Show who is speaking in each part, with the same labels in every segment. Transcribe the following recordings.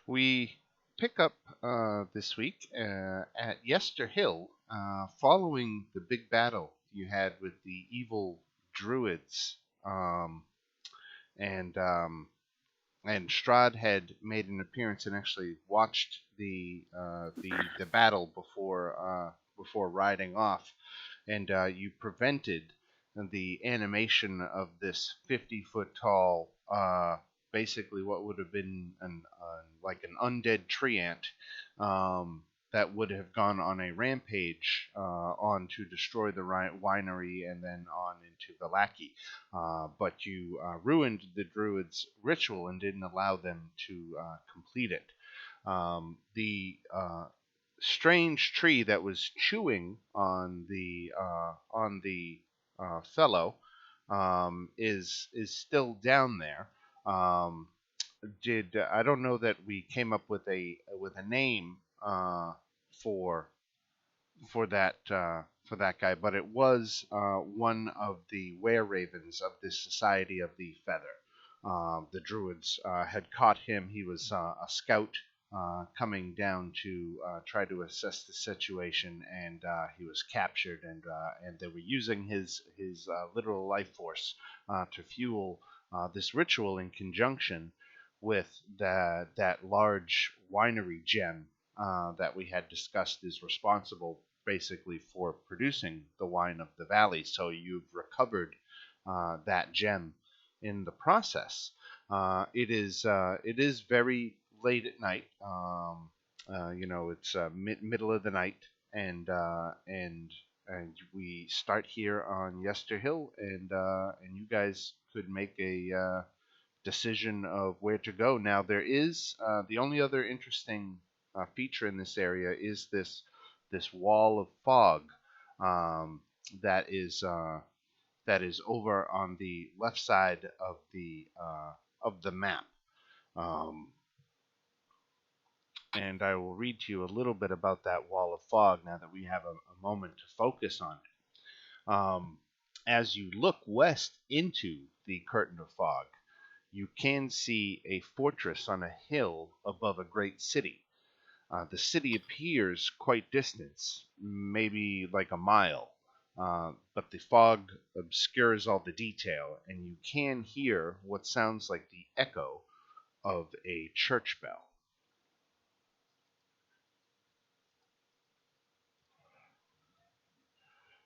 Speaker 1: We pick up this week at Yester Hill, following the big battle you had with the evil druids, um, and Strahd had made an appearance and actually watched the battle before riding off, and you prevented the animation of this 50-foot tall, basically what would have been like an undead tree ant, that would have gone on a rampage on to destroy the winery and then on into Valaki. But you ruined the druids' ritual and didn't allow them to complete it. The strange tree that was chewing on the fellow is still down there. Did I don't know that we came up with a name for for that guy, but it was one of the were ravens of the Society of the Feather. The druids had caught him. He was a scout coming down to try to assess the situation, and he was captured, and they were using his literal life force to fuel this ritual in conjunction with that large winery gem that we had discussed is responsible basically for producing the wine of the valley. So you've recovered that gem in the process. It is very late at night. It's middle of the night, and we start here on Yester Hill, and you guys could make a decision of where to go. Now there is the only other interesting feature in this area is this wall of fog, um, that is over on the left side of the map. Um, and I will read to you a little bit about that wall of fog now that we have a moment to focus on it. As you look west into the curtain of fog, you can see a fortress on a hill above a great city. The city appears quite distant, maybe like a mile, but the fog obscures all the detail, and you can hear what sounds like the echo of a church bell.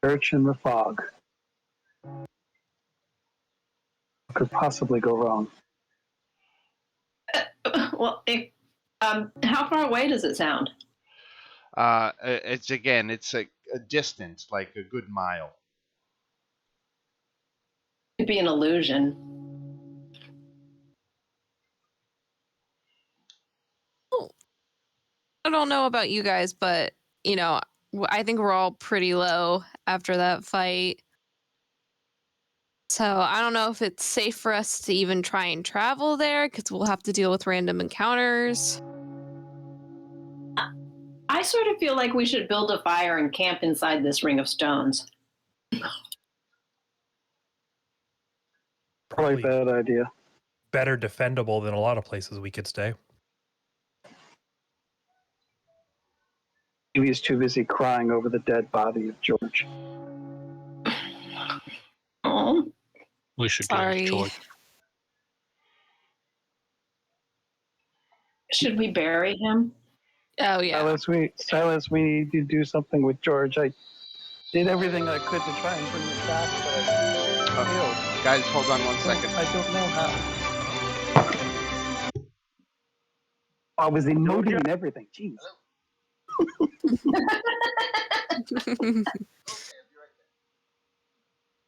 Speaker 2: Church in the fog. What could possibly go wrong?
Speaker 3: Well, how far away does it sound?
Speaker 1: It's a distance, like a good mile.
Speaker 3: It'd be an illusion.
Speaker 4: I don't know about you guys, but I think we're all pretty low after that fight. So I don't know if it's safe for us to even try and travel there because we'll have to deal with random encounters.
Speaker 3: I sort of feel like we should build a fire and camp inside this ring of stones.
Speaker 2: Probably a bad idea.
Speaker 5: Better defendable than a lot of places we could stay.
Speaker 2: He was too busy crying over the dead body of George.
Speaker 3: Oh,
Speaker 6: We should
Speaker 4: Sorry.
Speaker 6: get George.
Speaker 3: should we bury him?
Speaker 4: Oh yeah.
Speaker 2: Silas, we need to do something with George. I did everything I could to try and bring him back, but I failed.
Speaker 1: Guys, hold on one second.
Speaker 2: I don't know how. I was emoting and everything. Jeez.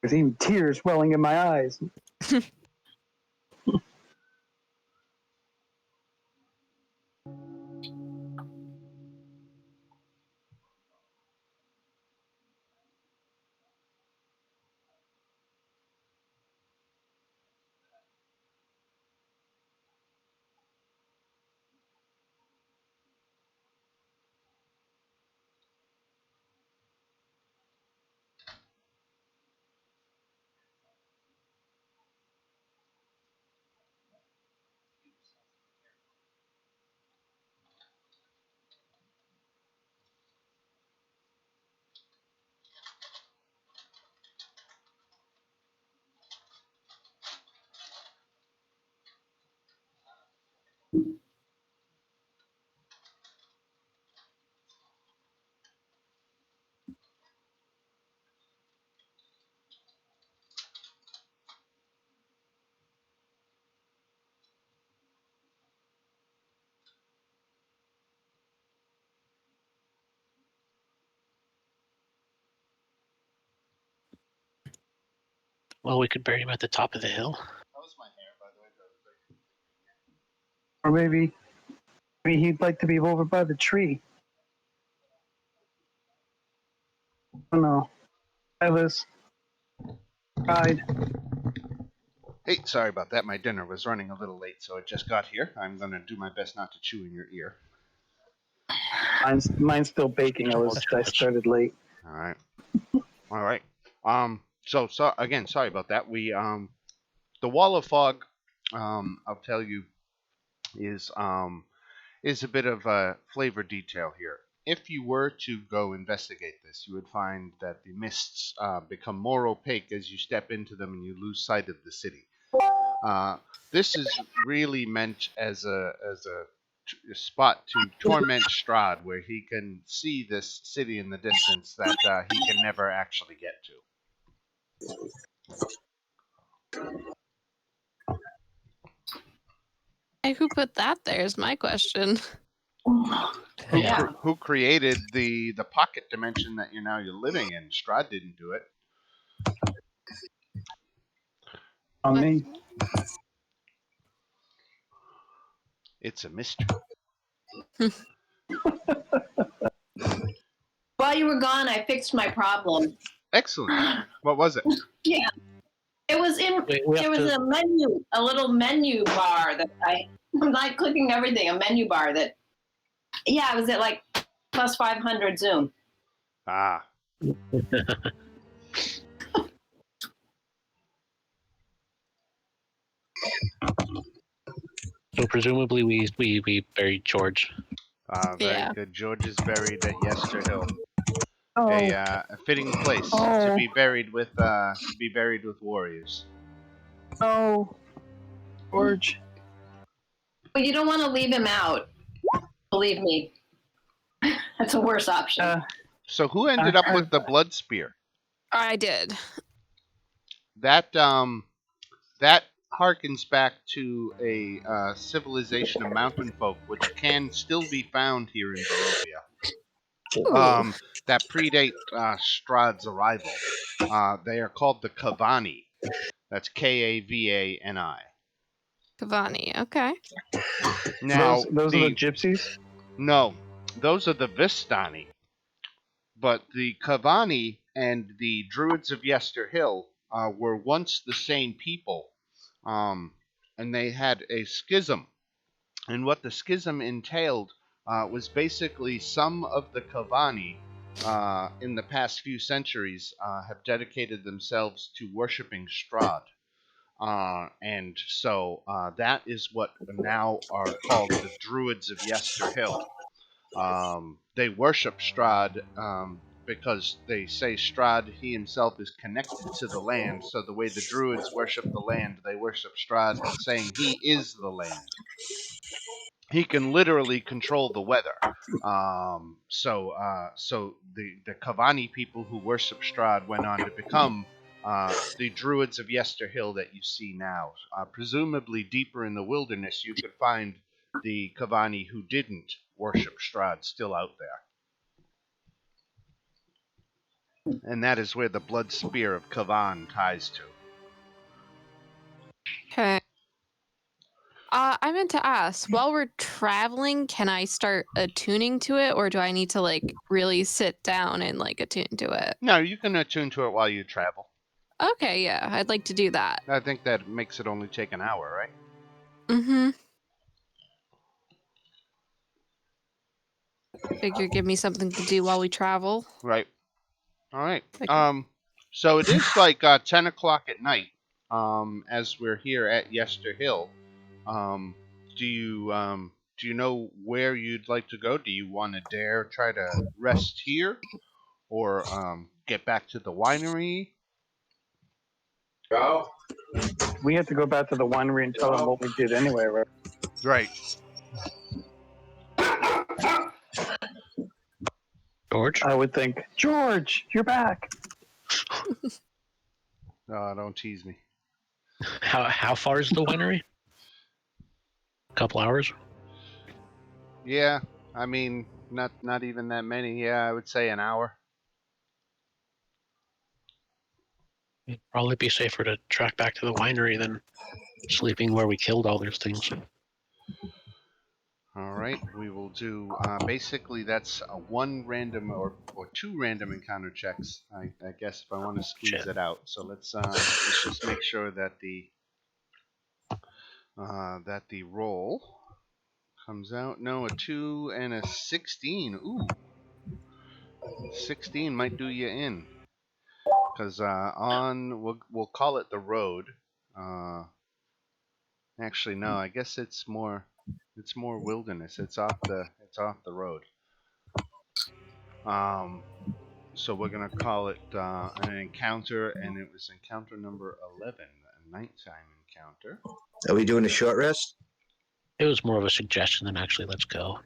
Speaker 2: There's even tears welling in my eyes.
Speaker 6: Well, we could bury him at the top of the hill.
Speaker 1: That was my hair, by the way.
Speaker 2: Or maybe he'd like to be over by the tree. I don't know. I was tried.
Speaker 1: Hey, sorry about that. My dinner was running a little late, so it just got here. I'm going to do my best not to chew in your ear.
Speaker 2: Mine's still baking. I started late.
Speaker 1: All right. All right. So again, sorry about that. We the wall of fog, I'll tell you, is a bit of a flavor detail here. If you were to go investigate this, you would find that the mists become more opaque as you step into them and you lose sight of the city. This is really meant as a spot to torment Strahd, where he can see this city in the distance that he can never actually get to.
Speaker 4: Hey, who put that there is my question.
Speaker 3: Yeah.
Speaker 1: Who created the pocket dimension that you're living in? Strahd didn't do it.
Speaker 2: On me.
Speaker 1: It's a mystery.
Speaker 3: While you were gone, I fixed my problem.
Speaker 1: Excellent. What was it?
Speaker 3: Yeah. It was a little menu bar that I'm not clicking everything, a menu bar that, I was at like plus 500 Zoom.
Speaker 1: Ah.
Speaker 6: So presumably we buried George.
Speaker 1: Very good. George is buried at Yester Hill.
Speaker 2: Oh.
Speaker 1: A fitting place to be buried with warriors.
Speaker 2: Oh, George.
Speaker 3: But you don't want to leave him out. Believe me, that's a worse option.
Speaker 1: So who ended up with the blood spear?
Speaker 4: I did.
Speaker 1: That harkens back to a civilization of mountain folk, which can still be found here in Barovia. That predate Strahd's arrival. They are called the Kavani. That's Kavani.
Speaker 4: Kavani, okay.
Speaker 1: Now
Speaker 2: those are the gypsies?
Speaker 1: No, those are the Vistani. But the Kavani and the Druids of Yester Hill were once the same people, and they had a schism. And what the schism entailed was basically some of the Kavani in the past few centuries have dedicated themselves to worshipping Strahd. And so that is what now are called the Druids of Yester Hill. They worship Strahd because they say Strahd, he himself, is connected to the land. So the way the Druids worship the land, they worship Strahd, saying he is the land. He can literally control the weather. So the Kavani people who worship Strahd went on to become the Druids of Yester Hill that you see now. Presumably deeper in the wilderness, you could find the Kavani who didn't worship Strahd still out there. And that is where the blood spear of Kavan ties to.
Speaker 4: Okay. I meant to ask, while we're traveling, can I start attuning to it, or do I need to really sit down and attune to it?
Speaker 1: No, you can attune to it while you travel.
Speaker 4: Okay, yeah, I'd like to do that.
Speaker 1: I think that makes it only take an hour, right?
Speaker 4: Mm-hmm. Figure give me something to do while we travel.
Speaker 1: Right. All right.
Speaker 4: Okay.
Speaker 1: So it is 10 o'clock at night as we're here at Yester Hill. Do you know where you'd like to go? Do you want to dare try to rest here, or get back to the winery?
Speaker 2: We have to go back to the winery and tell them what we did anyway, right?
Speaker 1: Right.
Speaker 6: George?
Speaker 2: I would think, George, you're back.
Speaker 1: Oh, don't tease me.
Speaker 6: How far is the winery? A couple hours?
Speaker 1: Yeah, I mean, not even that many. Yeah, I would say an hour.
Speaker 6: It'd probably be safer to track back to the winery than sleeping where we killed all those things.
Speaker 1: All right, we will do. Basically, that's one random or two random encounter checks. I guess if I want to squeeze
Speaker 6: Shit.
Speaker 1: it out. So let's just make sure that the roll comes out. No, a 2 and a 16. Ooh, 16 might do you in. Because we'll call it the road. Actually, no. I guess it's more wilderness. It's off the road. So we're gonna call it an encounter, and it was encounter number 11, a nighttime encounter.
Speaker 7: Are we doing a short rest?
Speaker 6: It was more of a suggestion than actually let's go.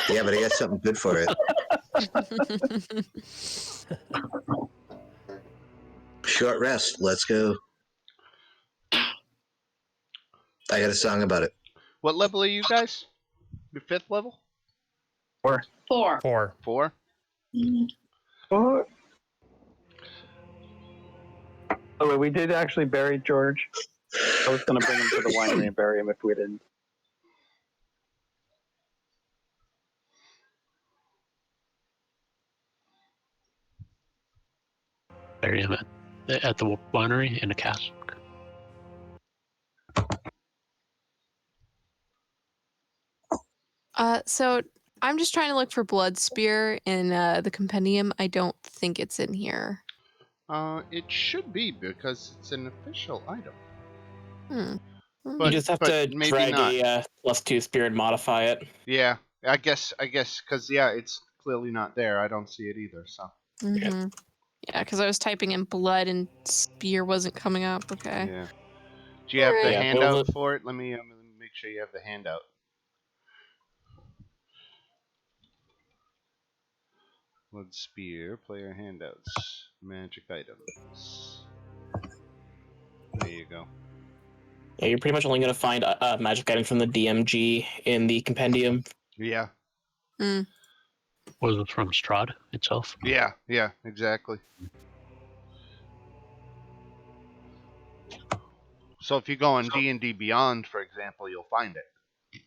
Speaker 7: Yeah, but I got something good for it. Short rest. Let's go. I got a song about it.
Speaker 1: What level are you guys? Your 5th level?
Speaker 3: 4.
Speaker 5: 4.
Speaker 1: 4?
Speaker 2: Oh, wait, we did actually bury George. I was going to bring him to the winery and bury him if we didn't.
Speaker 6: Bury him at the winery in a cask.
Speaker 4: So I'm just trying to look for blood spear in the compendium. I don't think it's in here.
Speaker 1: It should be because it's an official item.
Speaker 4: Hmm.
Speaker 1: But,
Speaker 8: you just have
Speaker 1: but
Speaker 8: to
Speaker 1: maybe
Speaker 8: drag
Speaker 1: not.
Speaker 8: a +2 spirit and modify it.
Speaker 1: Yeah, I guess, because it's clearly not there. I don't see it either. So.
Speaker 4: Mm-hmm. Yeah, because I was typing in blood and spear wasn't coming up. Okay.
Speaker 1: Yeah. Do you have the
Speaker 4: Alright.
Speaker 8: Yeah,
Speaker 1: handout
Speaker 8: build it.
Speaker 1: for it? Let me make sure you have the handout. Blood spear, player handouts, magic items. There you go.
Speaker 8: Yeah, you're pretty much only going to find magic items from the DMG in the compendium.
Speaker 1: Yeah.
Speaker 6: Was it from Strahd itself?
Speaker 1: Yeah, exactly. So if you go on D&D Beyond, for example, you'll find it.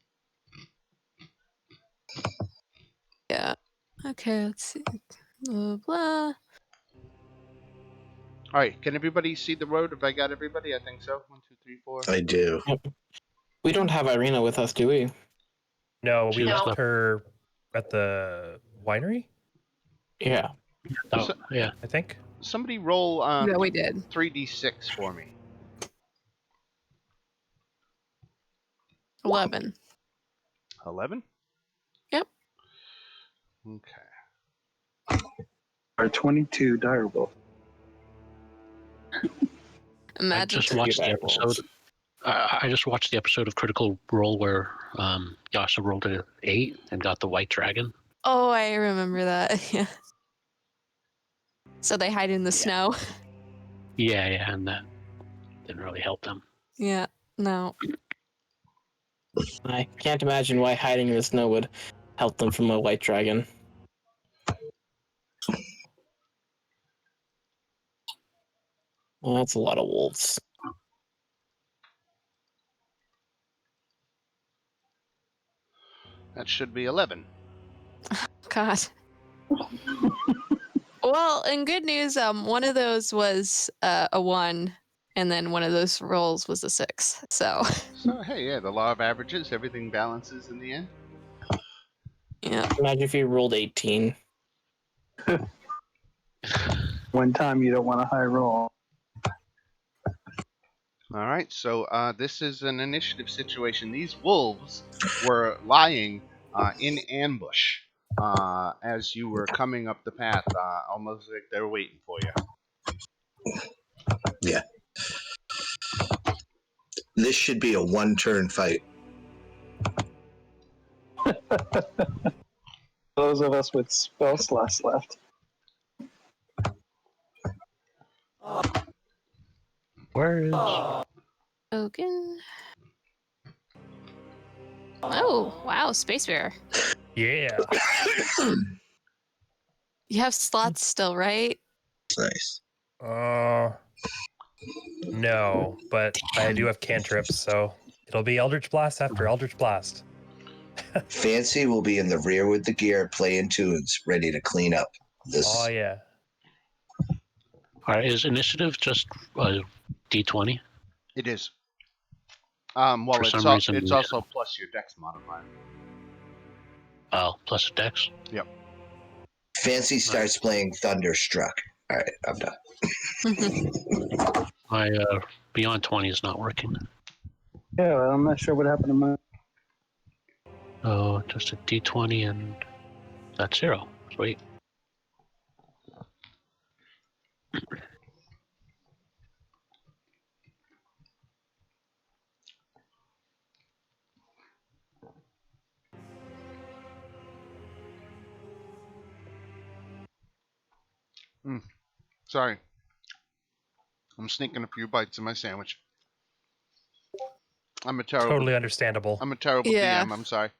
Speaker 4: Yeah. Okay, let's see. Blah, blah.
Speaker 1: All right, can everybody see the road? Have I got everybody? I think so. 1, 2, 3, 4.
Speaker 7: I do.
Speaker 8: We don't have Irina with us, do we?
Speaker 5: No, we
Speaker 6: No.
Speaker 5: left her at the winery,
Speaker 8: Yeah.
Speaker 6: Oh,
Speaker 1: So-
Speaker 6: yeah.
Speaker 5: I think.
Speaker 1: Somebody roll
Speaker 4: Yeah, we did.
Speaker 1: 3d6 for me.
Speaker 4: 11.
Speaker 1: 11?
Speaker 4: Yep.
Speaker 1: Okay.
Speaker 2: Our 22 direwolf.
Speaker 4: Imagine.
Speaker 6: I just watched the episode. I just watched the episode of Critical Role where Yasha rolled an 8 and got the white dragon.
Speaker 4: Oh, I remember that. Yeah. So they hide in the snow.
Speaker 6: Yeah, and that didn't really help them.
Speaker 4: Yeah. No.
Speaker 8: I can't imagine why hiding in the snow would help them from a white dragon. Well, that's a lot of wolves.
Speaker 1: That should be 11.
Speaker 4: God. Well, in good news, one of those was a 1, and then one of those rolls was a 6. So.
Speaker 1: So, hey, yeah, the law of averages, everything balances in the end.
Speaker 4: Yeah.
Speaker 8: Imagine if you rolled 18.
Speaker 2: One time you don't want a high roll.
Speaker 1: All right, so this is an initiative situation. These wolves were lying in ambush as you were coming up the path, almost like they were waiting for you.
Speaker 7: Yeah. This should be a one-turn fight.
Speaker 2: Those of us with spell slots left.
Speaker 6: Where is?
Speaker 4: Token. Oh, wow, Space Bear.
Speaker 5: Yeah.
Speaker 4: You have slots still, right?
Speaker 7: Nice.
Speaker 5: No, but I do
Speaker 4: Damn.
Speaker 5: have cantrips, so it'll be Eldritch Blast after Eldritch Blast.
Speaker 7: Fancy will be in the rear with the gear, playing tunes, ready to clean up.
Speaker 5: Oh yeah.
Speaker 6: All right, is initiative just D20?
Speaker 1: It is.
Speaker 6: For
Speaker 1: Well,
Speaker 6: some reason,
Speaker 1: it's also plus your dex modifier.
Speaker 6: Oh, plus Dex.
Speaker 1: Yep.
Speaker 7: Fancy starts playing Thunderstruck. All right, I'm done.
Speaker 6: My Beyond 20 is not working.
Speaker 2: Yeah, I'm not sure what happened to mine.
Speaker 6: Oh, just a D20 and that's 0. Sweet.
Speaker 1: Sorry. I'm sneaking a few bites of my sandwich. I'm a terrible.
Speaker 5: Totally understandable.
Speaker 1: I'm a terrible
Speaker 4: Yeah.
Speaker 1: DM. I'm sorry.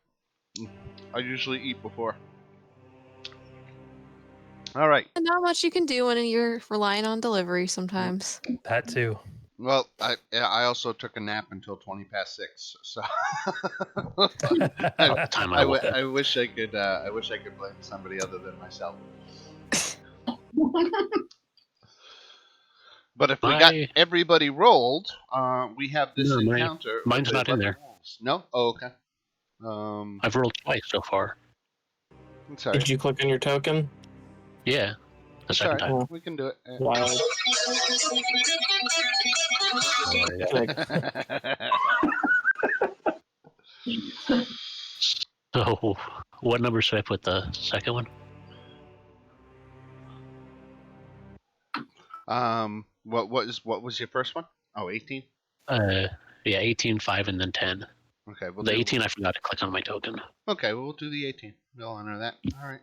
Speaker 1: I usually eat before. All right.
Speaker 4: And not much you can do when you're relying on delivery sometimes.
Speaker 5: That too.
Speaker 1: Well, I also took a nap until 20 past 6. So
Speaker 6: About the time I woke up.
Speaker 1: I wish I could blame somebody other than myself. But if we got everybody rolled, we have this encounter.
Speaker 6: Mine's not in there.
Speaker 1: Wolves. No? Oh, okay.
Speaker 6: I've rolled twice so far.
Speaker 1: I'm sorry.
Speaker 8: Did you click on your token?
Speaker 6: Yeah, the second
Speaker 1: Sorry.
Speaker 6: time.
Speaker 1: We can do it.
Speaker 8: Wild.
Speaker 6: So, what number should I put the second one?
Speaker 1: What was your first one? Oh, 18?
Speaker 6: Yeah, 18, 5, and then 10.
Speaker 1: Okay,
Speaker 6: The 18, I forgot to click on my token.
Speaker 1: Okay, we'll do the 18. We'll honor that. All right.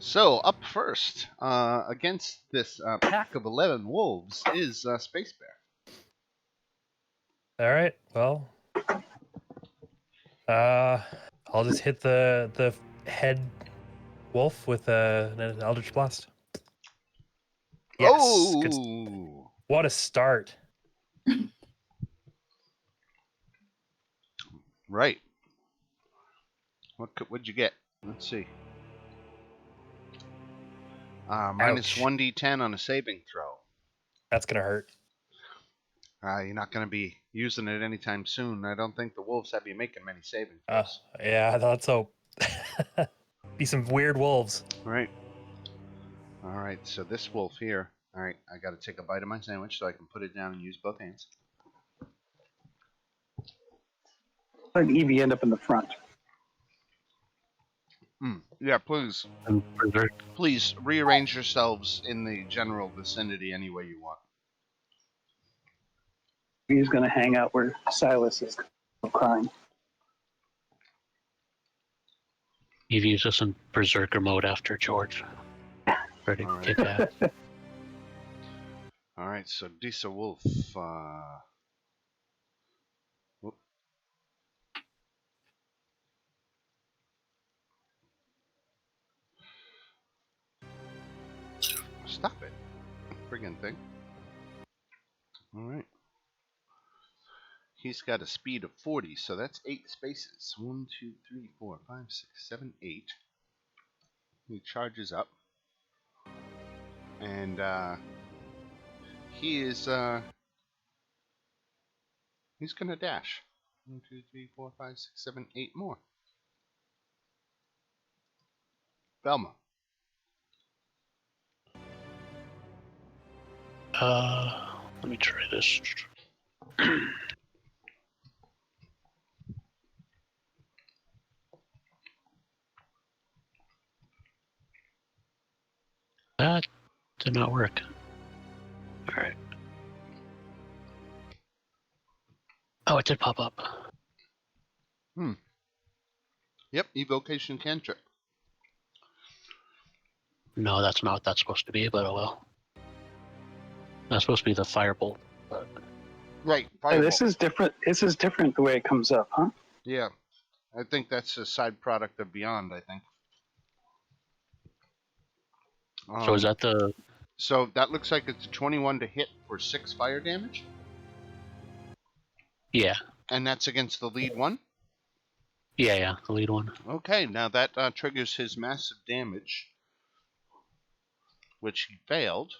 Speaker 1: So up first, against this pack of 11 wolves is Space Bear.
Speaker 5: All right. Well, I'll just hit the head wolf with an Eldritch Blast. Yes.
Speaker 1: Oh!
Speaker 5: What a start.
Speaker 1: Right. What'd you get? Let's see. Minus 1d10 on a saving throw.
Speaker 5: That's gonna hurt.
Speaker 1: You're not going to be using it anytime soon. I don't think the wolves have you making many saving throws.
Speaker 5: Yeah, I thought so. Be some weird wolves.
Speaker 1: Right. All right, so this wolf here. All right, I got to take a bite of my sandwich so I can put it down and use both hands.
Speaker 2: Let Evie end up in the front.
Speaker 1: Yeah, please. Please rearrange yourselves in the general vicinity any way you want.
Speaker 2: He's going to hang out where Silas is crying.
Speaker 6: Evie's just in berserker mode after George. Ready to kick ass.
Speaker 1: All right, so Disa Wolf. Stop it. Friggin' thing. All right. He's got a speed of 40, so that's 8 spaces. 1, 2, 3, 4, 5, 6, 7, 8. He charges up. And he is he's gonna dash. 1, 2, 3, 4, 5, 6, 7, 8 more. Velma.
Speaker 6: Let me try this. That did not work. All right. Oh, it did pop up.
Speaker 1: Yep, evocation cantrip.
Speaker 6: No, that's not what that's supposed to be, but oh well. That's supposed to be the firebolt. But...
Speaker 1: Right,
Speaker 2: Hey,
Speaker 1: firebolt.
Speaker 2: this is different. This is different the way it comes up, huh?
Speaker 1: Yeah, I think that's a side product of Beyond, I think.
Speaker 6: So is that the...
Speaker 1: So that looks like it's a 21 to hit for 6 fire damage?
Speaker 6: Yeah.
Speaker 1: And that's against the lead one?
Speaker 6: Yeah, the lead one.
Speaker 1: Okay, now that triggers his massive damage, which he failed.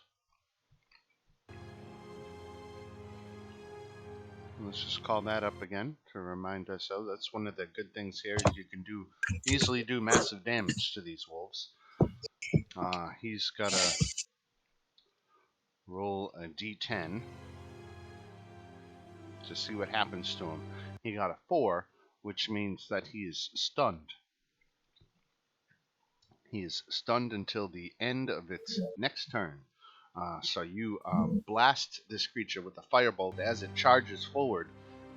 Speaker 1: Let's just call that up again to remind ourselves. That's one of the good things here is you can easily do massive damage to these wolves. He's got to roll a d10 to see what happens to him. He got a 4, which means that he is stunned. He is stunned until the end of its next turn. So you blast this creature with a firebolt as it charges forward,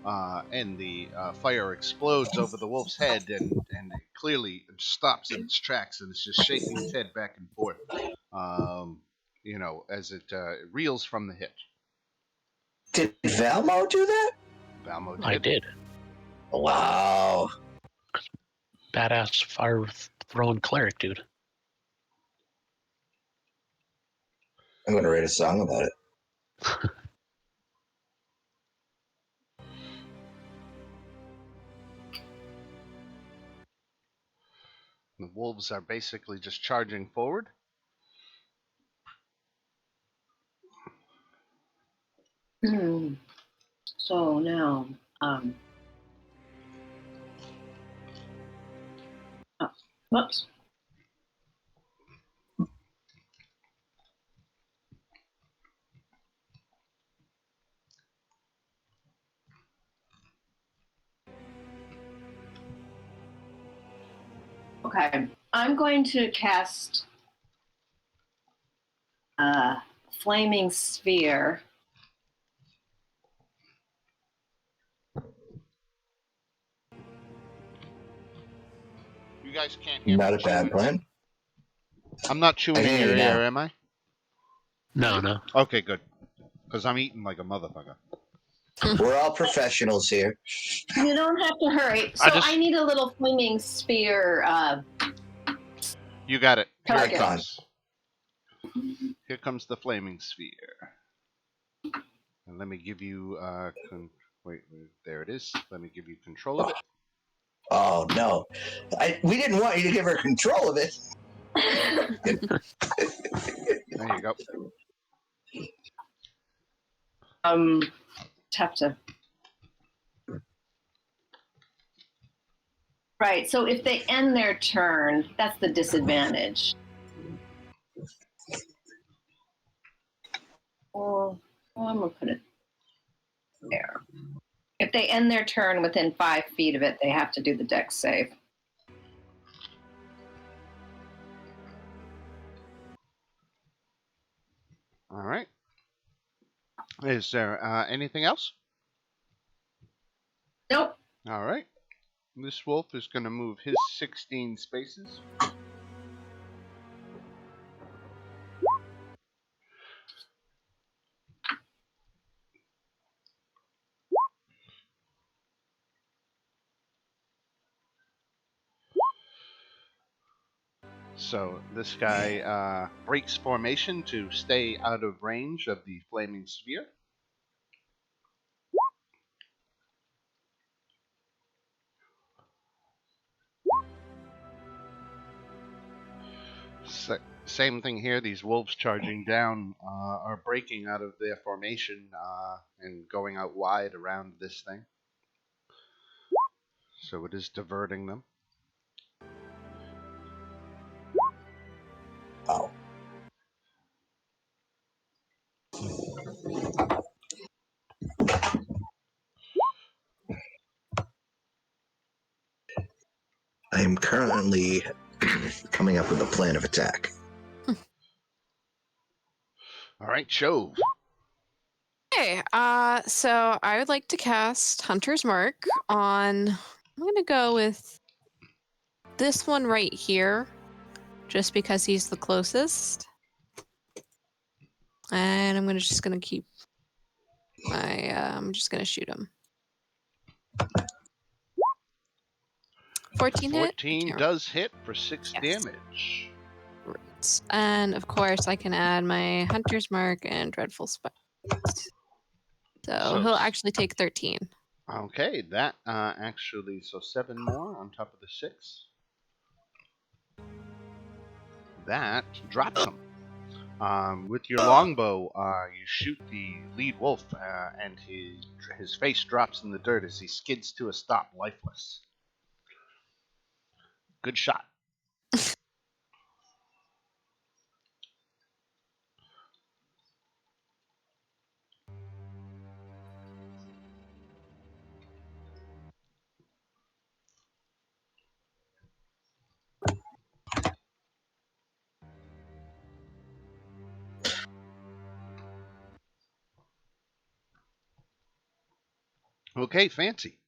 Speaker 1: and the fire explodes over the wolf's head, and it clearly stops in its tracks, and it's just shaking its head back and forth, as it reels from the hit.
Speaker 7: Did Valmo do that?
Speaker 1: Valmo did.
Speaker 6: I did.
Speaker 7: Wow.
Speaker 6: Badass fire-throwing cleric, dude.
Speaker 7: I'm going to write a song about it.
Speaker 1: The wolves are basically just charging forward.
Speaker 3: So now, whoops. Okay, I'm going to cast Flaming Sphere.
Speaker 1: You guys can't hear me.
Speaker 7: Not a bad plan.
Speaker 1: I'm not chewing in your ear, am I?
Speaker 6: No.
Speaker 1: Okay, good. Because I'm eating like a motherfucker.
Speaker 7: We're all professionals here.
Speaker 3: You don't have to hurry. So I need a little Flaming Sphere.
Speaker 1: You got it. Here it
Speaker 3: Okay.
Speaker 1: comes. Here comes the Flaming Sphere. And let me give you... wait, there it is. Let me give you control of it.
Speaker 7: Oh, no. We didn't want you to give her control of it.
Speaker 1: There you go.
Speaker 3: Have to. Right. So if they end their turn, that's the disadvantage. Well, I'm gonna put it there. If they end their turn within 5 feet of it, they have to do the dex save.
Speaker 1: All right. Is there anything else?
Speaker 3: Nope.
Speaker 1: All right. This wolf is going to move his 16 spaces. So this guy breaks formation to stay out of range of the flaming sphere. Same thing here. These wolves charging down are breaking out of their formation and going out wide around this thing. So it is diverting them.
Speaker 7: Oh. I am currently coming up with a plan of attack.
Speaker 1: All right, Shove.
Speaker 4: Okay, so I would like to cast Hunter's Mark on... I'm going to go with this one right here, just because he's the closest. And I'm just gonna keep my. I'm just gonna shoot him. 14 hit.
Speaker 1: 14 does hit for 6 damage.
Speaker 4: Right. And of course, I can add my Hunter's Mark and Dreadful Spite. So he'll actually take 13.
Speaker 1: Okay, that actually, so 7 more on top of the 6. That drops him. With your longbow, you shoot the lead wolf, and his face drops in the dirt as he skids to a stop, lifeless. Good shot. Okay, Fancy.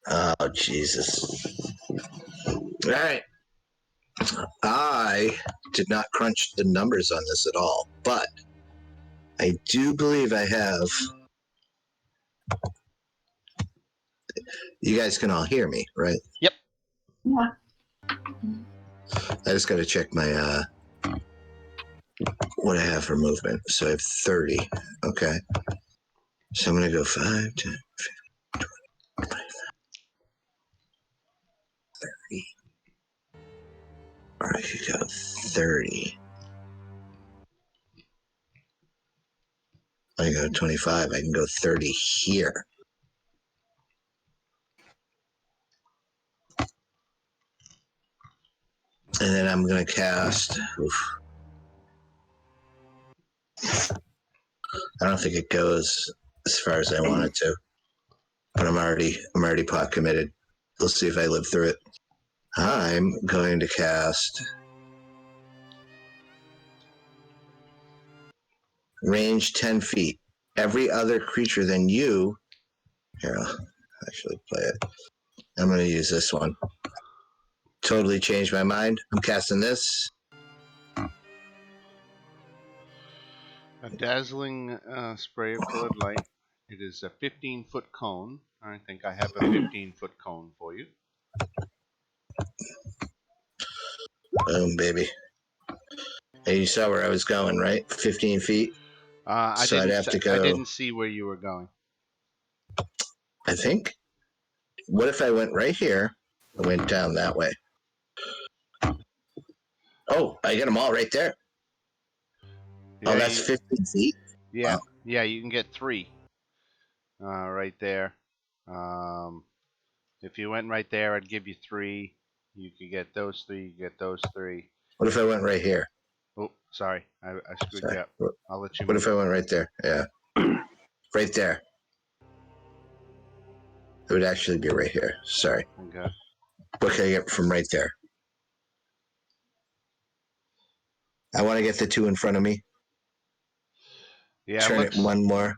Speaker 7: Oh, Jesus. All right. I did not crunch the numbers on this at all, but I do believe I have. You guys can all hear me, right?
Speaker 1: Yep.
Speaker 3: Yeah.
Speaker 7: I just got to check my what I have for movement. So I have 30. Okay. So I'm going to go 5, 10, 15, 20, 25, 30. Or I could go 30. I can go 25. I can go 30 here. And then I'm going to cast. Oof. I don't think it goes as far as I want it to. But I'm already pot committed. We'll see if I live through it. I'm going to cast range 10 feet. Every other creature than you. Here, I'll actually play it. I'm going to use this one. Totally changed my mind. I'm casting this.
Speaker 1: A dazzling spray of colored light. It is a 15-foot cone. I think I have a 15-foot cone for you.
Speaker 7: Boom, baby. Hey, you saw where I was going, right? 15 feet.
Speaker 1: I didn't see where you were going.
Speaker 7: I think. What if I went right here and went down that way? Oh, I get them all right there.
Speaker 1: Yeah,
Speaker 7: oh, that's 15 feet?
Speaker 1: Yeah,
Speaker 7: wow.
Speaker 1: Yeah, you can get 3 right there. If you went right there, I'd give you 3. You could get those 3, you get those 3.
Speaker 7: What if I went right here?
Speaker 1: Oh, sorry. I screwed you up. I'll let you
Speaker 7: What
Speaker 1: move.
Speaker 7: if I went right there? Yeah. Right there. It would actually be right here. Sorry.
Speaker 1: Okay.
Speaker 7: What can I get from right there? I want to get the 2 in front of me.
Speaker 1: Yeah,
Speaker 7: Turn it one more.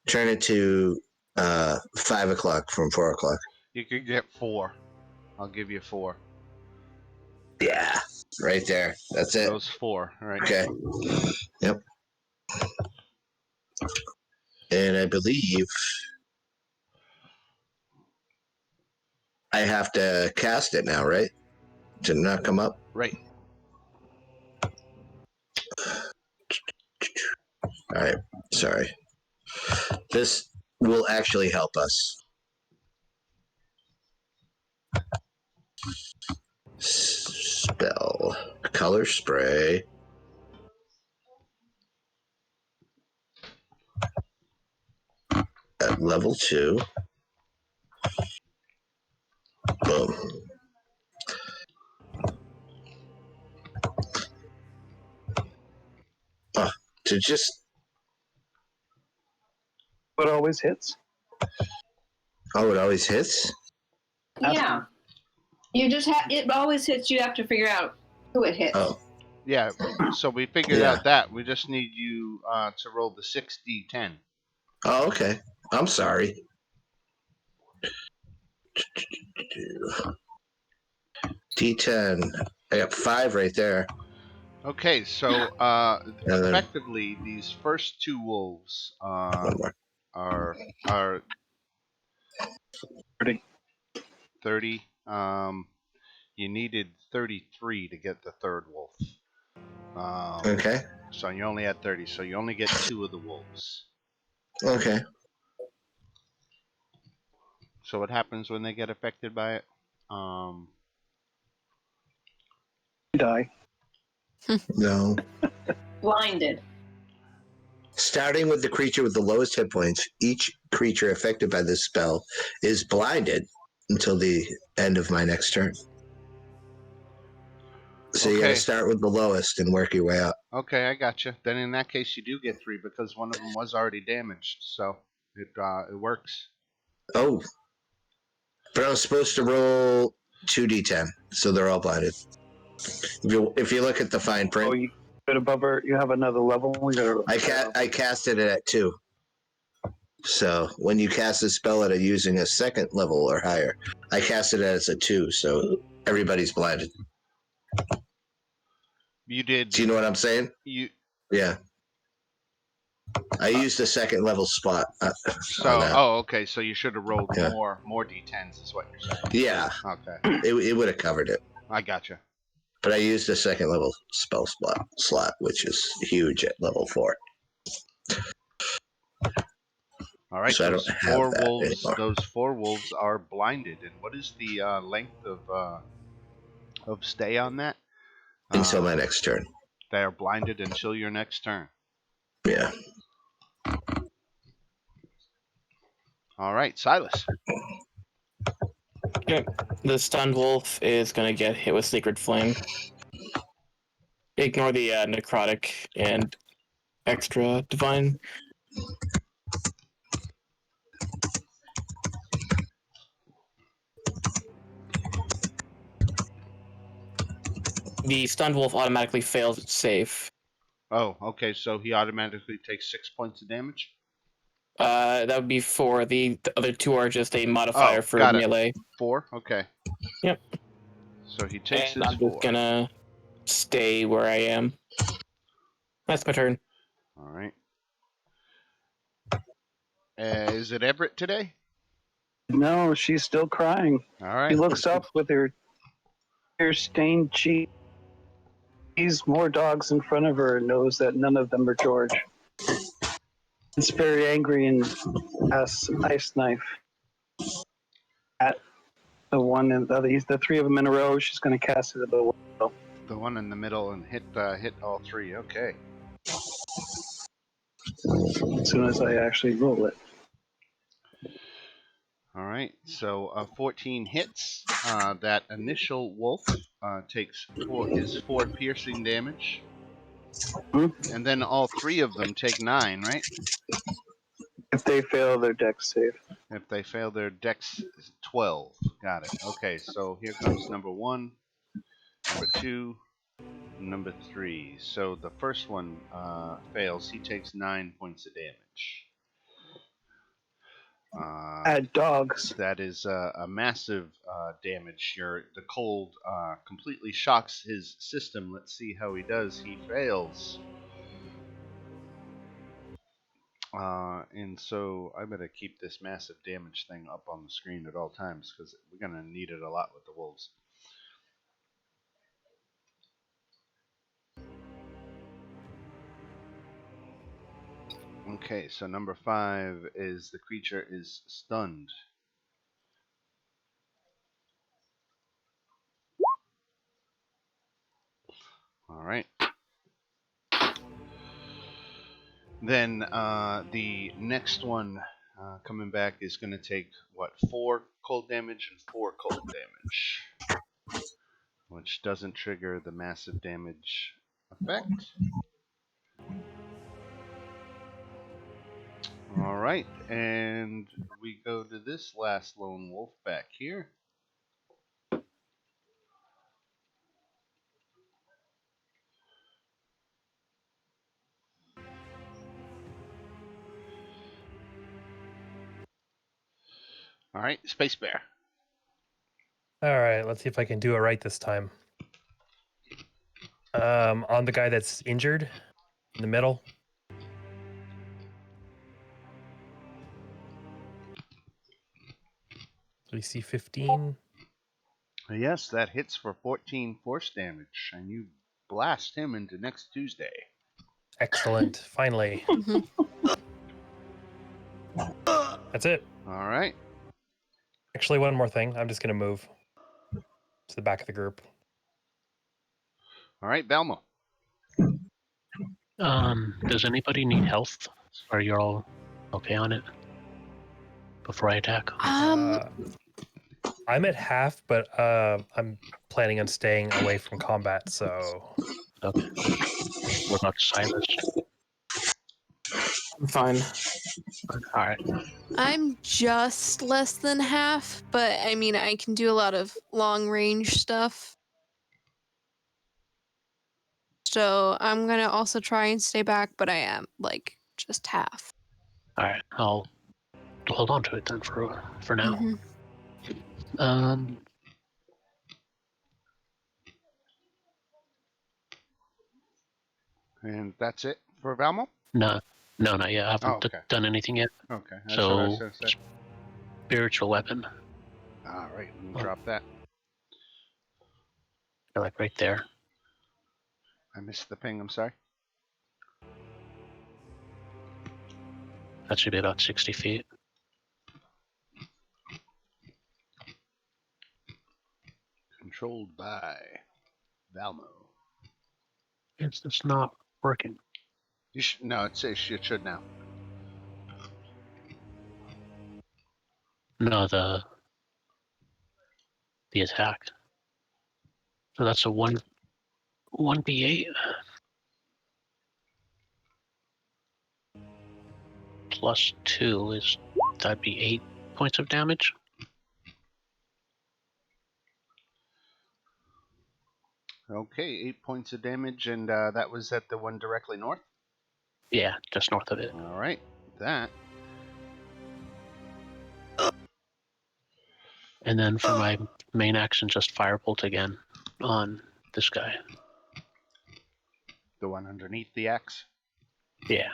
Speaker 7: Turn it to 5 o'clock from 4 o'clock.
Speaker 1: You could get 4. I'll give you 4.
Speaker 7: Yeah, right there. That's it.
Speaker 1: Those 4. All right.
Speaker 7: Okay. Yep. And I believe I have to cast it now, right? Did it not come up?
Speaker 1: Right.
Speaker 7: All right. Sorry. This will actually help us. Spell. Color spray. At level 2. Boom. Oh, to just.
Speaker 2: But always hits.
Speaker 7: Oh, it always hits?
Speaker 3: Yeah. You just have it always hits. You have to figure out who it hits.
Speaker 7: Oh.
Speaker 1: Yeah, so we figured out that. We just need you to roll the 6d10.
Speaker 7: Oh, okay. I'm sorry. D10. I got 5 right there.
Speaker 1: Okay, so
Speaker 7: And then
Speaker 1: effectively, these first 2 wolves
Speaker 7: one more.
Speaker 1: are
Speaker 2: 30.
Speaker 1: 30. You needed 33 to get the third wolf.
Speaker 7: Okay.
Speaker 1: So you only had 30. So you only get 2 of the wolves.
Speaker 7: Okay.
Speaker 1: So what happens when they get affected by it?
Speaker 2: Die.
Speaker 7: No.
Speaker 3: Blinded.
Speaker 7: Starting with the creature with the lowest hit points, each creature affected by this spell is blinded until the end of my next turn. So you got to
Speaker 1: Okay.
Speaker 7: start with the lowest and work your way up.
Speaker 1: Okay, I gotcha. Then in that case, you do get 3 because one of them was already damaged. So it works.
Speaker 7: Oh. But I was supposed to roll 2d10, so they're all blinded. If you look at the fine
Speaker 2: Oh,
Speaker 7: print,
Speaker 2: you got above her. You have another level. We got
Speaker 7: I casted it at 2. So when you cast a spell at using a second level or higher, I casted it as a 2, so everybody's blinded.
Speaker 1: You did.
Speaker 7: Do you know what I'm saying? Yeah. I used a second level spot on that.
Speaker 1: Okay. So you should have rolled more d10s, is what you're saying.
Speaker 7: Yeah.
Speaker 1: Okay.
Speaker 7: It would have covered it.
Speaker 1: I gotcha.
Speaker 7: But I used a second level spell slot, which is huge at level 4.
Speaker 1: All right.
Speaker 7: So I don't have that anymore.
Speaker 1: Those 4 wolves are blinded. And what is the length of stay on that?
Speaker 7: Until my next turn.
Speaker 1: They are blinded until your next turn.
Speaker 7: Yeah.
Speaker 1: All right, Silas.
Speaker 8: Okay. The stunned wolf is going to get hit with Sacred Flame. Ignore the necrotic and extra divine. The stunned wolf automatically fails its save.
Speaker 1: Oh, okay. So he automatically takes 6 points of damage?
Speaker 8: That would be 4. The other 2 are just a modifier for
Speaker 1: got
Speaker 8: melee.
Speaker 1: It. 4? Okay.
Speaker 8: Yep.
Speaker 1: So he takes
Speaker 8: and
Speaker 1: his
Speaker 8: I'm
Speaker 1: 4.
Speaker 8: just gonna stay where I am. That's my turn.
Speaker 1: All right. Is it Everett today?
Speaker 2: No, she's still crying.
Speaker 1: All right.
Speaker 2: She looks up with her tear-stained cheek. Sees more dogs in front of her and knows that none of them are George. It's very angry and casts an ice knife at the one and the 3 of them in a row. She's going to cast it at the window.
Speaker 1: The one in the middle and hit all 3. Okay.
Speaker 2: As soon as I actually roll it.
Speaker 1: All right. So 14 hits. That initial wolf takes 4 piercing damage. And then all 3 of them take 9, right?
Speaker 2: If they fail their dex save.
Speaker 1: If they fail their dex, 12. Got it. Okay, so here comes number 1, number 2, number 3. So the first one fails. He takes 9 points of damage.
Speaker 2: Add dogs.
Speaker 1: That is a massive damage. The cold completely shocks his system. Let's see how he does. He fails. And so I better keep this massive damage thing up on the screen at all times because we're going to need it a lot with the wolves. Okay, so number 5 is the creature is stunned. All right. Then the next one coming back is going to take, 4 cold damage and 4 cold damage, which doesn't trigger the massive damage effect. All right, and we go to this last lone wolf back here. All right, Space Bear.
Speaker 5: All right, let's see if I can do it right this time. On the guy that's injured in the middle. So we see 15.
Speaker 1: Yes, that hits for 14 force damage, and you blast him into next Tuesday.
Speaker 5: Excellent. Finally.
Speaker 4: Mhm.
Speaker 5: That's it.
Speaker 1: All right.
Speaker 5: Actually, one more thing. I'm just going to move to the back of the group.
Speaker 1: All right, Balmo.
Speaker 6: Does anybody need health? Are you all okay on it? Before I attack?
Speaker 5: I'm at half, but I'm planning on staying away from combat, so...
Speaker 6: Okay. What about Silas?
Speaker 8: I'm fine.
Speaker 6: Alright.
Speaker 4: I'm just less than half, but I mean, I can do a lot of long range stuff. So I'm gonna also try and stay back, but I am like just half.
Speaker 6: Alright. I'll hold on to it then for now.
Speaker 4: Mhm.
Speaker 1: And that's it for Valmo?
Speaker 6: No, not yet. I haven't
Speaker 1: okay.
Speaker 6: done anything yet.
Speaker 1: Okay, that's what I was
Speaker 6: So,
Speaker 1: going to say.
Speaker 6: spiritual weapon.
Speaker 1: All right, let me drop that.
Speaker 6: They're like right there.
Speaker 1: I missed the ping, I'm sorry.
Speaker 6: That should be about 60 feet.
Speaker 1: Controlled by Valmo.
Speaker 6: It's just not working.
Speaker 1: No, it should now.
Speaker 6: No, the attack. So that's a 1d8 plus 2 is that'd be 8 points of damage.
Speaker 1: Okay, 8 points of damage, and that was at the one directly north?
Speaker 6: Yeah, just north of it.
Speaker 1: All right, that.
Speaker 6: And then for my main action, just firebolt again on this guy.
Speaker 1: The one underneath the axe?
Speaker 6: Yeah.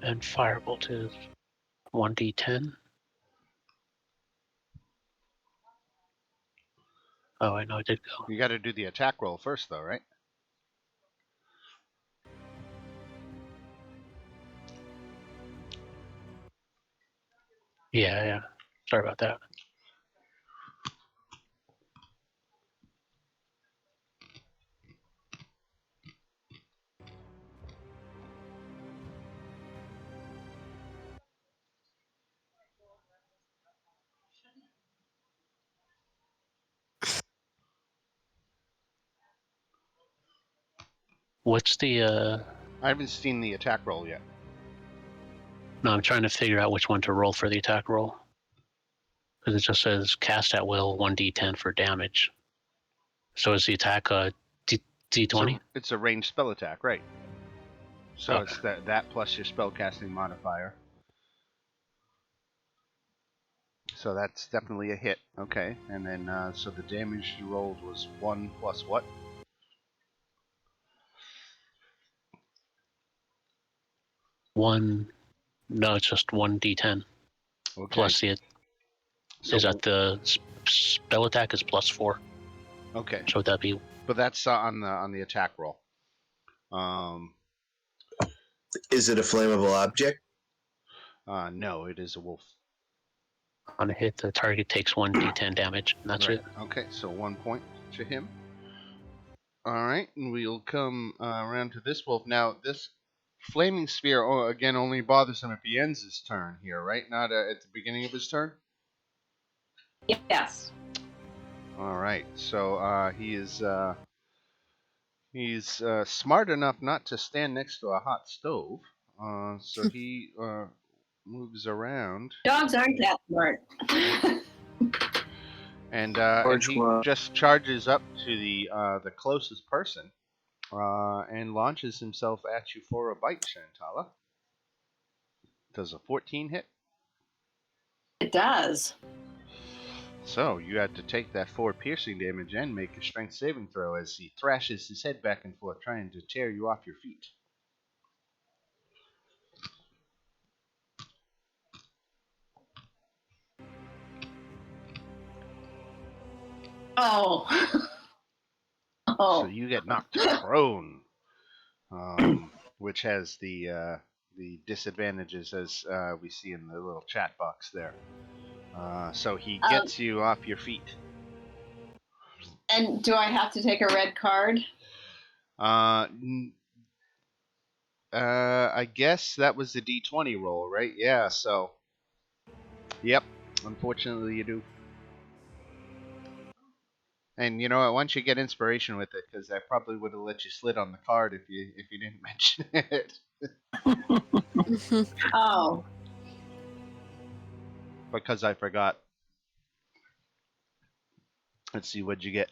Speaker 6: And firebolt is 1d10. Oh, I know I did go.
Speaker 1: You got to do the attack roll first, though, right?
Speaker 6: Yeah. Sorry about that. What's the
Speaker 1: I haven't seen the attack roll yet.
Speaker 6: No, I'm trying to figure out which one to roll for the attack roll. Because it just says cast at will 1d10 for damage. So is the attack D20?
Speaker 1: It's a ranged spell attack, right? So
Speaker 6: Okay.
Speaker 1: it's that plus your spellcasting modifier. So that's definitely a hit. Okay, and then so the damage you rolled was 1 plus what?
Speaker 6: No, it's just 1d10.
Speaker 1: Okay.
Speaker 6: Plus the
Speaker 1: So
Speaker 6: is that the spell attack is plus 4.
Speaker 1: Okay.
Speaker 6: So would that be?
Speaker 1: But that's on the attack roll.
Speaker 7: Is it a flammable object?
Speaker 1: No, it is a wolf.
Speaker 6: On a hit, the target takes 1d10 damage, and that's
Speaker 1: Right.
Speaker 6: it.
Speaker 1: Okay, so 1 point to him. All right, and we'll come around to this wolf. Now, this flaming sphere, again, only bothers him if he ends his turn here, right? Not at the beginning of his turn?
Speaker 3: Yes.
Speaker 1: All right, so he's smart enough not to stand next to a hot stove, so he moves around.
Speaker 3: Dogs aren't that smart.
Speaker 1: And
Speaker 2: George
Speaker 1: he
Speaker 2: was.
Speaker 1: just charges up to the closest person and launches himself at you for a bite, Shantala. Does a 14 hit?
Speaker 3: It does.
Speaker 1: So you had to take that 4 piercing damage and make a strength saving throw as he thrashes his head back and forth, trying to tear you off your feet.
Speaker 3: Oh.
Speaker 1: So
Speaker 3: Oh.
Speaker 1: you get knocked prone, which has the disadvantages as we see in the little chat box there. So he gets you off your feet.
Speaker 3: And do I have to take a red card?
Speaker 1: I guess that was the D20 roll, right? Yeah, so. Yep, unfortunately you do. And you know what? Once you get inspiration with it, because I probably would have let you slid on the card if you didn't mention it.
Speaker 3: Oh.
Speaker 1: Because I forgot. Let's see, what'd you get?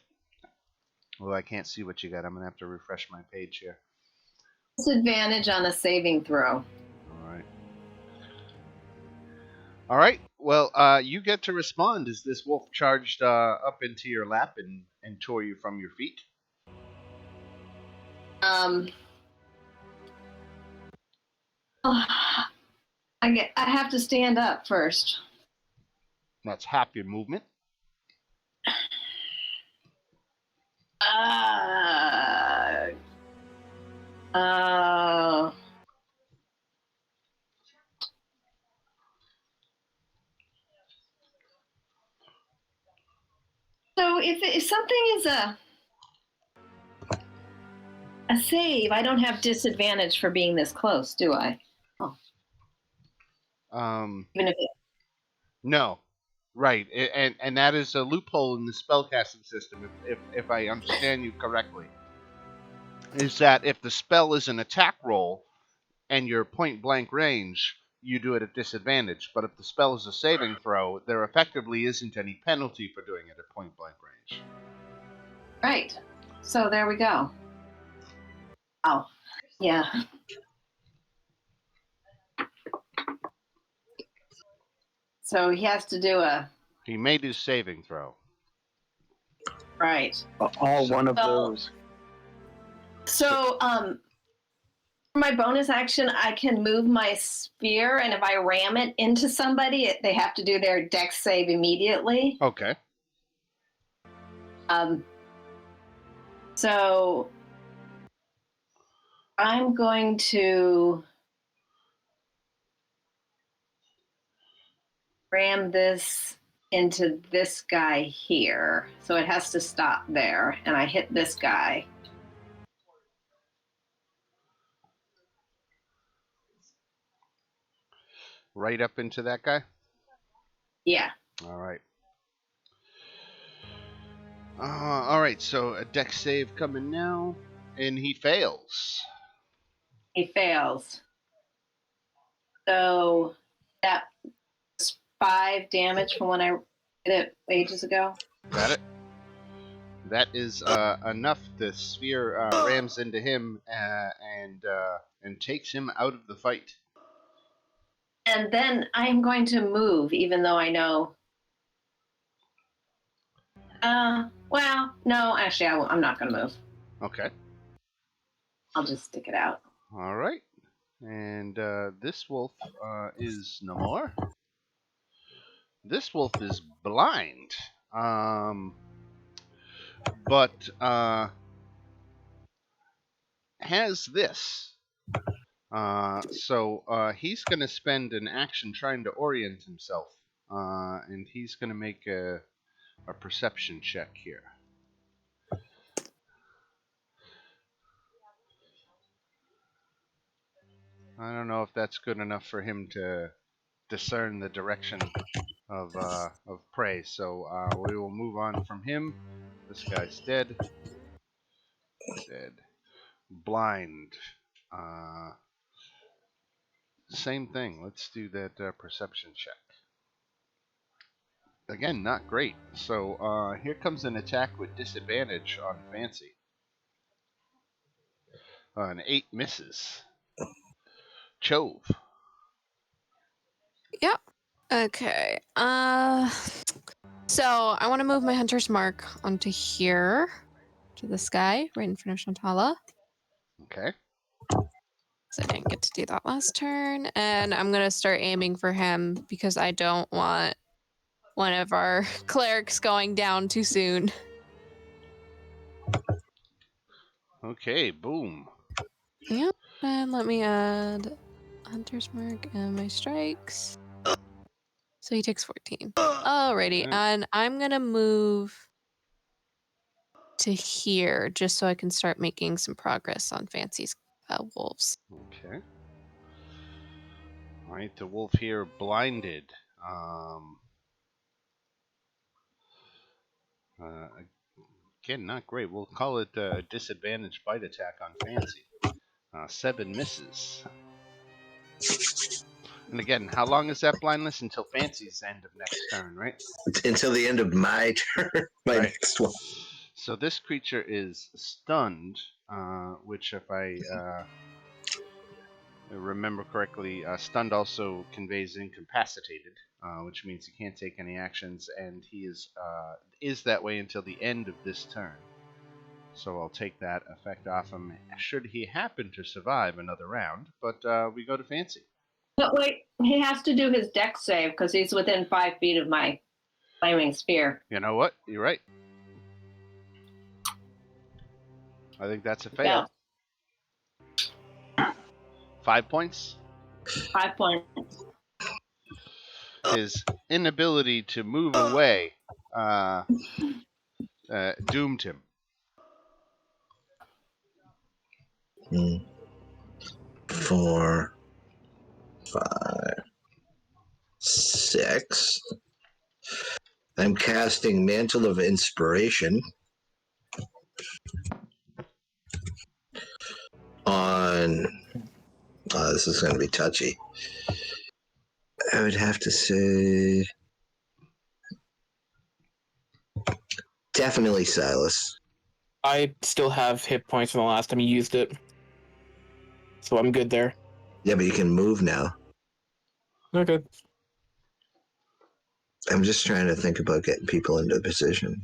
Speaker 1: Well, I can't see what you got. I'm going to have to refresh my page here.
Speaker 3: Disadvantage on a saving throw.
Speaker 1: All right. Well, you get to respond as this wolf charged up into your lap and tore you from your feet.
Speaker 3: I have to stand up first.
Speaker 1: That's half your movement.
Speaker 3: So if something is a save, I don't have disadvantage for being this close, do I? Oh. Even if
Speaker 1: No. Right, and that is a loophole in the spellcasting system, if I understand you correctly, is that if the spell is an attack roll and you're point blank range, you do it at disadvantage. But if the spell is a saving throw, there effectively isn't any penalty for doing it at point blank range.
Speaker 3: Right. So there we go. Oh, yeah. So he has to do
Speaker 1: He may do saving throw.
Speaker 3: Right.
Speaker 2: All one of those.
Speaker 3: So, for my bonus action, I can move my spear, and if I ram it into somebody, they have to do their dex save immediately.
Speaker 1: Okay.
Speaker 3: So I'm going to ram this into this guy here. So it has to stop there, and I hit this guy.
Speaker 1: Right up into that guy?
Speaker 3: Yeah.
Speaker 1: All right. All right, so a dex save coming now, and he fails.
Speaker 3: He fails. So that was 5 damage from when I did it ages ago.
Speaker 1: Got it? That is enough. The sphere rams into him and takes him out of the fight.
Speaker 3: And then I am going to move, even though I know. Well, no, actually, I'm not going to move.
Speaker 1: Okay.
Speaker 3: I'll just stick it out.
Speaker 1: All right. And this wolf is no more. This wolf is blind. But has this. So he's going to spend an action trying to orient himself. And he's going to make a perception check here. I don't know if that's good enough for him to discern the direction of prey. So we will move on from him. This guy's dead. Dead. Blind. Same thing. Let's do that perception check. Again, not great. So here comes an attack with disadvantage on Fancy. An 8 misses. Chove.
Speaker 4: Yep. Okay. So I want to move my hunter's mark onto here, to this guy right in front of Shantala.
Speaker 1: Okay.
Speaker 4: So I didn't get to do that last turn, and I'm gonna start aiming for him because I don't want one of our clerics going down too soon.
Speaker 1: Okay. Boom.
Speaker 4: Yep. And let me add hunter's mark and my strikes. So he takes 14. Alrighty,
Speaker 1: Okay.
Speaker 4: and I'm gonna move to here just so I can start making some progress on Fancy's wolves.
Speaker 1: Okay. All right. The wolf here blinded. Uh, Again, not great. We'll call it a disadvantage bite attack on Fancy. 7 misses. And again, how long is that blindness? Until Fancy's end of next turn, right?
Speaker 7: Until the end of my turn, my
Speaker 1: Right.
Speaker 7: next one.
Speaker 1: So this creature is stunned, which, if I remember correctly, stunned also conveys incapacitated, which means he can't take any actions, and he is that way until the end of this turn. So I'll take that effect off him should he happen to survive another round. But we go to Fancy.
Speaker 3: But wait, he has to do his dex save because he's within 5 feet of my flaming spear.
Speaker 1: You know what? You're right. I think that's a fail.
Speaker 3: Yeah.
Speaker 1: 5 points.
Speaker 3: 5 points.
Speaker 1: His inability to move away doomed him.
Speaker 7: 4, 5, 6. I'm casting Mantle of Inspiration on. This is going to be touchy. I would have to say. Definitely Silas.
Speaker 8: I still have hit points from the last time you used it, so I'm good there.
Speaker 7: Yeah, but you can move now.
Speaker 8: Okay.
Speaker 7: I'm just trying to think about getting people into a position.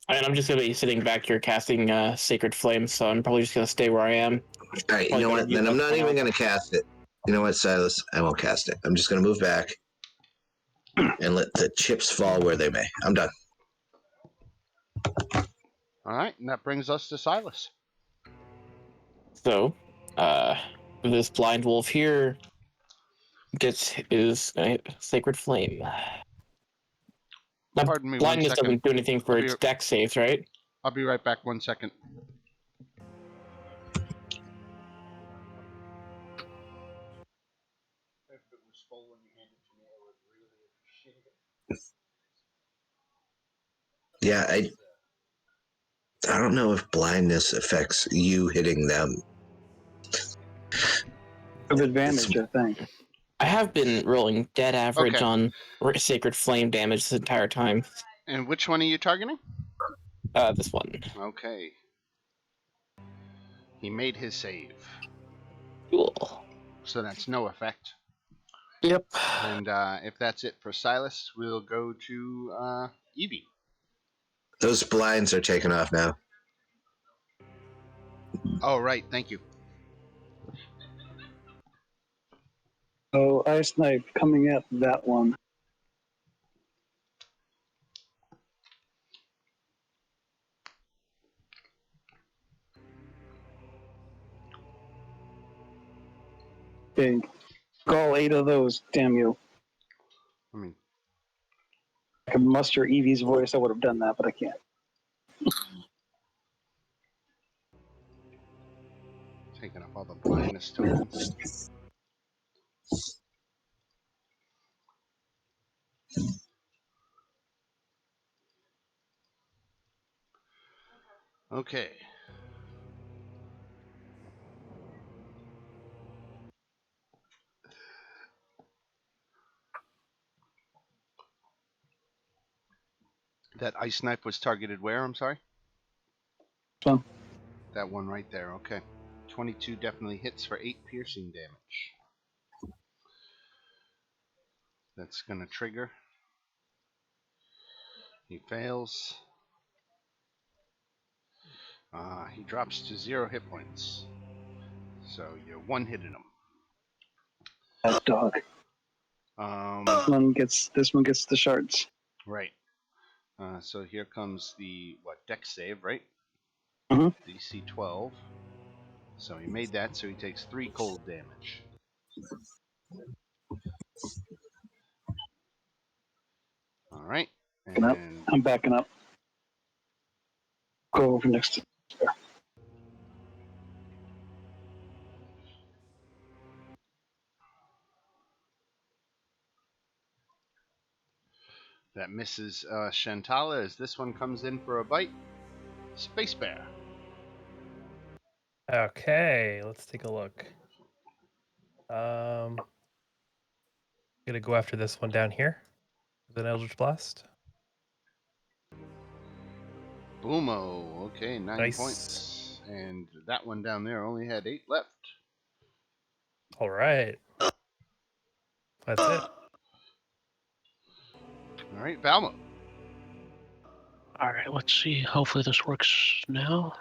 Speaker 8: I'm just gonna be sitting back here casting Sacred Flame, so I'm probably just gonna stay where I am.
Speaker 7: All right, you know what? Then I'm not even going to cast it. You know what, Silas? I won't cast it. I'm just going to move back and let the chips fall where they may. I'm done.
Speaker 1: All right, and that brings us to Silas.
Speaker 8: So, this blind wolf here gets his Sacred Flame. Now,
Speaker 1: Pardon me 1
Speaker 8: blindness
Speaker 1: second.
Speaker 8: doesn't do anything for its dex saves, right?
Speaker 1: I'll be right back 1 second.
Speaker 7: Yeah, I don't know if blindness affects you hitting them.
Speaker 2: Of advantage, I think.
Speaker 8: I have been rolling dead average on Sacred Flame damage this entire time.
Speaker 1: And which one are you targeting?
Speaker 8: This one.
Speaker 1: Okay. He made his save.
Speaker 8: Cool.
Speaker 1: So that's no effect.
Speaker 8: Yep.
Speaker 1: And if that's it for Silas, we'll go to Evie.
Speaker 7: Those blinds are taken off now.
Speaker 1: Oh, right. Thank you.
Speaker 2: Oh, Ice Knife coming at that one. Okay. All 8 of those, damn you.
Speaker 1: I mean,
Speaker 2: I could muster Evie's voice, I would have done that, but I can't.
Speaker 1: taking up all the blindness tokens. Okay. That ice knife was targeted where? I'm sorry?
Speaker 2: So,
Speaker 1: That one right there. Okay. 22 definitely hits for 8 piercing damage. That's going to trigger. He fails. He drops to 0 hit points. So you're one hitting him.
Speaker 2: That dog. This one gets the shards.
Speaker 1: Right. So here comes the dex save, right?
Speaker 2: Mhm.
Speaker 1: DC 12. So he made that, so he takes 3 cold damage. All right. And
Speaker 2: I'm backing up. Go over next to.
Speaker 1: that misses Shantala as this one comes in for a bite. Space Bear.
Speaker 5: Okay, let's take a look. Gonna go after this one down here with an Eldritch Blast.
Speaker 1: Boomo. Okay, 9
Speaker 5: Nice.
Speaker 1: points. And that one down there only had 8 left.
Speaker 5: All right. That's it.
Speaker 1: All right, Valmo.
Speaker 6: All right, let's see. Hopefully this works now.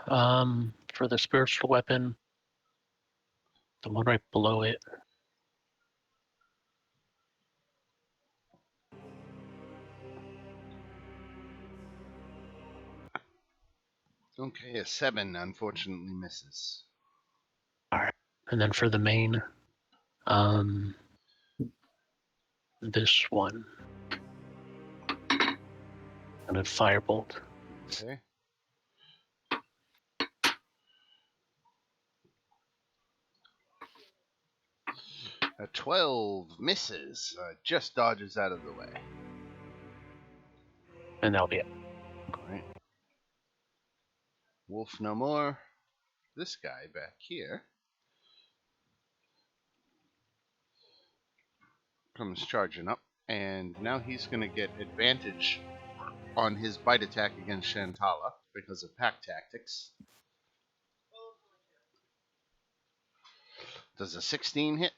Speaker 6: For the spiritual weapon, the one right below it.
Speaker 1: Okay, a 7 unfortunately misses.
Speaker 6: All right, and then for the main, this one, and a firebolt.
Speaker 1: Okay. A 12 misses. Just dodges out of the way.
Speaker 6: And that'll be it.
Speaker 1: All right. Wolf no more. This guy back here comes charging up, and now he's going to get advantage on his bite attack against Shantala because of pack tactics. Does a 16 hit?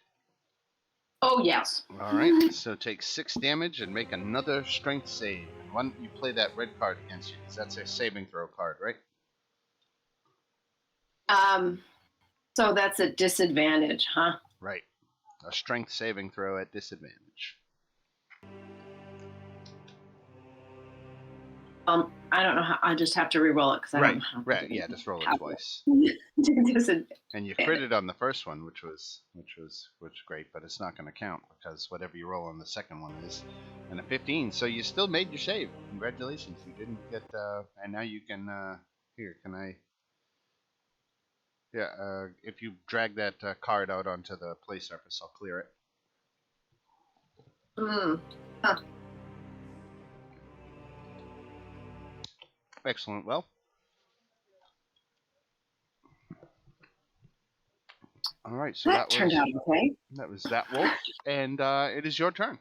Speaker 3: Oh, yes.
Speaker 1: All right, so take 6 damage and make another strength save. And why don't you play that red card against you, because that's a saving throw card, right?
Speaker 3: So that's a disadvantage, huh?
Speaker 1: Right. A strength saving throw at disadvantage.
Speaker 3: I don't know how. I just have to re-roll it because I don't know how.
Speaker 1: Right. Yeah, just roll it twice. And you critted on the first one, which was great, but it's not going to count because whatever you roll on the second one is, and a 15. So you still made your save. Congratulations. You didn't get. And now you can. Here, can I? Yeah. If you drag that card out onto the play surface, I'll clear it.
Speaker 3: Huh.
Speaker 1: Excellent. Well. All right. So
Speaker 3: that turned out okay.
Speaker 1: That was that wolf, and it is your turn.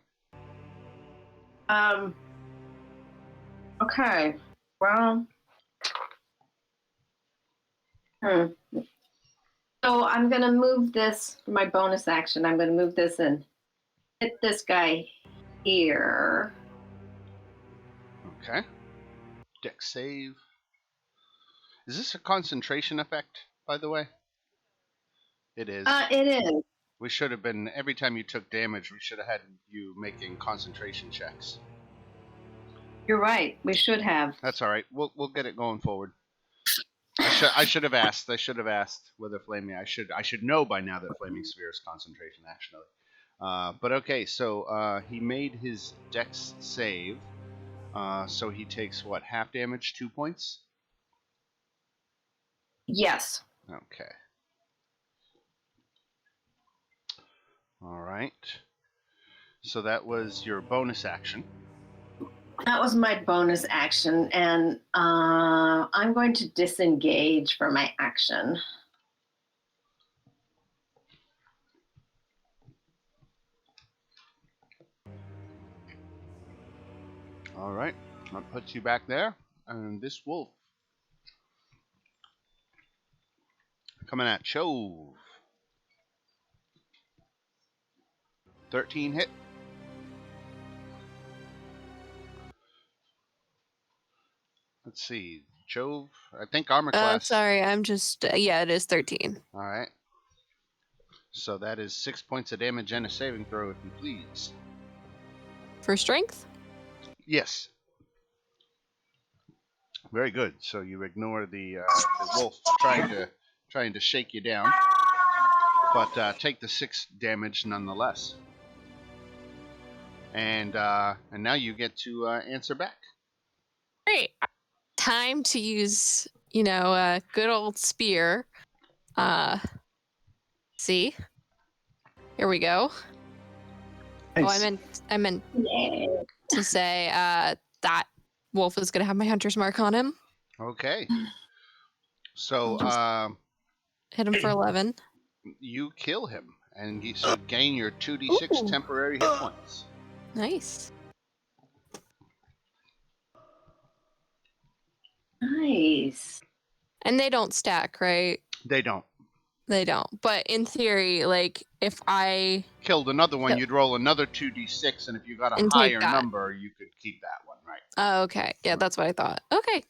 Speaker 3: Okay. Well. So I'm gonna move this for my bonus action. I'm gonna move this and hit this guy here.
Speaker 1: Okay. Dex save. Is this a concentration effect, by the way? It is.
Speaker 3: It is.
Speaker 1: We should have been, every time you took damage, we should have had you making concentration checks.
Speaker 3: You're right. We should have.
Speaker 1: That's all right. We'll get it going forward. I should have asked. I should have asked whether flaming. I should know by now that flaming sphere is concentration, actually. But okay, so he made his dex save. So he takes what, half damage, 2 points?
Speaker 3: Yes.
Speaker 1: Okay. All right. So that was your bonus action.
Speaker 3: That was my bonus action, and I'm going to disengage for my action.
Speaker 1: All right. I'll put you back there. And this wolf coming at Chove. 13 hit. Let's see. Jove, I think armor class.
Speaker 4: Sorry, I'm just yeah, it is 13
Speaker 1: All right. So that is 6 points of damage and a saving throw, if you please.
Speaker 4: for strength.
Speaker 1: Yes. Very good. So you ignore the wolf trying to shake you down, but take the 6 damage nonetheless. And now you get to answer back.
Speaker 4: Great. Time to use, a good old spear. See? Here we go. Oh,
Speaker 2: Nice.
Speaker 4: I meant
Speaker 3: Yeah.
Speaker 4: to say that wolf is gonna have my hunter's mark on him.
Speaker 1: Okay. So
Speaker 4: Hit him for 11.
Speaker 1: you kill him, and so gain your 2d6
Speaker 4: Ooh.
Speaker 1: temporary hit points.
Speaker 4: Nice.
Speaker 3: Nice.
Speaker 4: And they don't stack, right?
Speaker 1: They don't.
Speaker 4: They don't. But in theory, like if I
Speaker 1: Killed another one, you'd roll another 2d6, and if you got a
Speaker 4: And take
Speaker 1: higher
Speaker 4: that.
Speaker 1: number, you could keep that one, right?
Speaker 4: Oh, okay. Yeah, that's what I thought. Okay.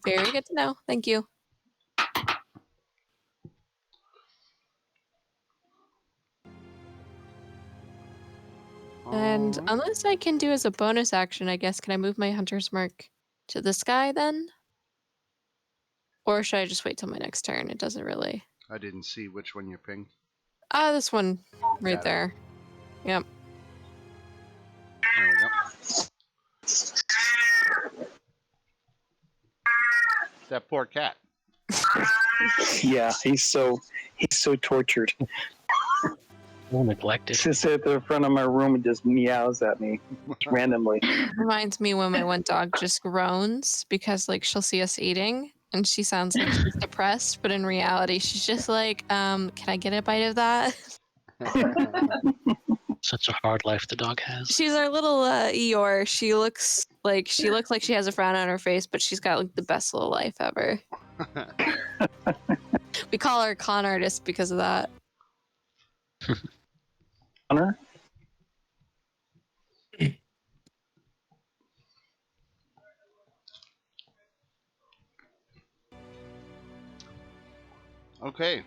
Speaker 4: Very good to know. Thank you. And unless I can do as a bonus action, I guess, can I move my hunter's mark to this guy then? Or should I just wait till my next turn? It doesn't really.
Speaker 1: I didn't see which one you pinged.
Speaker 4: This one right
Speaker 1: Got it.
Speaker 4: there. Yep.
Speaker 1: There we go. That poor cat.
Speaker 2: Yeah, he's so tortured.
Speaker 6: Well neglected.
Speaker 2: He sits at the front of my room and just meows at me randomly.
Speaker 4: Reminds me when my one dog just groans because like she'll see us eating and she sounds like she's depressed, but in reality she's just like, can I get a bite of that?
Speaker 6: Such a hard life the dog has.
Speaker 4: She's our little Eeyore. She looks like she has a frown on her face, but she's got like the best little life ever. We call her con artist because of that.
Speaker 2: Honor?
Speaker 1: Okay.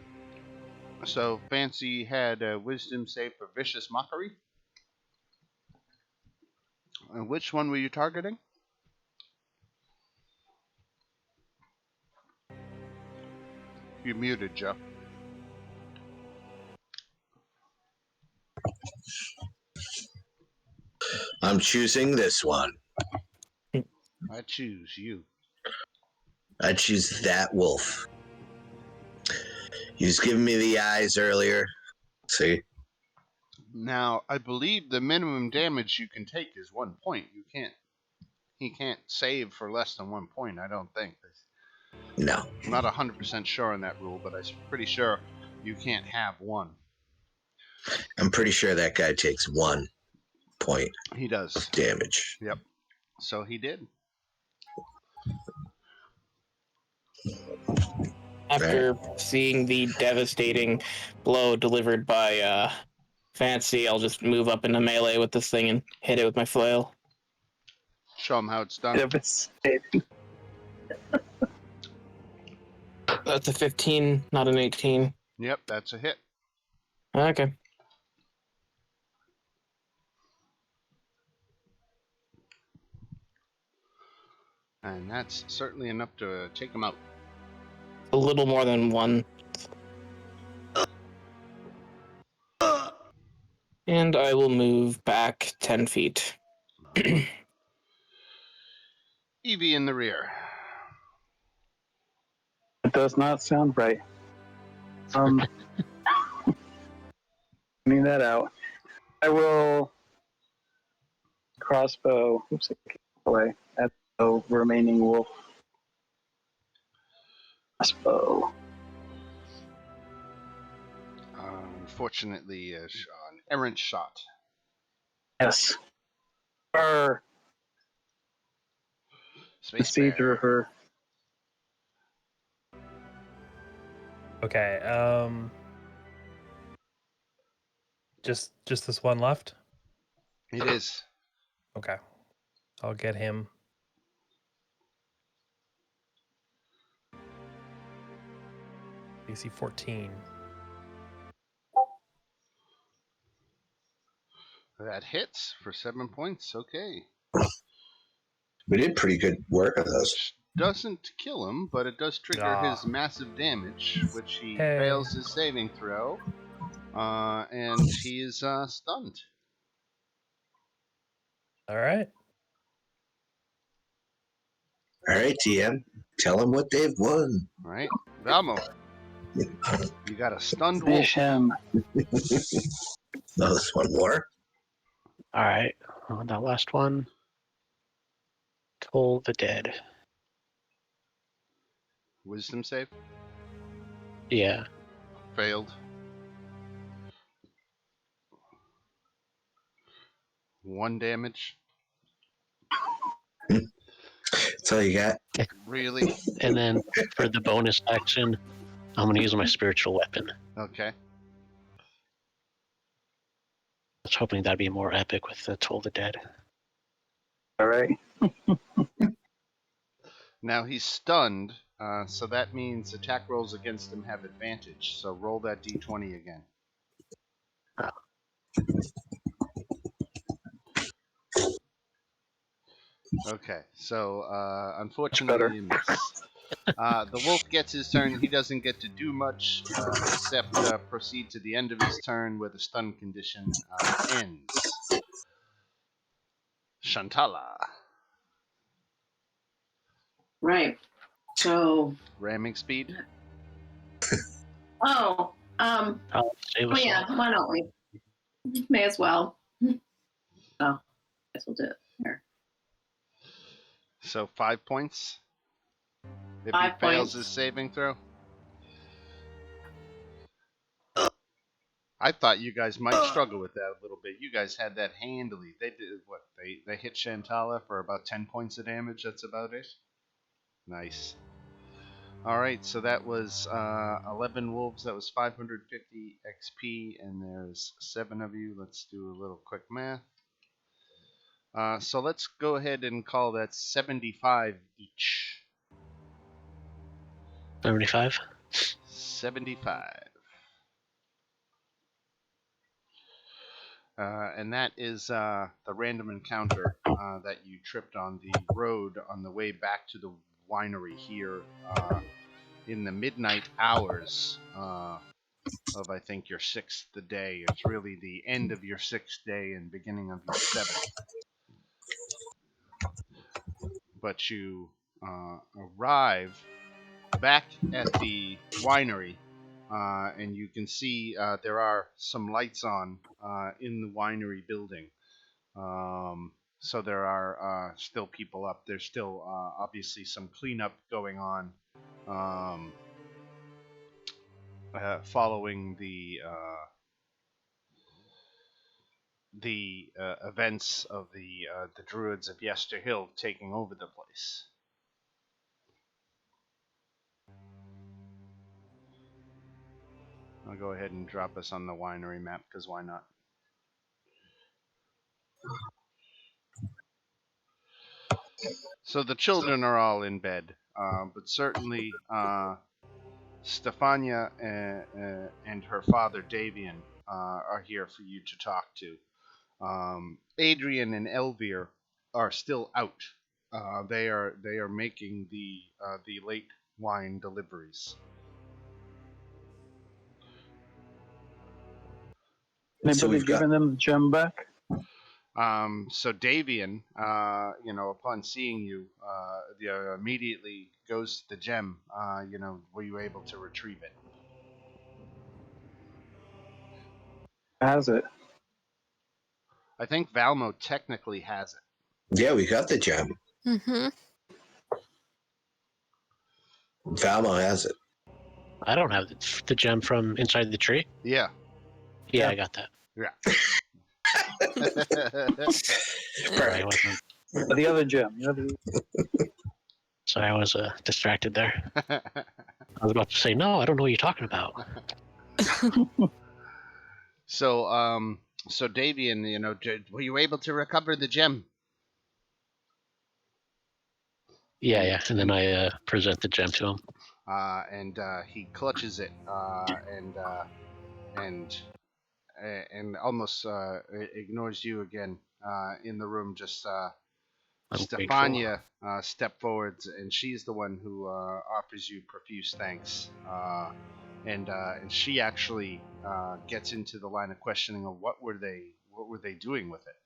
Speaker 1: So Fancy had a wisdom save for vicious mockery. And which one were you targeting? You muted, Joe.
Speaker 7: I'm choosing this one.
Speaker 1: I choose you.
Speaker 7: I choose that wolf. He was giving me the eyes earlier. See?
Speaker 1: Now, I believe the minimum damage you can take is 1 point. He can't save for less than 1 point, I don't think.
Speaker 7: No.
Speaker 1: I'm not 100% sure on that rule, but I'm pretty sure you can't have one.
Speaker 7: I'm pretty sure that guy takes 1 point
Speaker 1: He does.
Speaker 7: of damage.
Speaker 1: Yep. So he did.
Speaker 8: After seeing the devastating blow delivered by Fancy, I'll just move up into melee with this thing and hit it with my flail.
Speaker 1: Show him how it's done.
Speaker 2: Devastating.
Speaker 8: That's a 15, not an 18.
Speaker 1: Yep, that's a hit.
Speaker 8: Okay.
Speaker 1: And that's certainly enough to take him out.
Speaker 8: A little more than 1. And I will move back 10 feet.
Speaker 1: Evie in the rear.
Speaker 2: It does not sound right. Finding that out. I will crossbow. Oops, I can't play at the remaining wolf. Crossbow.
Speaker 1: Unfortunately, an errant shot.
Speaker 2: Yes. Or
Speaker 1: Space
Speaker 2: see
Speaker 1: Bear.
Speaker 2: through her.
Speaker 5: Okay. Just this one left.
Speaker 1: It is.
Speaker 5: Okay. I'll get him. AC 14.
Speaker 1: That hits for 7 points. Okay.
Speaker 7: We did pretty good work on those.
Speaker 1: Which doesn't kill him, but it does trigger his massive damage, which he fails his saving throw. And he is stunned.
Speaker 5: All right.
Speaker 7: All right, TM. Tell them what they've won.
Speaker 1: All right. Valmo, you got a stunned wolf.
Speaker 2: Finish him.
Speaker 7: No, there's one more.
Speaker 6: All right. That last one. Toll the Dead.
Speaker 1: Wisdom save.
Speaker 6: Yeah.
Speaker 1: Failed. 1 damage.
Speaker 7: That's all you got?
Speaker 1: Really?
Speaker 6: And then for the bonus action, I'm going to use my spiritual weapon.
Speaker 1: Okay.
Speaker 6: I was hoping that'd be more epic with the Toll the Dead.
Speaker 2: All right.
Speaker 1: Now he's stunned, so that means attack rolls against him have advantage. So roll that d20 again. Okay, so unfortunately you miss. The wolf gets his turn. He doesn't get to do much except proceed to the end of his turn where the stun condition ends. Shantala.
Speaker 3: Right. So.
Speaker 1: Ramming speed.
Speaker 3: Oh.
Speaker 6: Save us
Speaker 3: Yeah.
Speaker 6: all.
Speaker 3: Why don't we? May as well. Oh, guess we'll do it here.
Speaker 1: So 5 points. If
Speaker 3: 5
Speaker 1: he fails
Speaker 3: points.
Speaker 1: his saving throw. I thought you guys might struggle with that a little bit. You guys had that handily. They did what? They hit Shantala for about 10 points of damage. That's about it. Nice. All right, so that was 11 wolves. That was 550 XP, and there's 7 of you. Let's do a little quick math. So let's go ahead and call that 75 each.
Speaker 6: 75?
Speaker 1: 75. And that is the random encounter that you tripped on the road on the way back to the winery here in the midnight hours of, I think, your 6th day. It's really the end of your 6th day and beginning of your 7th. But you arrive back at the winery, and you can see there are some lights on in the winery building. So there are still people up. There's still obviously some cleanup going on following the events of the Druids of Yesterhill taking over the place. I'll go ahead and drop us on the winery map, because why not? So the children are all in bed, but certainly Stefania and her father Davian are here for you to talk to. Adrian and Elvir are still out. They are making the late wine deliveries.
Speaker 2: Anybody giving them the gem back?
Speaker 1: So Davian, upon seeing you, immediately goes to the gem. Were you able to retrieve it?
Speaker 2: Has it?
Speaker 1: I think Valmo technically has it.
Speaker 7: Yeah, we got the gem.
Speaker 4: Mm-hmm.
Speaker 7: Valmo has it.
Speaker 6: I don't have the gem from inside the tree.
Speaker 1: Yeah.
Speaker 6: Yeah, I got that.
Speaker 1: Yeah.
Speaker 6: Sorry, I wasn't.
Speaker 2: The other gem.
Speaker 6: Sorry, I was distracted there. I was about to say, no, I don't know what you're talking about.
Speaker 1: So Davian, were you able to recover the gem?
Speaker 6: Yeah, and then I present the gem to him.
Speaker 1: and he clutches it and almost ignores you again in the room. Just
Speaker 6: I'm grateful.
Speaker 1: Stefania stepped forwards, and she's the one who offers you profuse thanks. And she actually gets into the line of questioning of what were they doing with it.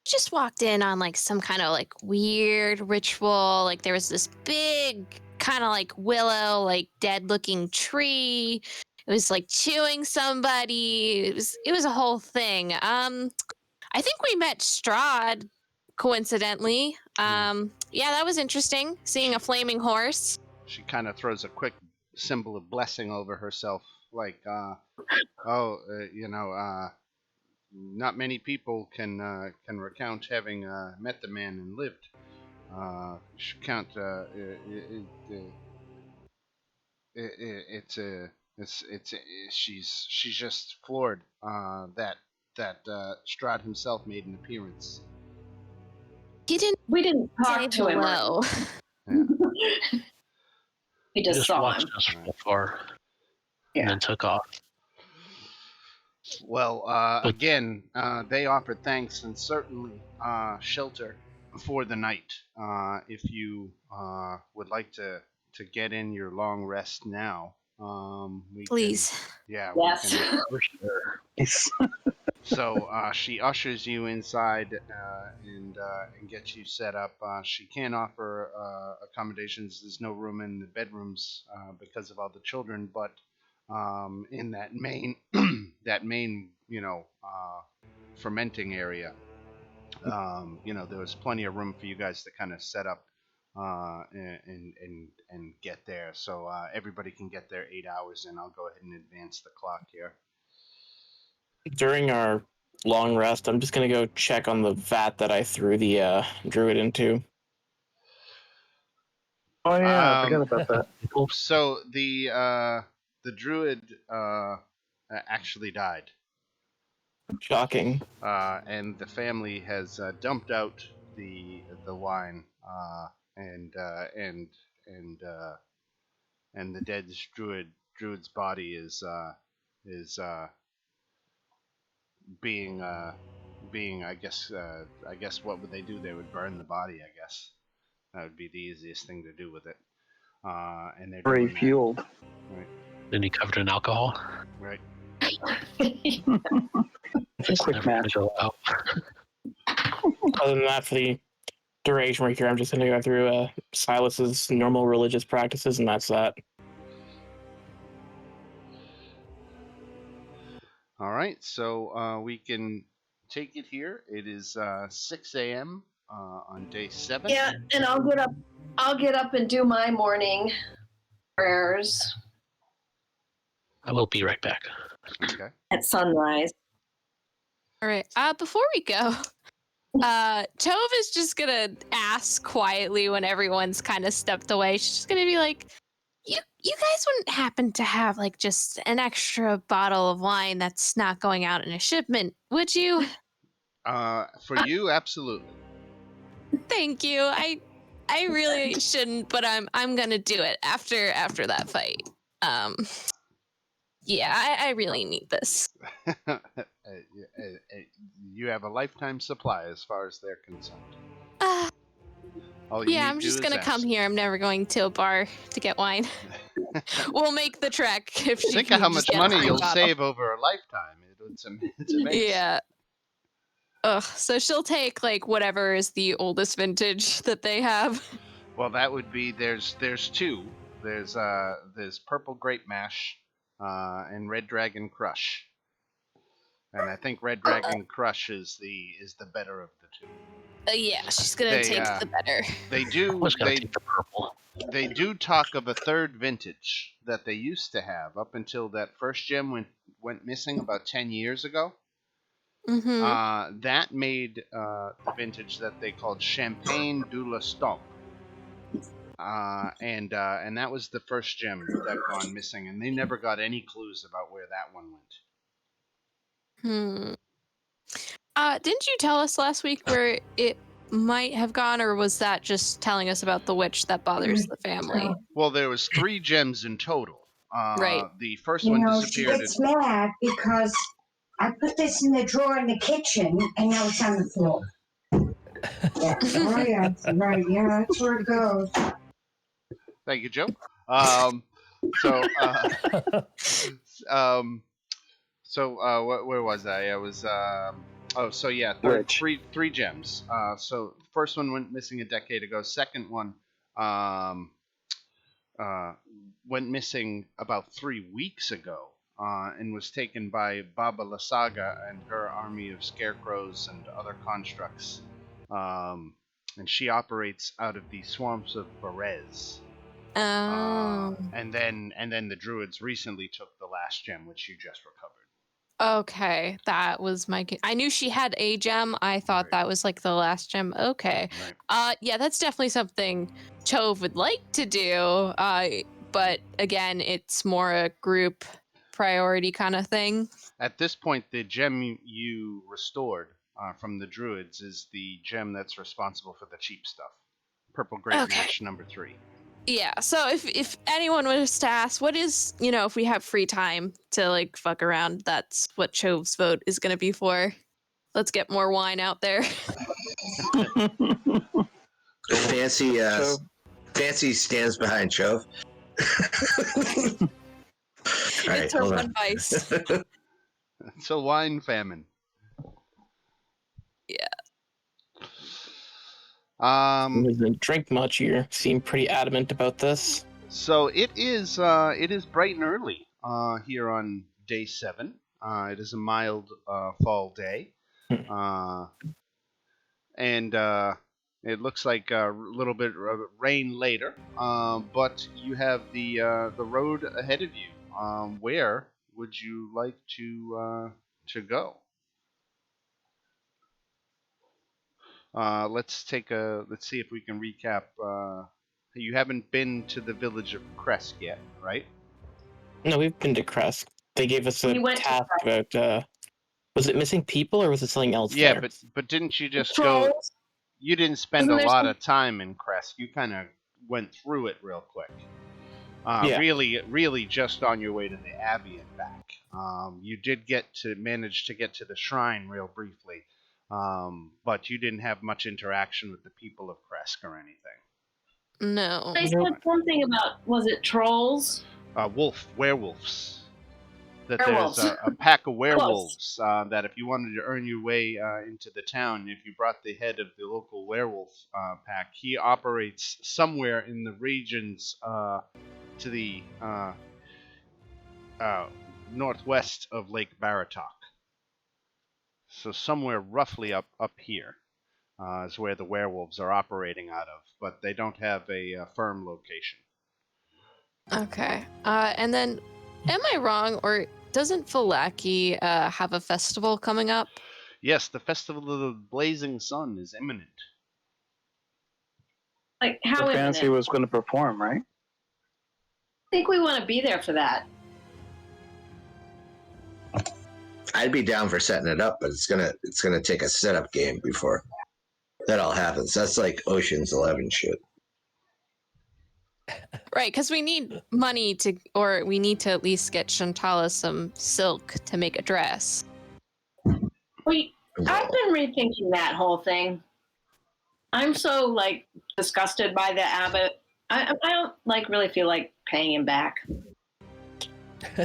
Speaker 4: Just walked in on like some kind of like weird ritual. Like there was this big kind of like willow, like dead looking tree. It was like chewing somebody. It was a whole thing. I think we met Strahd coincidentally. Yeah, that was interesting. Seeing a flaming horse.
Speaker 1: She kind of throws a quick symbol of blessing over herself, like, not many people can recount having met the man and lived. She can't. She's just floored that Strahd himself made an appearance.
Speaker 3: We didn't
Speaker 4: Say
Speaker 3: talk to him.
Speaker 4: hello.
Speaker 1: Yeah.
Speaker 3: We just saw
Speaker 6: watched
Speaker 3: him.
Speaker 6: us from afar
Speaker 3: Yeah.
Speaker 6: and then took off.
Speaker 1: Well, again, they offered thanks and certainly shelter for the night. If you would like to get in your long rest now, we
Speaker 4: Please.
Speaker 1: can. Yeah.
Speaker 3: Yes.
Speaker 1: We can.
Speaker 6: For sure.
Speaker 2: It's
Speaker 1: So she ushers you inside and gets you set up. She can't offer accommodations. There's no room in the bedrooms because of all the children, but in that main fermenting area, there was plenty of room for you guys to kind of set up and get there. So everybody can get there 8 hours in. I'll go ahead and advance the clock here.
Speaker 8: During our long rest, I'm just gonna go check on the vat that I threw the druid into.
Speaker 2: oh yeah, I
Speaker 1: Um,
Speaker 2: forgot about that.
Speaker 1: So the druid actually died,
Speaker 8: Shocking.
Speaker 1: and the family has dumped out the wine, and the dead druid's body is being I guess what would they do? They would burn the body. I guess that would be the easiest thing to do with it. And they're doing that.
Speaker 2: Refueled.
Speaker 1: Right.
Speaker 6: Then he covered in alcohol.
Speaker 1: Right.
Speaker 2: Just quick
Speaker 6: Never
Speaker 2: match.
Speaker 6: gonna go out.
Speaker 8: Other than that, for the duration right here, I'm just gonna go through Silas's normal religious practices, and that's that.
Speaker 1: All right, so we can take it here. It is 6 a.m. On day 7.
Speaker 3: Yeah, and I'll get up and do my morning prayers
Speaker 6: I will be right back.
Speaker 1: Okay.
Speaker 3: at sunrise.
Speaker 4: All right. Before we go, Tove is just gonna ask quietly when everyone's kind of stepped away. She's just gonna be like, "You guys wouldn't happen to have like just an extra bottle of wine that's not going out in a shipment, would you?"
Speaker 1: For you, absolutely.
Speaker 4: Thank you. I really shouldn't, but I'm gonna do it after that fight. Yeah, I really need this.
Speaker 1: You have a lifetime supply as far as they're concerned. All you
Speaker 4: Yeah,
Speaker 1: need
Speaker 4: I'm
Speaker 1: to
Speaker 4: just
Speaker 1: do
Speaker 4: gonna
Speaker 1: is
Speaker 4: come
Speaker 1: ask.
Speaker 4: here. I'm never going to a bar to get wine. We'll make the trek if she
Speaker 1: Think
Speaker 4: can
Speaker 1: of how
Speaker 4: just
Speaker 1: much
Speaker 4: get a
Speaker 1: money
Speaker 4: free
Speaker 1: you'll
Speaker 4: bottle.
Speaker 1: save over a lifetime. It's amazing.
Speaker 4: Yeah. Ugh. So she'll take like whatever is the oldest vintage that they have.
Speaker 1: Well, that would be there's 2. There's Purple Grape Mash and Red Dragon Crush. And I think Red Dragon Crush is the better of the 2.
Speaker 4: Yeah, she's gonna take the better.
Speaker 1: They
Speaker 6: I
Speaker 1: do
Speaker 6: was gonna take the purple.
Speaker 1: they do talk of a third vintage that they used to have up until that first gem went missing about 10 years ago.
Speaker 4: Mm-hmm.
Speaker 1: That made the vintage that they called Champagne de la Stomp. And that was the first gem that gone missing, and they never got any clues about where that one went.
Speaker 4: Didn't you tell us last week where it might have gone, or was that just telling us about the witch that bothers the family?
Speaker 1: Well, there was 3 gems in total.
Speaker 4: Right.
Speaker 1: The first
Speaker 9: You
Speaker 1: one
Speaker 9: know, she
Speaker 1: disappeared.
Speaker 9: gets mad because I put this in the drawer in the kitchen and now it's on the floor. Yeah. Oh, yeah. Right. Yeah, that's where it goes.
Speaker 1: Thank you, Joe. So, where was I? I was. So yeah,
Speaker 2: Which?
Speaker 1: three gems. So the first one went missing a decade ago. Second one, um, went missing about 3 weeks ago, and was taken by Baba Lasaga and her army of scarecrows and other constructs. And she operates out of the swamps of Berez.
Speaker 4: Oh.
Speaker 1: And then the druids recently took the last gem, which you just recovered.
Speaker 4: Okay, that was my. I knew she had a gem. I thought
Speaker 1: Right.
Speaker 4: that was like the last gem. Okay.
Speaker 1: Right.
Speaker 4: Yeah, that's definitely something Chove would like to do. But again, it's more a group priority kind of thing.
Speaker 1: At this point, the gem you restored from the druids is the gem that's responsible for the cheap stuff. Purple Great Match number 3.
Speaker 4: Yeah, so if anyone was to ask, what is, if we have free time to like fuck around, that's what Chove's vote is going to be for. Let's get more wine out there.
Speaker 7: Fancy, Fancy stands behind Chove.
Speaker 4: It's her one vice.
Speaker 1: It's a wine famine.
Speaker 4: Yeah.
Speaker 8: Doesn't drink much. You seem pretty adamant about this.
Speaker 1: So it is bright and early here on day 7. It is a mild fall day, and it looks like a little bit of rain later. But you have the road ahead of you. Where would you like to go? Let's see if we can recap. You haven't been to the village of Kresk yet, right?
Speaker 8: No, we've been to Kresk. They gave us a
Speaker 3: We went to
Speaker 8: task about. Was it missing people or was it something else?
Speaker 1: Yeah,
Speaker 8: there?
Speaker 1: but didn't you just
Speaker 3: Trolls?
Speaker 1: go? You didn't spend
Speaker 3: Isn't
Speaker 1: a
Speaker 3: there
Speaker 1: lot
Speaker 3: some-
Speaker 1: of time in Kresk. You kind of went through it real quick.
Speaker 8: Yeah.
Speaker 1: Really, just on your way to the Abbey and back. You did manage to get to the shrine real briefly, but you didn't have much interaction with the people of Kresk or anything.
Speaker 4: No.
Speaker 3: They said something about, was it trolls?
Speaker 1: Werewolves. That
Speaker 3: Werewolves.
Speaker 1: there's a pack of werewolves that if you wanted to earn your way into the town, if you brought the head of the local werewolf pack, he operates somewhere in the regions to the northwest of Lake Baratok. So somewhere roughly up here is where the werewolves are operating out of, but they don't have a firm location.
Speaker 4: Okay. And then, am I wrong, or doesn't Falaki have a festival coming up?
Speaker 1: Yes, the Festival of the Blazing Sun is imminent.
Speaker 3: Like, how
Speaker 2: So
Speaker 3: imminent?
Speaker 2: Fancy was going to perform, right?
Speaker 3: I think we want to be there for that.
Speaker 7: I'd be down for setting it up, but it's gonna take a setup game before that all happens. That's like Ocean's 11 shit.
Speaker 4: Right, because we need money or we need to at least get Shantala some silk to make a dress.
Speaker 3: I've been rethinking that whole thing. I'm so disgusted by the abbot. I don't really feel like paying him back.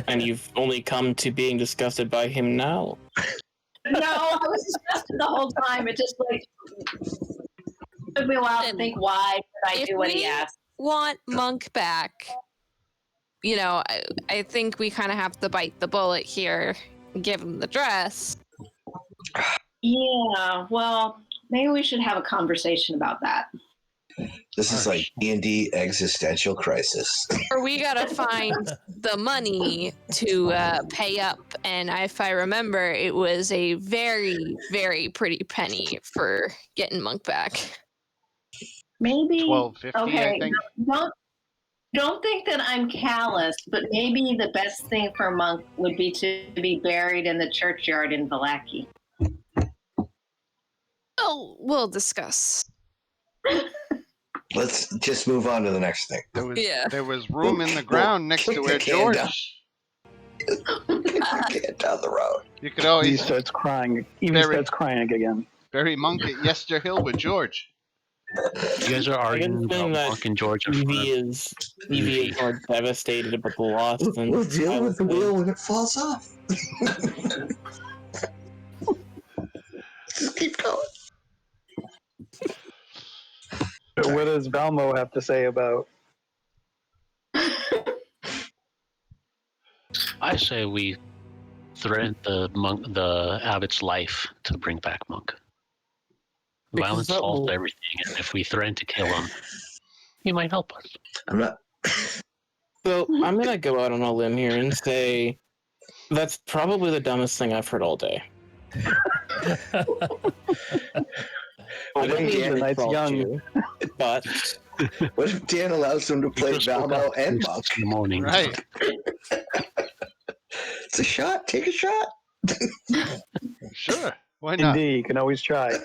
Speaker 8: And you've only come to being disgusted by him now.
Speaker 3: No, I was disgusted the whole time. It just took me a while to think why did I do what he asked.
Speaker 4: Want Monk back, I think we kind of have to bite the bullet here and give him the dress.
Speaker 3: Yeah, well, maybe we should have a conversation about that.
Speaker 7: This is like D&D existential crisis.
Speaker 4: Or we gotta find the money to pay up, and if I remember, it was a very, very pretty penny for getting Monk back.
Speaker 3: Maybe
Speaker 1: $12.50,
Speaker 3: okay,
Speaker 1: I think.
Speaker 3: Don't think that I'm callous, but maybe the best thing for Monk would be to be buried in the churchyard in Valaki.
Speaker 4: Oh, we'll discuss.
Speaker 7: Let's just move on to the next thing.
Speaker 1: There was room in the ground next to where George.
Speaker 7: Kick the can down the road.
Speaker 1: You could
Speaker 2: He
Speaker 1: always
Speaker 2: starts crying. Evie
Speaker 1: Very-
Speaker 2: starts crying again.
Speaker 1: bury Monk at Yester Hill with George.
Speaker 6: You guys are arguing about
Speaker 8: that
Speaker 6: Monk and George in
Speaker 8: Evie
Speaker 6: front of
Speaker 8: is more devastated about the loss than
Speaker 7: We'll deal with the
Speaker 8: Silas
Speaker 7: wheel
Speaker 8: is.
Speaker 7: when it falls off. Just keep going.
Speaker 2: What does Valmo have to say about?
Speaker 6: I say we threaten the abbot's life to bring back Monk.
Speaker 8: Because
Speaker 6: Violence
Speaker 8: that
Speaker 6: solves
Speaker 8: will-
Speaker 6: everything, and if we threaten to kill him, he might help us.
Speaker 7: I'm not.
Speaker 8: So I'm gonna go out on a limb here and say that's probably the dumbest thing I've heard all day.
Speaker 2: Oh,
Speaker 8: don't
Speaker 2: wait,
Speaker 8: mean to
Speaker 2: the night's
Speaker 8: insult
Speaker 2: young.
Speaker 8: you, but
Speaker 7: What if Dan allows him to play
Speaker 6: Just woke
Speaker 7: Valmo
Speaker 6: up
Speaker 7: and
Speaker 6: at
Speaker 7: Monk?
Speaker 6: 6 in the morning.
Speaker 1: Right.
Speaker 7: It's a shot. Take a shot.
Speaker 1: Sure. Why not?
Speaker 2: Indeed, you can always try.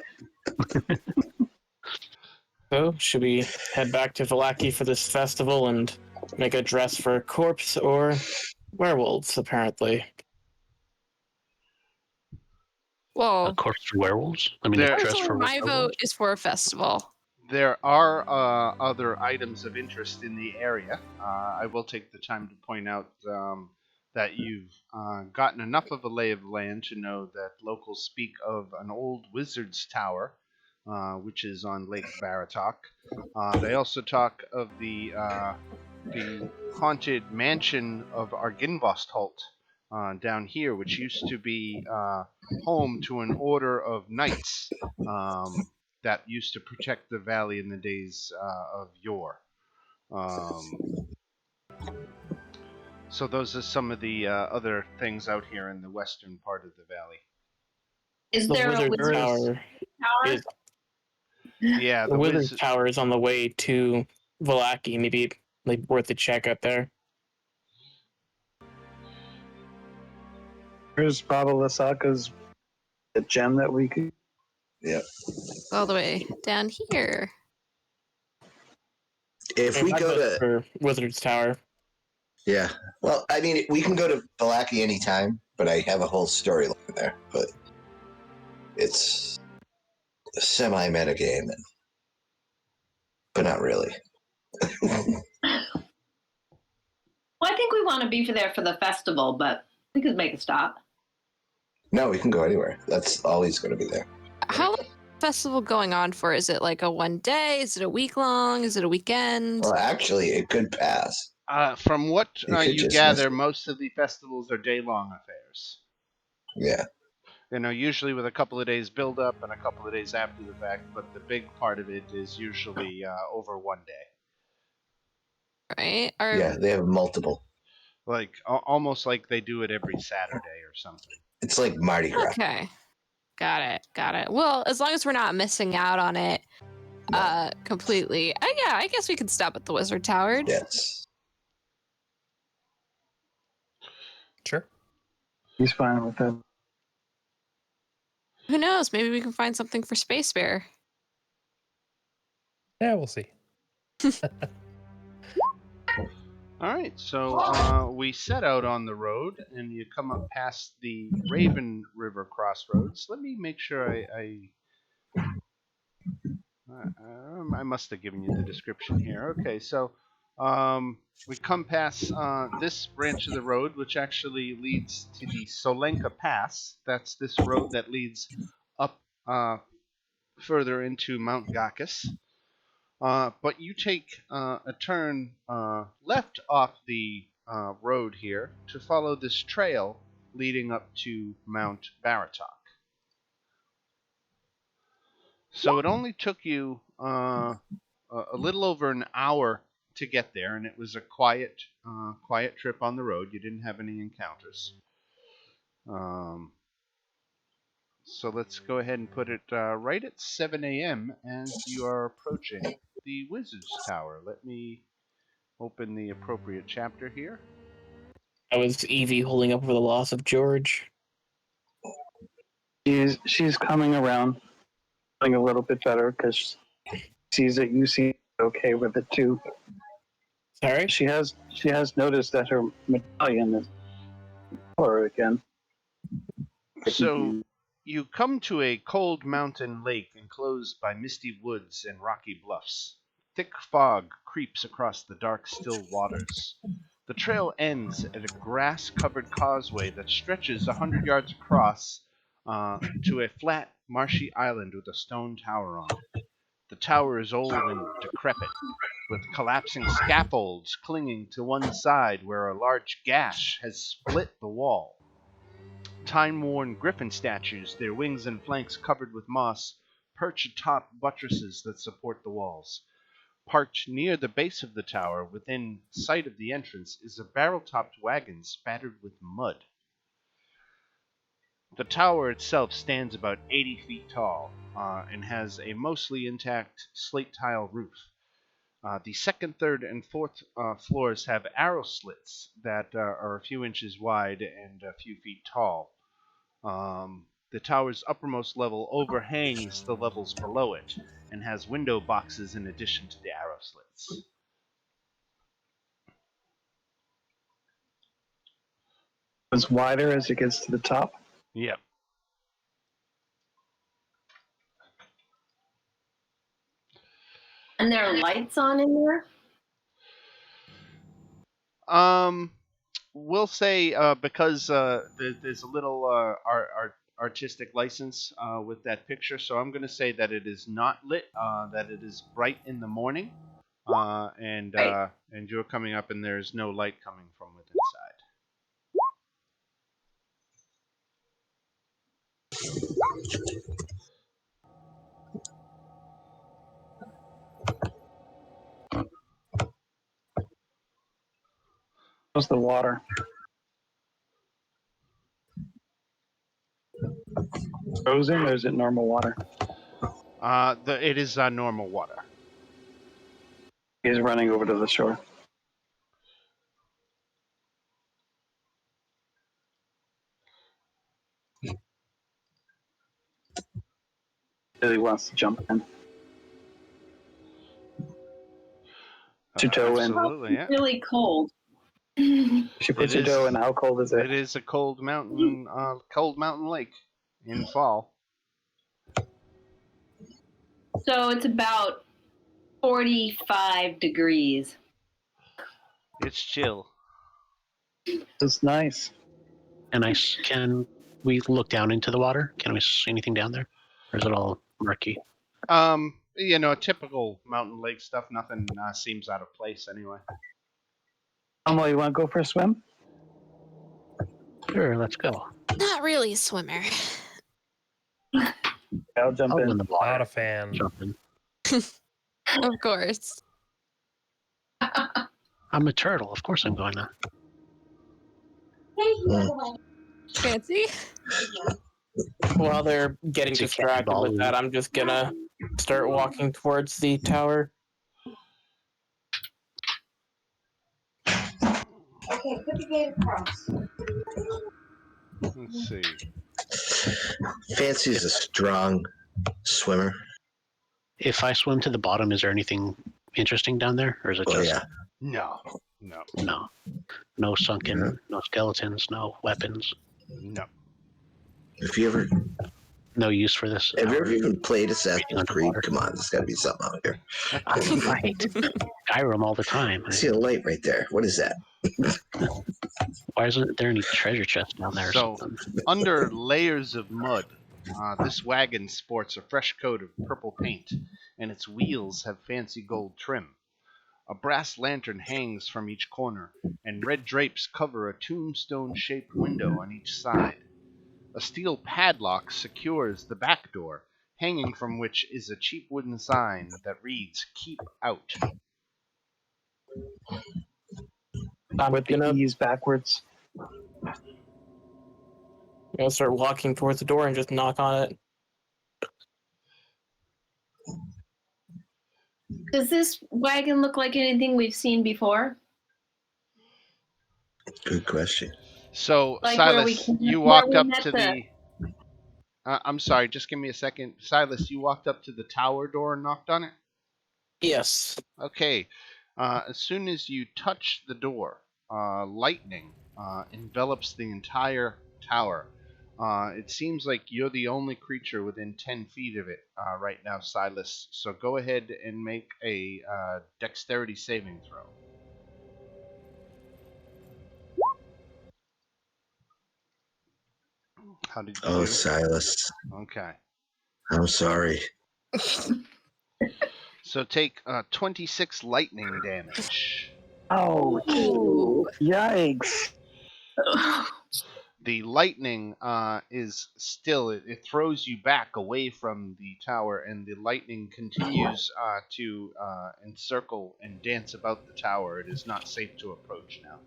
Speaker 8: so should we head back to Vallaki for this festival and make a dress for a corpse or werewolves? Apparently,
Speaker 6: A
Speaker 4: Well,
Speaker 6: corpse for werewolves? I mean,
Speaker 1: There-
Speaker 6: a dress
Speaker 4: personally,
Speaker 6: for
Speaker 4: my
Speaker 6: werewolves?
Speaker 4: vote is for a festival.
Speaker 1: There are other items of interest in the area. I will take the time to point out that you've gotten enough of a lay of the land to know that locals speak of an old wizard's tower, which is on Lake Baratok. They also talk of the haunted mansion of Arginvostholt down here, which used to be home to an order of knights that used to protect the valley in the days of yore. So those are some of the other things out here in the western part of the valley.
Speaker 3: Is
Speaker 8: the
Speaker 3: there a
Speaker 8: wizard
Speaker 3: wizard
Speaker 8: tower.
Speaker 3: tower?
Speaker 8: is-
Speaker 1: Yeah,
Speaker 8: The
Speaker 1: the
Speaker 8: wizard tower is on the way to Vallaki. Maybe like worth a check out there.
Speaker 2: Here's Baba Lasaka's the gem that we could.
Speaker 4: All the way down here.
Speaker 7: If we
Speaker 8: I
Speaker 7: go
Speaker 8: vote
Speaker 7: to,
Speaker 8: for Wizard's Tower.
Speaker 7: yeah. Well, I mean, we can go to Vallaki anytime, but I have a whole storyline there. But it's a semi-meta game, but not really.
Speaker 3: Well, I think we want to be there for the festival, but we could make a stop.
Speaker 7: No, we can go anywhere. That's always going to be there.
Speaker 4: How long is the festival going on for? Is it like a one day? Is it a week long? Is it a weekend?
Speaker 7: Well, actually, it could pass.
Speaker 1: From what
Speaker 7: You could
Speaker 1: you
Speaker 7: just
Speaker 1: gather,
Speaker 7: miss it.
Speaker 1: most of the festivals are day-long affairs.
Speaker 7: Yeah.
Speaker 1: You know, usually with a couple of days build up and a couple of days after the fact, but the big part of it is usually over one day.
Speaker 4: Right? Or,
Speaker 7: Yeah, they have multiple.
Speaker 1: Like almost like they do it every Saturday or something.
Speaker 7: It's like Mardi Gras.
Speaker 4: Okay. Got it. Well, as long as we're not missing out on it completely. Yeah, I guess we could stop at the Wizard Tower.
Speaker 7: Yes.
Speaker 5: Sure.
Speaker 2: He's fine with that.
Speaker 4: Who knows? Maybe we can find something for Space Bear.
Speaker 5: Yeah, we'll see.
Speaker 1: All right, so we set out on the road, and you come up past the Raven River crossroads. Let me make sure I must have given you the description here. Okay, so we come past this branch of the road, which actually leads to the Solenka Pass. That's this road that leads up further into Mount Gakis. But you take a turn left off the road here to follow this trail leading up to Mount Baratok. So it only took you a little over an hour to get there, and it was a quiet trip on the road. You didn't have any encounters. So let's go ahead and put it right at 7 a.m. as you are approaching the Wizard's Tower. Let me open the appropriate chapter here.
Speaker 8: That was Evie holding up for the loss of George.
Speaker 2: She's coming around. feeling a little bit better because she sees that you seem okay with it too.
Speaker 8: Sorry?
Speaker 2: She has noticed that her medallion is color again.
Speaker 1: So you come to a cold mountain lake enclosed by misty woods and rocky bluffs. Thick fog creeps across the dark, still waters. The trail ends at a grass-covered causeway that stretches 100 yards across to a flat, marshy island with a stone tower on it. The tower is old and decrepit, with collapsing scaffolds clinging to one side where a large gash has split the wall. Time-worn griffin statues, their wings and flanks covered with moss, perch atop buttresses that support the walls. Parked near the base of the tower, within sight of the entrance, is a barrel-topped wagon spattered with mud. The tower itself stands about 80 feet tall and has a mostly intact slate tile roof. The second, third, and fourth floors have arrow slits that are a few inches wide and a few feet tall. The tower's uppermost level overhangs the levels below it and has window boxes in addition to the arrow slits.
Speaker 2: It's wider as it gets to the top.
Speaker 1: Yep.
Speaker 3: And there are lights on in there?
Speaker 1: We'll say because there's a little artistic license with that picture, so I'm going to say that it is not lit, that it is bright in the morning, and you're coming up and there's no light coming from within inside.
Speaker 2: How's the water? Frozen or is it normal water?
Speaker 1: It is normal water.
Speaker 2: He's running over to the shore. Billy wants to jump in. Put your toe in.
Speaker 1: Absolutely, yeah.
Speaker 3: It's really cold.
Speaker 2: She puts her toe in. How cold is it?
Speaker 1: It is a cold mountain lake in fall.
Speaker 3: So it's about 45 degrees.
Speaker 1: It's chill.
Speaker 2: It's nice.
Speaker 6: And can we look down into the water? Can we see anything down there? Or is it all murky?
Speaker 1: Typical mountain lake stuff. Nothing seems out of place anyway.
Speaker 2: Amal, you want to go for a swim?
Speaker 6: Sure, let's go.
Speaker 4: Not really a swimmer.
Speaker 2: I'll jump in.
Speaker 6: In the water.
Speaker 5: Not a fan.
Speaker 6: Jump in.
Speaker 4: Of course.
Speaker 6: I'm a turtle. Of course I'm going to.
Speaker 4: Fancy.
Speaker 8: While they're getting
Speaker 6: It's a
Speaker 8: distracted
Speaker 6: cannonball.
Speaker 8: with that, I'm just gonna start walking towards the tower.
Speaker 9: Okay, put the gate across.
Speaker 1: Let's see.
Speaker 7: Fancy's a strong swimmer.
Speaker 6: If I swim to the bottom, is there anything interesting down there? Or is it
Speaker 7: Oh,
Speaker 6: just
Speaker 7: yeah.
Speaker 1: No.
Speaker 6: no sunken, no skeletons, no weapons,
Speaker 1: No.
Speaker 7: If you ever
Speaker 6: no use for this?
Speaker 7: Have you ever
Speaker 6: hour?
Speaker 7: even played Assassin's Creed?
Speaker 6: Underwater.
Speaker 7: Come on, there's got to be something out here.
Speaker 6: Right. Skyrim all the time.
Speaker 7: I see a light right there. What is that?
Speaker 6: Why isn't there any treasure chest down there
Speaker 1: So-
Speaker 6: or something?
Speaker 1: Under layers of mud, this wagon sports a fresh coat of purple paint, and its wheels have fancy gold trim. A brass lantern hangs from each corner, and red drapes cover a tombstone-shaped window on each side. A steel padlock secures the back door, hanging from which is a cheap wooden sign that reads, "Keep Out."
Speaker 8: I'm
Speaker 2: With the E's backwards.
Speaker 8: gonna start walking towards the door and just knock on it.
Speaker 3: Does this wagon look like anything we've seen before?
Speaker 7: Good question.
Speaker 1: So,
Speaker 3: Like where
Speaker 1: Silas,
Speaker 3: we-
Speaker 1: you
Speaker 3: where
Speaker 1: walk
Speaker 3: we
Speaker 1: up
Speaker 3: met
Speaker 1: to
Speaker 3: the-
Speaker 1: I'm sorry, just give me a second. Silas, you walked up to the tower door and knocked on it?
Speaker 8: Yes.
Speaker 1: Okay. As soon as you touch the door, lightning envelops the entire tower. It seems like you're the only creature within 10 feet of it right now, Silas. So go ahead and make a dexterity saving throw. How did you
Speaker 7: Oh,
Speaker 1: do?
Speaker 7: Silas.
Speaker 1: Okay.
Speaker 7: I'm sorry.
Speaker 1: So take 26 lightning damage.
Speaker 2: Oh,
Speaker 3: Ooh.
Speaker 2: yikes.
Speaker 1: The lightning is still, it throws you back away from the tower, and the lightning continues to encircle and dance about the tower. It is not safe to approach now.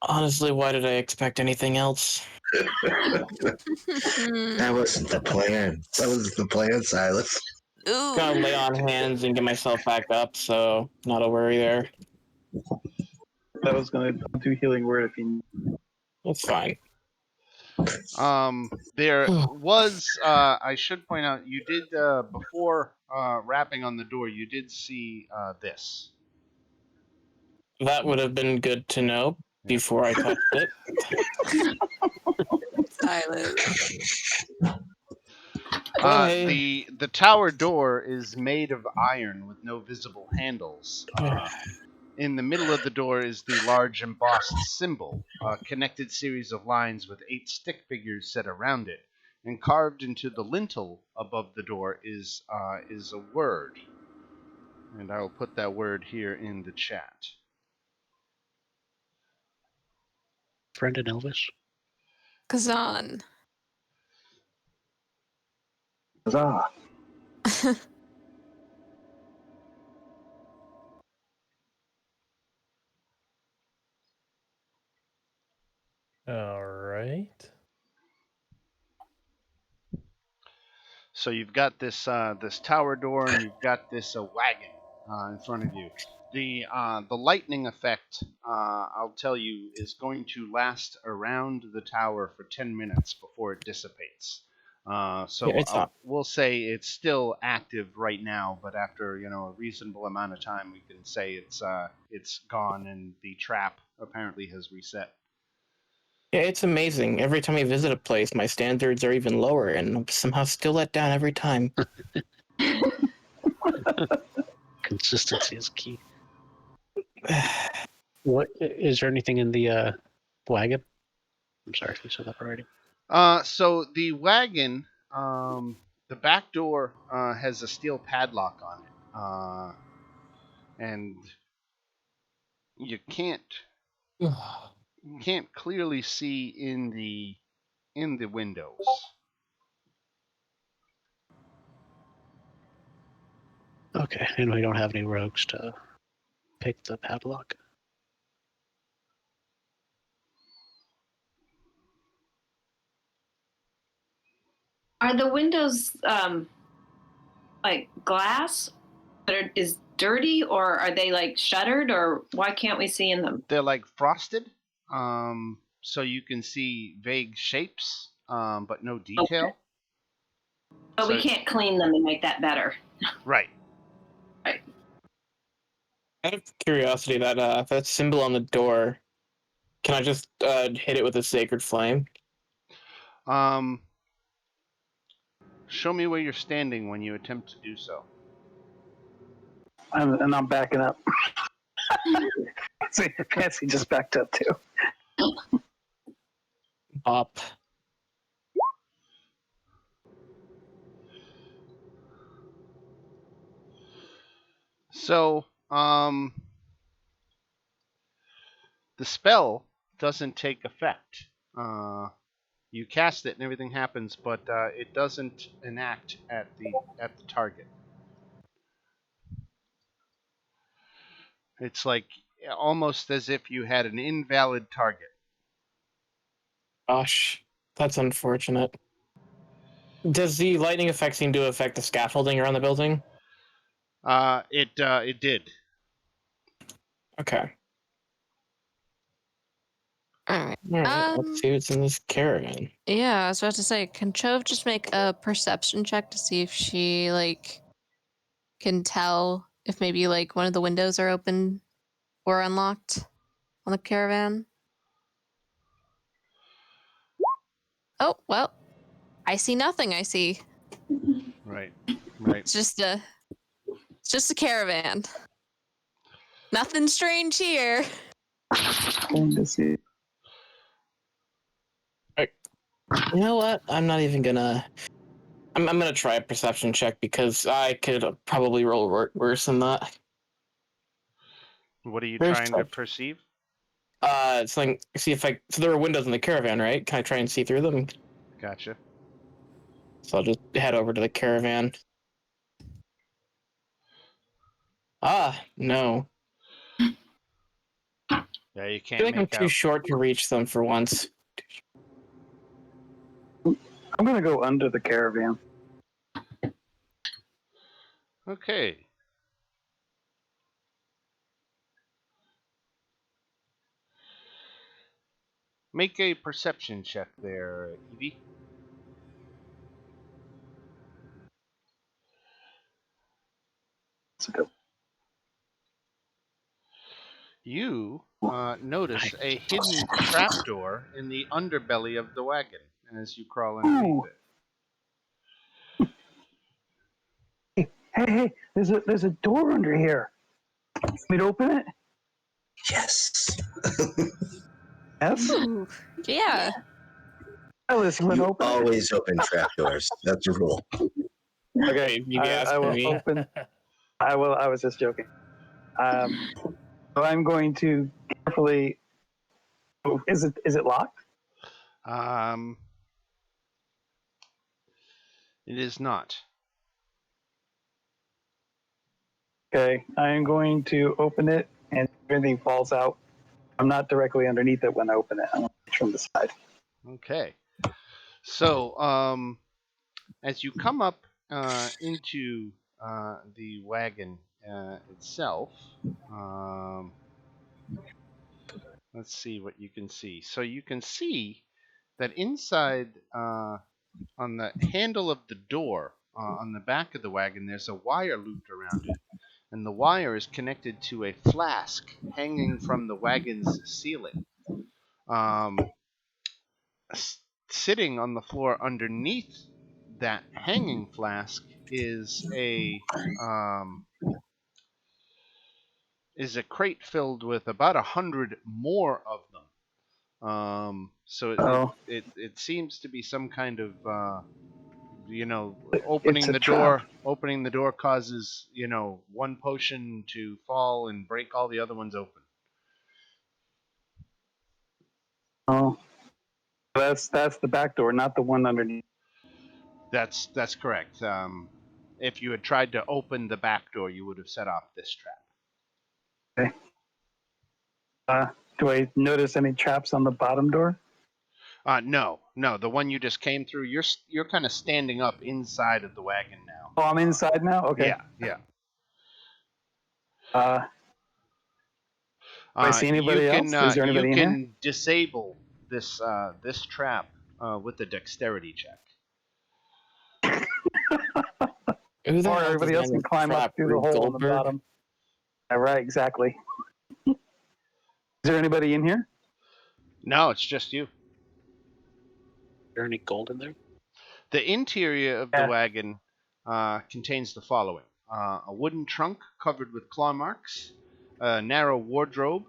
Speaker 8: Honestly, why did I expect anything else?
Speaker 7: That wasn't the plan. That was the plan, Silas.
Speaker 4: Ooh.
Speaker 8: Gonna lay on hands and get myself back up, so not a worry there.
Speaker 2: I was going to do healing word if you.
Speaker 8: It's fine.
Speaker 1: There was, I should point out, you did, before rapping on the door, you did see this.
Speaker 8: That would have been good to know before I touched it.
Speaker 4: Silence.
Speaker 8: Hey.
Speaker 1: The tower door is made of iron with no visible handles. In the middle of the door is the large embossed symbol, a connected series of lines with 8 stick figures set around it. And carved into the lintel above the door is a word. And I will put that word here in the chat.
Speaker 6: Brendan Elvis.
Speaker 4: Kazan.
Speaker 2: Huzzah.
Speaker 5: All right.
Speaker 1: So you've got this this tower door, and you've got this wagon in front of you. The lightning effect, I'll tell you, is going to last around the tower for 10 minutes before it dissipates.
Speaker 8: Yeah, it's not.
Speaker 1: We'll say it's still active right now, but after a reasonable amount of time, we can say it's gone, and the trap apparently has reset.
Speaker 8: Yeah, it's amazing. Every time I visit a place, my standards are even lower, and I'm somehow still let down every time.
Speaker 6: Consistency is key. What is there anything in the wagon? I'm sorry if you said that already.
Speaker 1: So the wagon, the back door has a steel padlock on it, and you can't clearly see in the windows.
Speaker 6: Okay, and we don't have any rogues to pick the padlock.
Speaker 3: Are the windows like glass that is dirty, or are they like shuttered, or why can't we see in them?
Speaker 1: They're like frosted, so you can see vague shapes, but no detail.
Speaker 3: Okay. But
Speaker 1: So-
Speaker 3: we can't clean them and make that better.
Speaker 1: Right.
Speaker 3: Right.
Speaker 8: Out of curiosity, that symbol on the door, can I just hit it with a sacred flame?
Speaker 1: Show me where you're standing when you attempt to do so.
Speaker 2: I'm backing up. See, Fancy just backed up too.
Speaker 8: Up.
Speaker 1: So, the spell doesn't take effect. You cast it and everything happens, but it doesn't enact at the target. It's like almost as if you had an invalid target.
Speaker 8: Gosh, that's unfortunate. Does the lightning effect seem to affect the scaffolding around the building?
Speaker 1: It did.
Speaker 8: Okay.
Speaker 4: All right.
Speaker 8: All right, let's see what's in this caravan.
Speaker 4: Yeah, I was about to say, can Chove just make a perception check to see if she like can tell if maybe like one of the windows are open or unlocked on the caravan? Oh, well, I see nothing. I see.
Speaker 1: Right.
Speaker 4: It's just a caravan. Nothing strange here.
Speaker 2: Going to see.
Speaker 8: You know what? I'm not even gonna. I'm gonna try a perception check because I could probably roll worse than that.
Speaker 1: What are you
Speaker 8: Where's
Speaker 1: trying to
Speaker 8: Chubb?
Speaker 1: perceive?
Speaker 8: It's like see if I. So there are windows in the caravan, right? Can I try and see through them?
Speaker 1: Gotcha.
Speaker 8: So I'll just head over to the caravan. No.
Speaker 1: Yeah, you
Speaker 8: I
Speaker 1: can't
Speaker 8: feel like I'm
Speaker 1: make
Speaker 8: too
Speaker 1: out.
Speaker 8: short to reach them for once.
Speaker 2: I'm gonna go under the caravan.
Speaker 1: Okay. Make a perception check there, Evie.
Speaker 2: Let's go.
Speaker 1: You notice a hidden trapdoor in the underbelly of the wagon as you crawl underneath
Speaker 2: Ooh.
Speaker 1: it.
Speaker 2: Hey, there's a door under here. Want me to open it?
Speaker 7: Yes.
Speaker 2: Yes.
Speaker 4: Ooh, yeah.
Speaker 2: Alice, you want to
Speaker 7: You
Speaker 2: open it?
Speaker 7: always open trapdoors. That's a rule.
Speaker 2: Okay,
Speaker 8: You asked
Speaker 2: I will
Speaker 8: me.
Speaker 2: open. I will. I was just joking. So I'm going to carefully. Oh, is it locked?
Speaker 1: Um, it is not.
Speaker 2: Okay, I am going to open it, and if anything falls out, I'm not directly underneath it when I open it. I'm from the side.
Speaker 1: Okay. So, as you come up into the wagon itself, um, let's see what you can see. So you can see that inside, on the handle of the door, on the back of the wagon, there's a wire looped around it, and the wire is connected to a flask hanging from the wagon's ceiling. Um, Sitting on the floor underneath that hanging flask um, is a crate filled with about 100 more of them. So
Speaker 2: Oh,
Speaker 1: it seems to be some kind of
Speaker 2: it's a trap.
Speaker 1: opening the door causes one potion to fall and break all the other ones open.
Speaker 2: Oh, that's the back door, not the one underneath.
Speaker 1: That's correct. If you had tried to open the back door, you would have set off this trap.
Speaker 2: Okay. Do I notice any traps on the bottom door?
Speaker 1: No. The one you just came through. You're kind of standing up inside of the wagon now.
Speaker 2: Oh, I'm inside now. Okay.
Speaker 1: Yeah.
Speaker 2: Do I see
Speaker 1: You
Speaker 2: anybody
Speaker 1: can
Speaker 2: else? Is there anybody in here?
Speaker 1: disable this trap with a dexterity check.
Speaker 8: Who the
Speaker 2: Or
Speaker 8: hell
Speaker 2: everybody else
Speaker 8: designed
Speaker 2: can
Speaker 8: this
Speaker 2: climb up
Speaker 8: trap?
Speaker 2: through the
Speaker 8: Rube
Speaker 2: hole on the
Speaker 8: Goldberg?
Speaker 2: bottom. Yeah, right, exactly. Is there anybody in here?
Speaker 1: No, it's just you.
Speaker 6: Is there any gold in there?
Speaker 1: The interior of the
Speaker 2: Yeah.
Speaker 1: wagon contains the following: a wooden trunk covered with claw marks, a narrow wardrobe,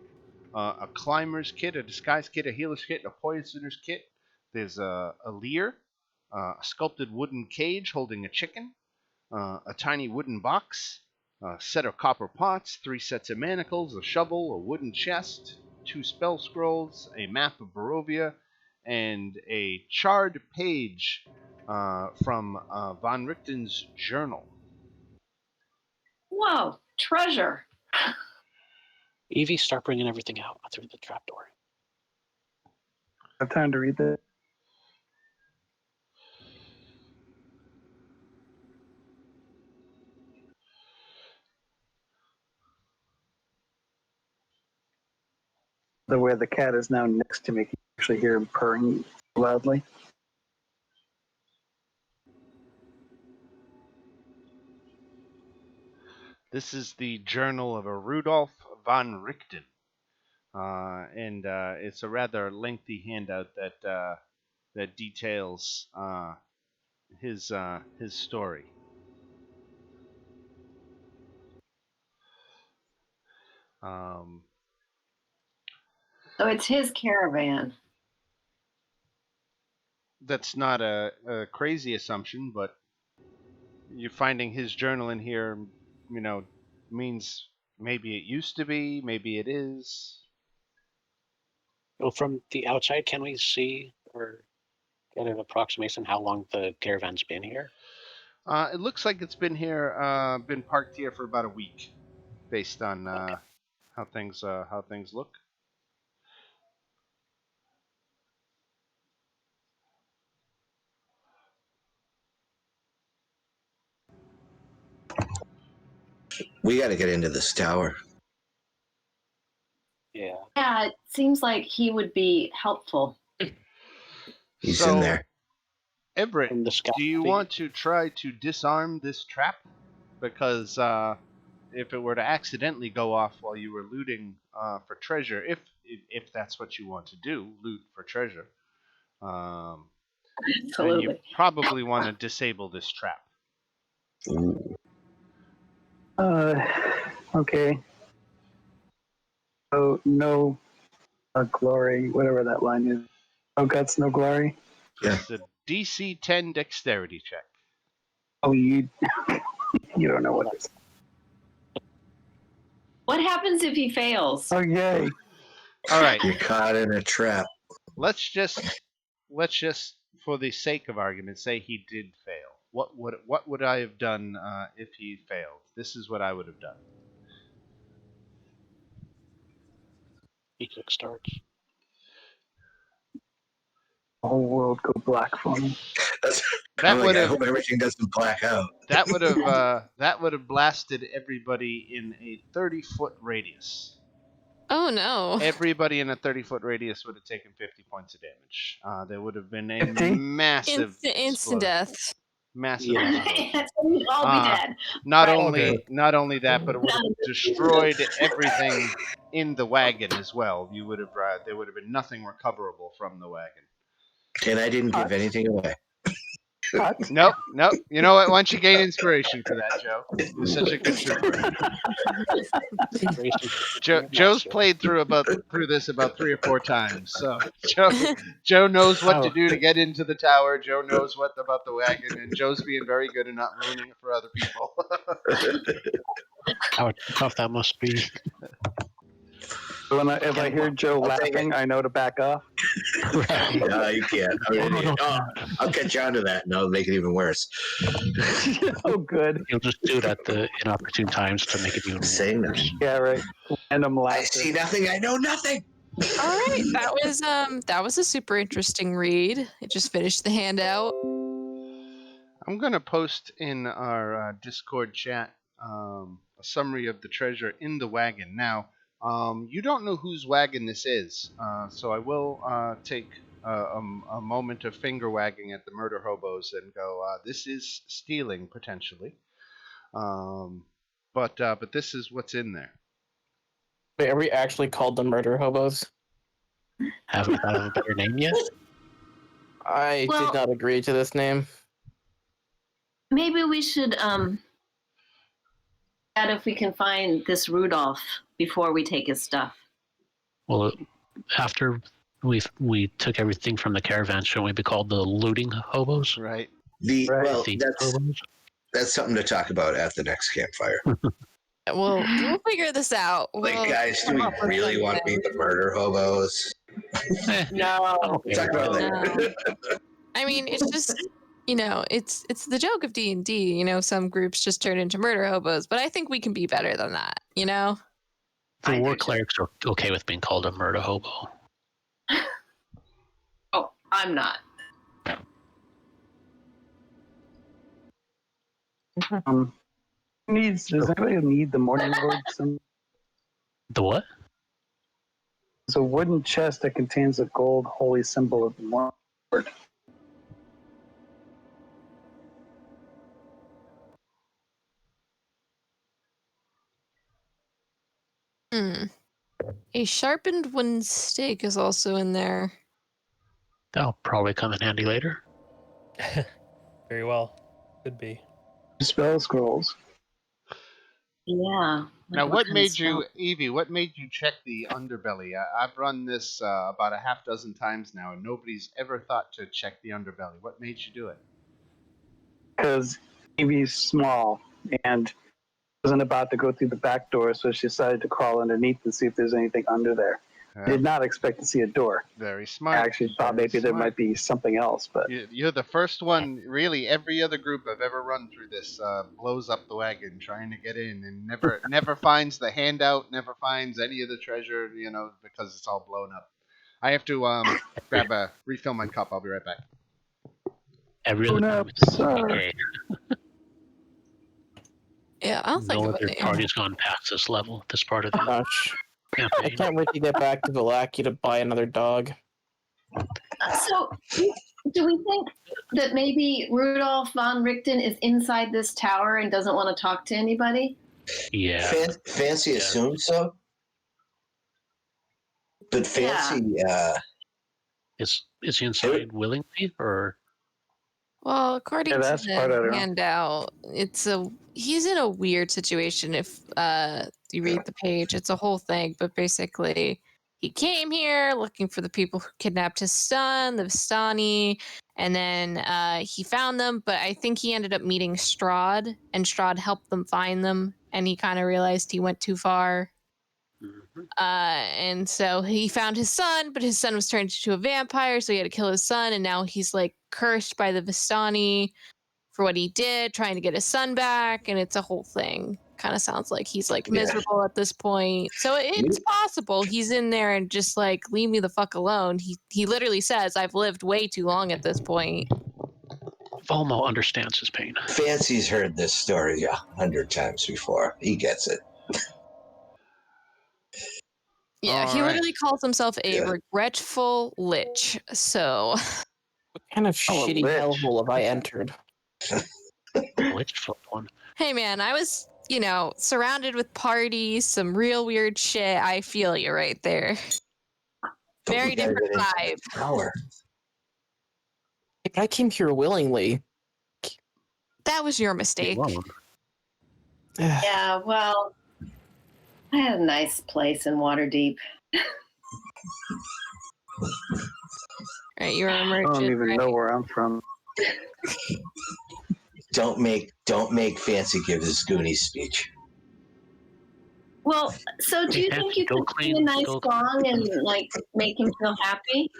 Speaker 1: a climber's kit, a disguise kit, a healer's kit, a poisoner's kit. There's a leer, a sculpted wooden cage holding a chicken, a tiny wooden box, a set of copper pots, 3 sets of manacles, a shovel, a wooden chest, 2 spell scrolls, a map of Barovia, and a charred page from Von Richten's journal.
Speaker 3: Whoa, treasure.
Speaker 6: Evie, start bringing everything out through the trapdoor.
Speaker 2: I have time to read that. where the cat is now next to me, can you actually hear him purring loudly?
Speaker 1: This is the journal of a Rudolf von Richten, and it's a rather lengthy handout that details his story.
Speaker 3: So it's his caravan.
Speaker 1: That's not a crazy assumption, but you finding his journal in here, means maybe it used to be, maybe it is.
Speaker 6: Well, from the outside, can we see or get an approximation how long the caravan's been here?
Speaker 1: It looks like it's been here, been parked here for about a week, based on how things look.
Speaker 7: We got to get into this tower.
Speaker 6: Yeah.
Speaker 3: Yeah, it seems like he would be helpful.
Speaker 7: He's
Speaker 1: So,
Speaker 7: in there.
Speaker 1: Everett,
Speaker 6: From the scout
Speaker 1: do you
Speaker 6: feed.
Speaker 1: want to try to disarm this trap? Because if it were to accidentally go off while you were looting for treasure, if that's what you want to do, loot for treasure, then you
Speaker 3: Absolutely.
Speaker 1: probably want to disable this trap.
Speaker 7: Ooh.
Speaker 2: Okay. So, no glory, whatever that line is. No guts, no glory.
Speaker 7: Yeah.
Speaker 1: It's a DC 10 dexterity check.
Speaker 2: Oh, you don't know what it is.
Speaker 3: What happens if he fails?
Speaker 2: Okay.
Speaker 1: All right.
Speaker 7: You're caught in a trap.
Speaker 1: Let's just, for the sake of argument, say he did fail. What would I have done if he failed? This is what I would have done.
Speaker 6: He kickstarts.
Speaker 2: The whole world go black for me.
Speaker 1: That would
Speaker 7: I
Speaker 1: have
Speaker 7: hope everything doesn't black out.
Speaker 1: that would have blasted everybody in a 30-foot radius.
Speaker 4: Oh no.
Speaker 1: Everybody in a 30-foot radius would have taken 50 points of damage. There would have been a
Speaker 2: 50?
Speaker 1: massive
Speaker 4: Instant death.
Speaker 1: massive
Speaker 6: Yeah.
Speaker 1: explosion.
Speaker 3: That's when we'd all be dead.
Speaker 1: Not
Speaker 3: Right.
Speaker 1: only that, but it would have destroyed everything in the wagon as well. You would have there would have been nothing recoverable from the wagon.
Speaker 7: And I didn't give anything away.
Speaker 1: Nope. You know what? Why don't you gain inspiration for that, Joe? You're such a good trooper. Joe's played through this about 3 or 4 times, so Joe knows what to do to get into the tower. Joe knows what about the wagon, and Joe's being very good and not ruining it for other people.
Speaker 6: How tough that must be.
Speaker 2: If I hear Joe laughing, I know to back off.
Speaker 6: Right.
Speaker 7: No, you can't. I'll catch on to that, and I'll make it even worse.
Speaker 2: Oh, good.
Speaker 6: You'll just do it at the inopportune times to make it even
Speaker 7: Saying that.
Speaker 2: Yeah, right. Random laughter.
Speaker 7: I see nothing. I know nothing.
Speaker 4: All right, that was a super interesting read. It just finished the handout.
Speaker 1: I'm gonna post in our Discord chat a summary of the treasure in the wagon. Now, you don't know whose wagon this is, so I will take a moment of finger wagging at the murder hobos and go, this is stealing potentially. But this is what's in there.
Speaker 8: Wait, are we actually called the murder hobos?
Speaker 6: Haven't thought of a better name yet.
Speaker 8: I did not agree to this name.
Speaker 3: Maybe we should add if we can find this Rudolph before we take his stuff.
Speaker 6: Well, after we took everything from the caravan, shouldn't we be called the looting hobos?
Speaker 1: Right.
Speaker 7: Well,
Speaker 6: Thief
Speaker 7: that's
Speaker 6: hobos?
Speaker 7: that's something to talk about at the next campfire.
Speaker 4: We'll figure this out.
Speaker 7: Like,
Speaker 4: We'll
Speaker 7: guys, do
Speaker 4: come
Speaker 7: we
Speaker 4: up with
Speaker 7: really want to be
Speaker 4: something.
Speaker 7: the murder hobos?
Speaker 8: No.
Speaker 7: We'll talk about it later.
Speaker 4: I mean, it's just it's the joke of D&D. Some groups just turn into murder hobos, but I think we can be better than that.
Speaker 6: The war clerics are okay with being called a murder hobo.
Speaker 3: Oh, I'm not.
Speaker 2: Does anybody need the morning lord?
Speaker 6: The what?
Speaker 2: It's a wooden chest that contains a gold holy symbol of the Lord.
Speaker 4: A sharpened wooden stake is also in there.
Speaker 6: That'll probably come in handy later.
Speaker 5: Very well. Could be.
Speaker 2: Spell scrolls.
Speaker 3: Yeah.
Speaker 1: Now,
Speaker 3: Like
Speaker 1: what
Speaker 3: kind of
Speaker 1: made you,
Speaker 3: spell?
Speaker 1: Evie? What made you check the underbelly? I've run this about a half dozen times now, and nobody's ever thought to check the underbelly. What made you do it?
Speaker 2: Because Evie's small and wasn't about to go through the back door, so she decided to crawl underneath and see if there's anything under there. Did not expect to see a door.
Speaker 1: Very
Speaker 2: I
Speaker 1: smart.
Speaker 2: actually thought
Speaker 1: Very
Speaker 2: maybe there
Speaker 1: smart.
Speaker 2: might be something else, but
Speaker 1: You're the first one. Really, every other group I've ever run through this blows up the wagon trying to get in, and never finds the handout, never finds any of the treasure. Because it's all blown up. I have to refill my cup. I'll be right back.
Speaker 6: Every other time it's okay.
Speaker 4: Yeah, I'll think
Speaker 6: No
Speaker 4: about
Speaker 6: other
Speaker 4: it.
Speaker 6: party's gone past this level, this part of the
Speaker 8: Gosh. I
Speaker 6: campaign.
Speaker 8: can't wait to get back to Valaki to buy another dog.
Speaker 3: So, do we think that maybe Rudolph von Richten is inside this tower and doesn't want to talk to anybody?
Speaker 6: Yeah.
Speaker 7: Fancy assumed so. But Fancy,
Speaker 6: Is he inside willingly or?
Speaker 4: Well, according to
Speaker 2: that's part I don't
Speaker 4: the
Speaker 2: know.
Speaker 4: handout, he's in a weird situation. If you read the page, it's a whole thing. But basically, he came here looking for the people who kidnapped his son, the Vistani, and then he found them. But I think he ended up meeting Strahd, and Strahd helped them find them. And he kind of realized he went too far. And so he found his son, but his son was turned into a vampire, so he had to kill his son, and now he's like cursed by the Vistani for what he did, trying to get his son back, and it's a whole thing. Kind of sounds like he's like miserable at this point. So it's possible he's in there and just like, leave me the fuck alone. He literally says, I've lived way too long at this point.
Speaker 6: Volmo understands his pain.
Speaker 7: Fancy's heard this story 100 times before. He gets it.
Speaker 4: Yeah, he literally calls himself a regretful lich. So,
Speaker 8: what kind of shitty hellhole have I entered?
Speaker 6: Glitchfoot one.
Speaker 4: Hey man, I was, surrounded with parties, some real weird shit. I feel you right there. Very different vibe.
Speaker 8: If I came here willingly.
Speaker 4: That was your mistake.
Speaker 3: Yeah, well, I had a nice place in Waterdeep.
Speaker 4: Right, you're a merchant.
Speaker 2: I don't even
Speaker 4: right?
Speaker 2: know where I'm from.
Speaker 7: Don't make Fancy give his Goonies speech.
Speaker 3: Well, so do you think you could sing a nice song and like make him feel happy?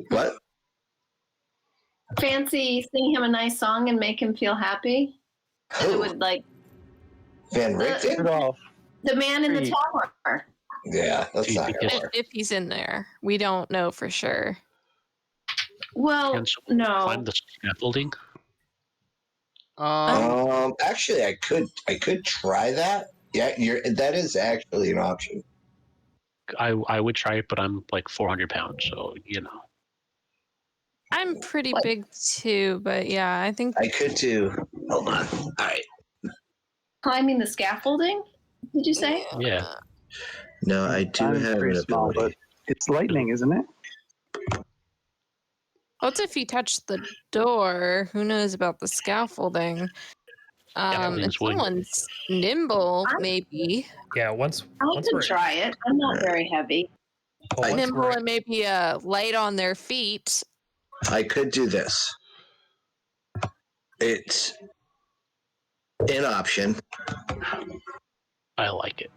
Speaker 7: What?
Speaker 3: Fancy sing him a nice song and make him feel happy? And it would like
Speaker 7: Van Richten?
Speaker 3: the man in the tower.
Speaker 7: Yeah, that's not gonna work.
Speaker 4: If he's in there, we don't know for sure.
Speaker 3: Well, no.
Speaker 6: Climb the scaffolding.
Speaker 7: Actually, I could try that. Yeah, that is actually an option.
Speaker 6: I would try it, but I'm like 400 pounds, so
Speaker 4: I'm pretty big too, but yeah, I think
Speaker 7: I could too. Hold on. All right.
Speaker 3: Climbing the scaffolding? Did you say?
Speaker 6: Yeah.
Speaker 7: No, I do
Speaker 2: I'm
Speaker 7: have
Speaker 2: very
Speaker 7: an
Speaker 2: small, but
Speaker 7: ability.
Speaker 2: it's lightning, isn't it?
Speaker 4: What's if he touched the door? Who knows about the scaffolding? If someone's nimble, maybe.
Speaker 5: Yeah, once
Speaker 3: I could try it. I'm not very heavy.
Speaker 4: Nimble and maybe a light on their feet.
Speaker 7: I could do this. It's an option.
Speaker 6: I like it.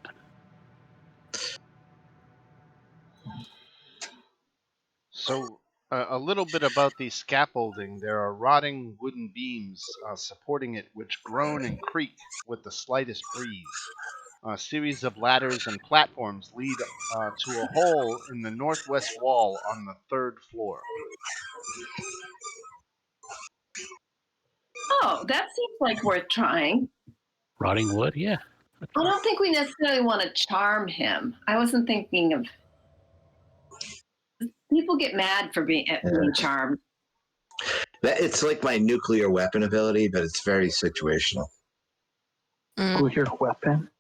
Speaker 1: So, a little bit about the scaffolding. There are rotting wooden beams supporting it, which groan and creak with the slightest breeze. A series of ladders and platforms lead to a hole in the northwest wall on the 3rd floor.
Speaker 3: Oh, that seems like worth trying.
Speaker 6: Rotting wood, yeah.
Speaker 3: I don't think we necessarily want to charm him. I wasn't thinking of. People get mad for being charmed.
Speaker 7: It's like my nuclear weapon ability, but it's very situational.
Speaker 2: Nuclear weapon.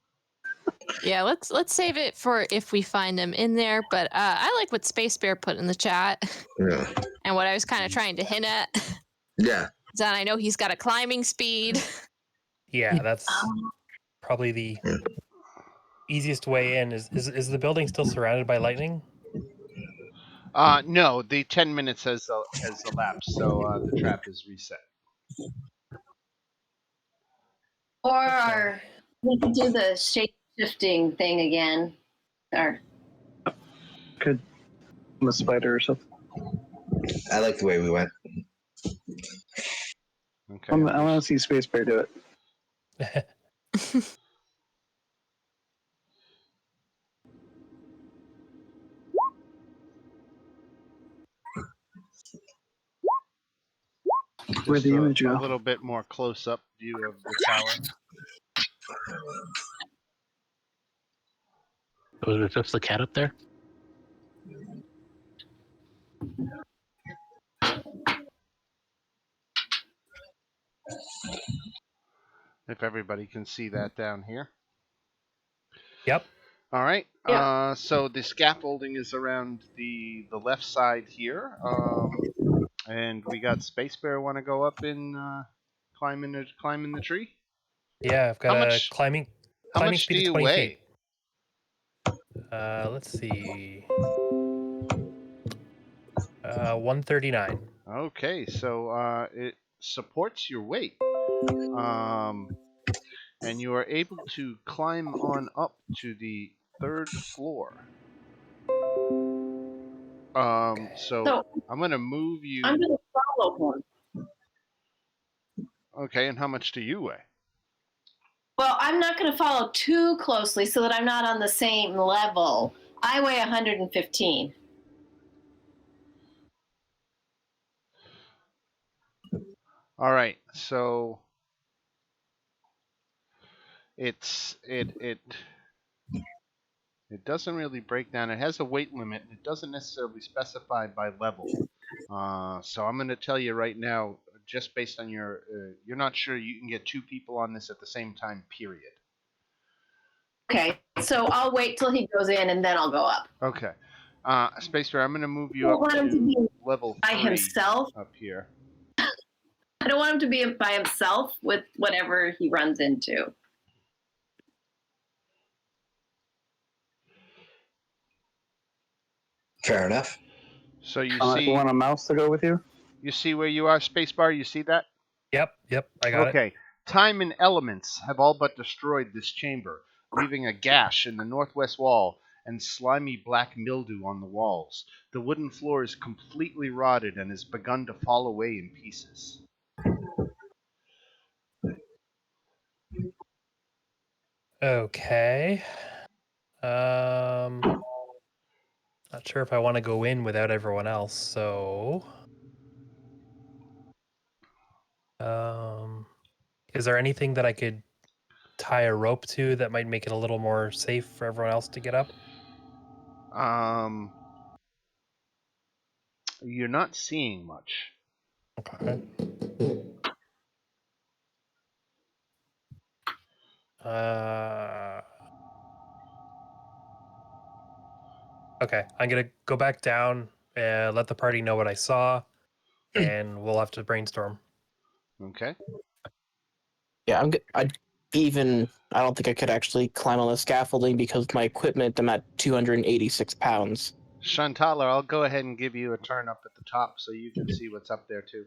Speaker 4: Yeah, let's save it for if we find him in there. But I like what Space Bear put in the chat,
Speaker 7: Yeah.
Speaker 4: and what I was kind of trying to hint at.
Speaker 7: Yeah.
Speaker 4: That I know he's got a climbing speed.
Speaker 5: Yeah, that's probably the easiest way in. Is the building still surrounded by lightning?
Speaker 1: No, the 10 minutes has elapsed, so the trap is reset.
Speaker 3: Or we could do the shape-shifting thing again. Or
Speaker 2: Could I'm a spider or something.
Speaker 7: I like the way we went.
Speaker 1: Okay.
Speaker 2: I want to see Space Bear do it. Where'd the image go?
Speaker 1: A little bit more close-up view of the tower.
Speaker 6: Was just the cat up there?
Speaker 1: If everybody can see that down here.
Speaker 5: Yep.
Speaker 1: All right.
Speaker 3: Yeah.
Speaker 1: So the scaffolding is around the left side here, and we got Space Bear. Want to go up and climb in the tree?
Speaker 5: Yeah, I've got climbing
Speaker 1: How much
Speaker 5: speed
Speaker 1: do
Speaker 5: of
Speaker 1: you
Speaker 5: 20
Speaker 1: weigh?
Speaker 5: feet. Let's see. 139.
Speaker 1: Okay, so it supports your weight, and you are able to climb on up to the 3rd floor. So I'm going to move you.
Speaker 3: I'm going to follow him.
Speaker 1: Okay, and how much do you weigh?
Speaker 3: Well, I'm not going to follow too closely so that I'm not on the same level. I weigh 115.
Speaker 1: All right, so it doesn't really break down. It has a weight limit. It doesn't necessarily specify by level. So I'm going to tell you right now, just based on you're not sure you can get 2 people on this at the same time, period.
Speaker 3: Okay, so I'll wait till he goes in and then I'll go up.
Speaker 1: Okay. Space Bear, I'm going to move you up to level 3
Speaker 3: by himself
Speaker 1: up here.
Speaker 3: I don't want him to be by himself with whatever he runs into.
Speaker 7: Fair enough.
Speaker 1: So you
Speaker 2: You want a mouse to go with you?
Speaker 1: You see where you are, Spacebar? You see that?
Speaker 5: Yep, I got it.
Speaker 1: Okay. Time and elements have all but destroyed this chamber, leaving a gash in the northwest wall and slimy black mildew on the walls. The wooden floor is completely rotted and has begun to fall away in pieces.
Speaker 5: Okay. Not sure if I want to go in without everyone else, so is there anything that I could tie a rope to that might make it a little more safe for everyone else to get up?
Speaker 1: You're not seeing much.
Speaker 5: Okay. Okay, I'm gonna go back down and let the party know what I saw, and we'll have to brainstorm.
Speaker 1: Okay.
Speaker 8: Yeah, I don't think I could actually climb on the scaffolding because of my equipment, I'm at 286 pounds.
Speaker 1: Chantaler, I'll go ahead and give you a turn up at the top so you can see what's up there too.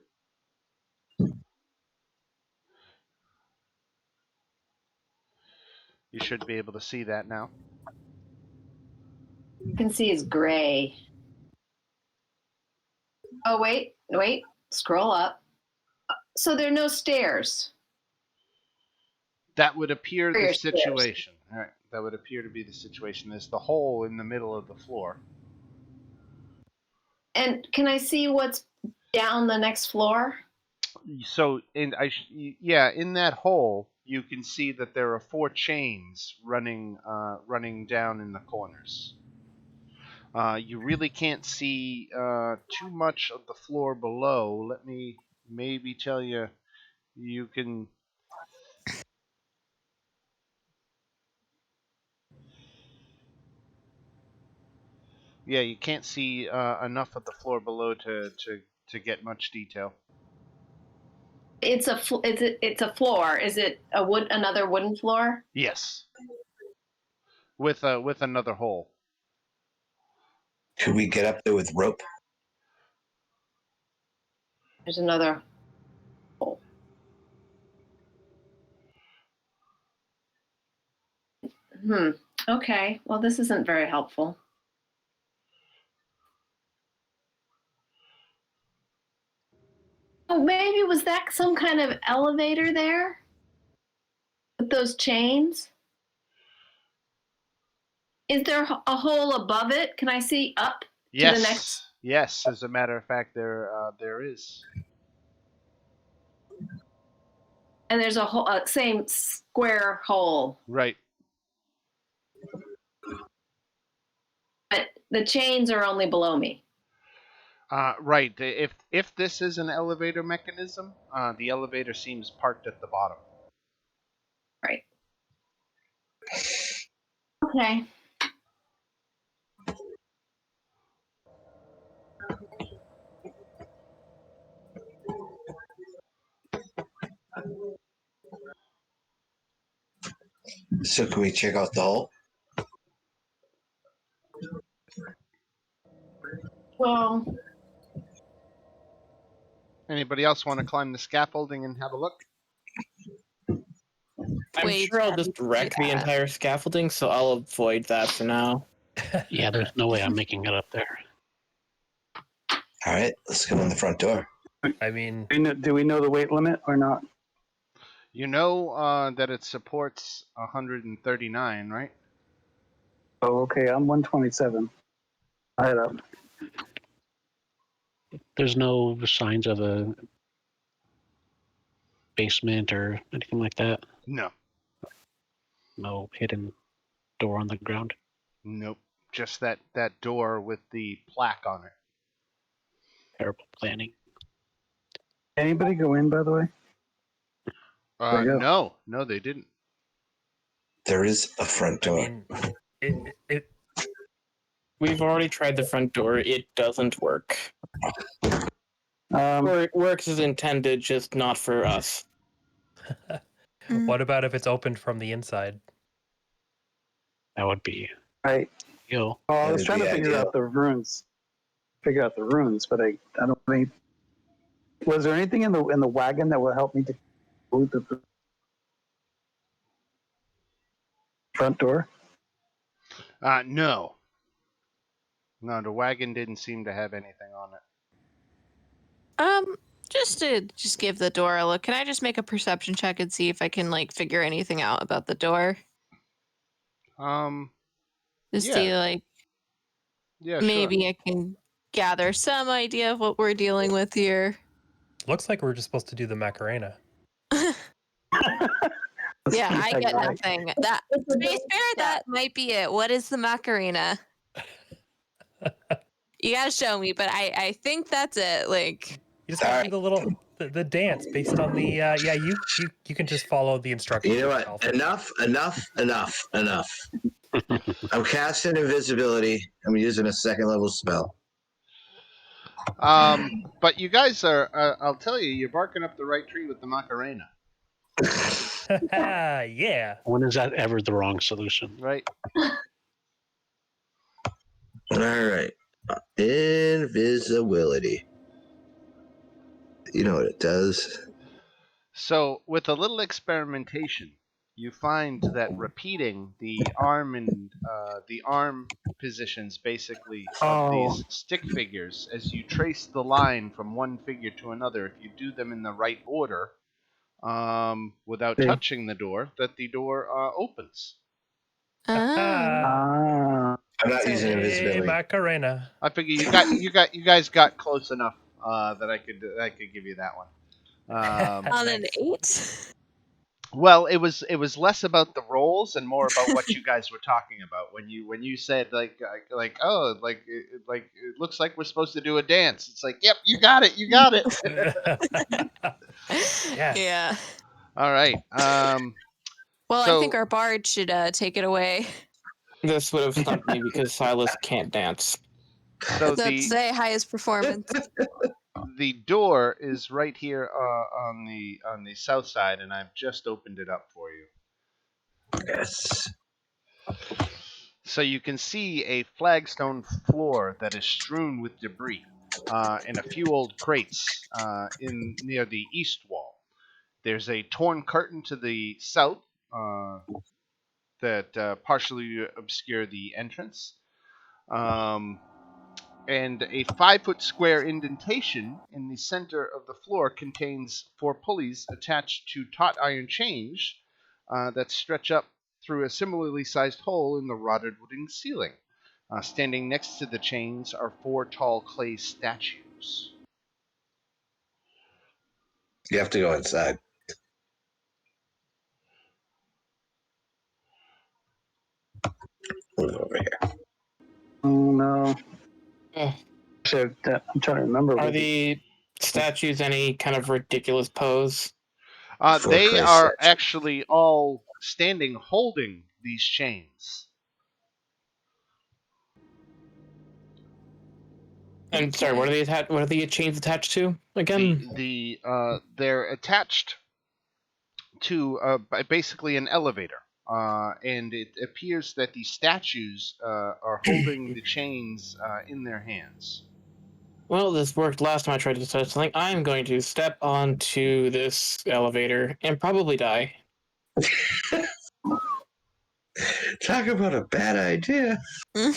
Speaker 1: You should be able to see that now.
Speaker 3: You can see his gray. Oh, wait. Scroll up. So there are no stairs.
Speaker 1: That would appear the
Speaker 3: Stairs.
Speaker 1: situation. All right. That would appear to be the situation. There's the hole in the middle of the floor.
Speaker 3: And can I see what's down the next floor?
Speaker 1: So in that hole, you can see that there are 4 chains running down in the corners. You really can't see too much of the floor below. Let me maybe tell you, you can. Yeah, you can't see enough of the floor below to get much detail.
Speaker 3: It's a floor. Is it another wooden floor?
Speaker 1: Yes, with another hole.
Speaker 7: Could we get up there with rope?
Speaker 3: There's another hole. Okay. Well, this isn't very helpful. Oh, maybe was that some kind of elevator there? With those chains? Is there a hole above it? Can I see up to the next?
Speaker 1: Yes. As a matter of fact, there is.
Speaker 3: And there's a whole same square hole.
Speaker 1: Right.
Speaker 3: But the chains are only below me.
Speaker 1: Right. If this is an elevator mechanism, the elevator seems parked at the bottom.
Speaker 3: Right. Okay.
Speaker 7: So can we check out the hole?
Speaker 3: Well,
Speaker 1: Anybody else want to climb the scaffolding and have a look?
Speaker 8: I'm
Speaker 4: Wait,
Speaker 8: sure I'll
Speaker 4: how do
Speaker 8: just
Speaker 4: you
Speaker 8: wreck
Speaker 4: do
Speaker 8: the
Speaker 4: that?
Speaker 8: entire scaffolding, so I'll avoid that for now.
Speaker 6: Yeah, there's no way I'm making it up there.
Speaker 7: All right, let's go in the front door.
Speaker 5: I mean,
Speaker 2: Do we know the weight limit or not?
Speaker 1: You know that it supports 139, right?
Speaker 2: Oh, okay. I'm 127. I had up.
Speaker 6: There's no signs of a basement or anything like that.
Speaker 1: No.
Speaker 6: No hidden door on the ground.
Speaker 1: Nope. Just that door with the plaque on it.
Speaker 6: Terrible planning.
Speaker 2: Anybody go in, by the way? There you go.
Speaker 1: No, they didn't.
Speaker 7: There is a front
Speaker 5: I
Speaker 7: door.
Speaker 5: mean, it
Speaker 8: We've already tried the front door. It doesn't work. Or it works as intended, just not for us.
Speaker 5: what about if it's opened from the inside?
Speaker 6: That would be
Speaker 2: Right.
Speaker 6: ill.
Speaker 2: Oh, I
Speaker 7: That
Speaker 2: was
Speaker 7: would
Speaker 2: trying
Speaker 7: be
Speaker 2: to figure
Speaker 7: ideal.
Speaker 2: out the runes. But I don't think. Was there anything in the wagon that would help me to move the front door?
Speaker 1: No. No, the wagon didn't seem to have anything on it.
Speaker 4: Just to give the door a look. Can I just make a perception check and see if I can figure anything out about the door? Just
Speaker 1: Yeah.
Speaker 4: see
Speaker 1: Yeah,
Speaker 4: maybe
Speaker 1: sure.
Speaker 4: I can gather some idea of what we're dealing with here.
Speaker 5: Looks like we're just supposed to do the Macarena.
Speaker 4: Yeah, I get
Speaker 2: Right.
Speaker 4: nothing. That to be fair, that might be it. What is the Macarena? You gotta show me, but I think that's it.
Speaker 5: You just gotta do the little the dance based on the yeah. You can just follow the instructions.
Speaker 7: You know
Speaker 5: yourself.
Speaker 7: what? Enough. I'm casting invisibility. I'm using a second level spell.
Speaker 1: But you guys are, I'll tell you, you're barking up the right tree with the Macarena.
Speaker 5: Yeah.
Speaker 6: When is that ever the wrong solution?
Speaker 1: Right?
Speaker 7: All right. Invisibility. You know what it does.
Speaker 1: So, with a little experimentation, you find that repeating the arm and the arm positions, basically, of these stick figures, as you trace the line from one figure to another, if you do them in the right order, without touching the door, that the door opens.
Speaker 2: Ah.
Speaker 7: I'm not using invisibility.
Speaker 5: Macarena.
Speaker 1: I figure you guys got close enough that I could give you that one.
Speaker 4: on an 8.
Speaker 1: Well, it was less about the roles and more about what you guys were talking about when you said like oh like it looks like we're supposed to do a dance. It's like, yep, you got it, you got it.
Speaker 5: Yeah.
Speaker 4: Yeah.
Speaker 1: All right.
Speaker 4: Well, I think
Speaker 1: So
Speaker 4: our bard should take it away.
Speaker 8: This would have stumped me because Silas can't dance.
Speaker 1: so
Speaker 4: That's say highest performance.
Speaker 1: the door is right here on the south side, and I've just opened it up for you.
Speaker 7: Yes.
Speaker 1: So you can see a flagstone floor that is strewn with debris, and a few old crates in near the east wall. There's a torn curtain to the south that partially obscure the entrance, um, and a 5-foot square indentation in the center of the floor contains 4 pulleys attached to taut iron chains that stretch up through a similarly sized hole in the rotted wooden ceiling. Standing next to the chains are 4 tall clay statues.
Speaker 7: You have to go inside. Move over here.
Speaker 2: Oh no.
Speaker 8: Ugh.
Speaker 2: So I'm trying to remember.
Speaker 8: Are the statues any kind of ridiculous pose?
Speaker 1: They
Speaker 7: clay
Speaker 1: are
Speaker 7: statues.
Speaker 1: actually all standing holding these chains.
Speaker 8: And sorry, what are they attached? What are the chains attached to again?
Speaker 1: They're attached to basically an elevator, and it appears that the statues are holding the chains in their hands.
Speaker 8: Well, this worked last time I tried to touch something. I'm going to step onto this elevator and probably die.
Speaker 7: Talk about a bad idea.
Speaker 8: You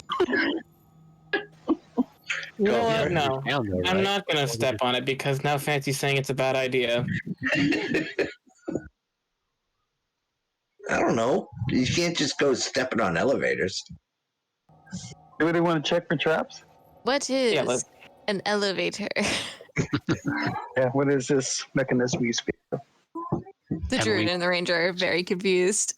Speaker 8: know
Speaker 7: Go,
Speaker 8: what?
Speaker 7: Marty.
Speaker 8: No,
Speaker 6: Down there,
Speaker 8: I'm
Speaker 6: right?
Speaker 8: not going to step on it because now Fancy's saying it's a bad idea.
Speaker 7: I don't know. You can't just go stepping on elevators.
Speaker 2: Anybody want to check for traps?
Speaker 4: What is
Speaker 8: Yeah, let's-
Speaker 4: an elevator?
Speaker 2: Yeah, what is this mechanism you speak of?
Speaker 4: The druid and the ranger are very confused.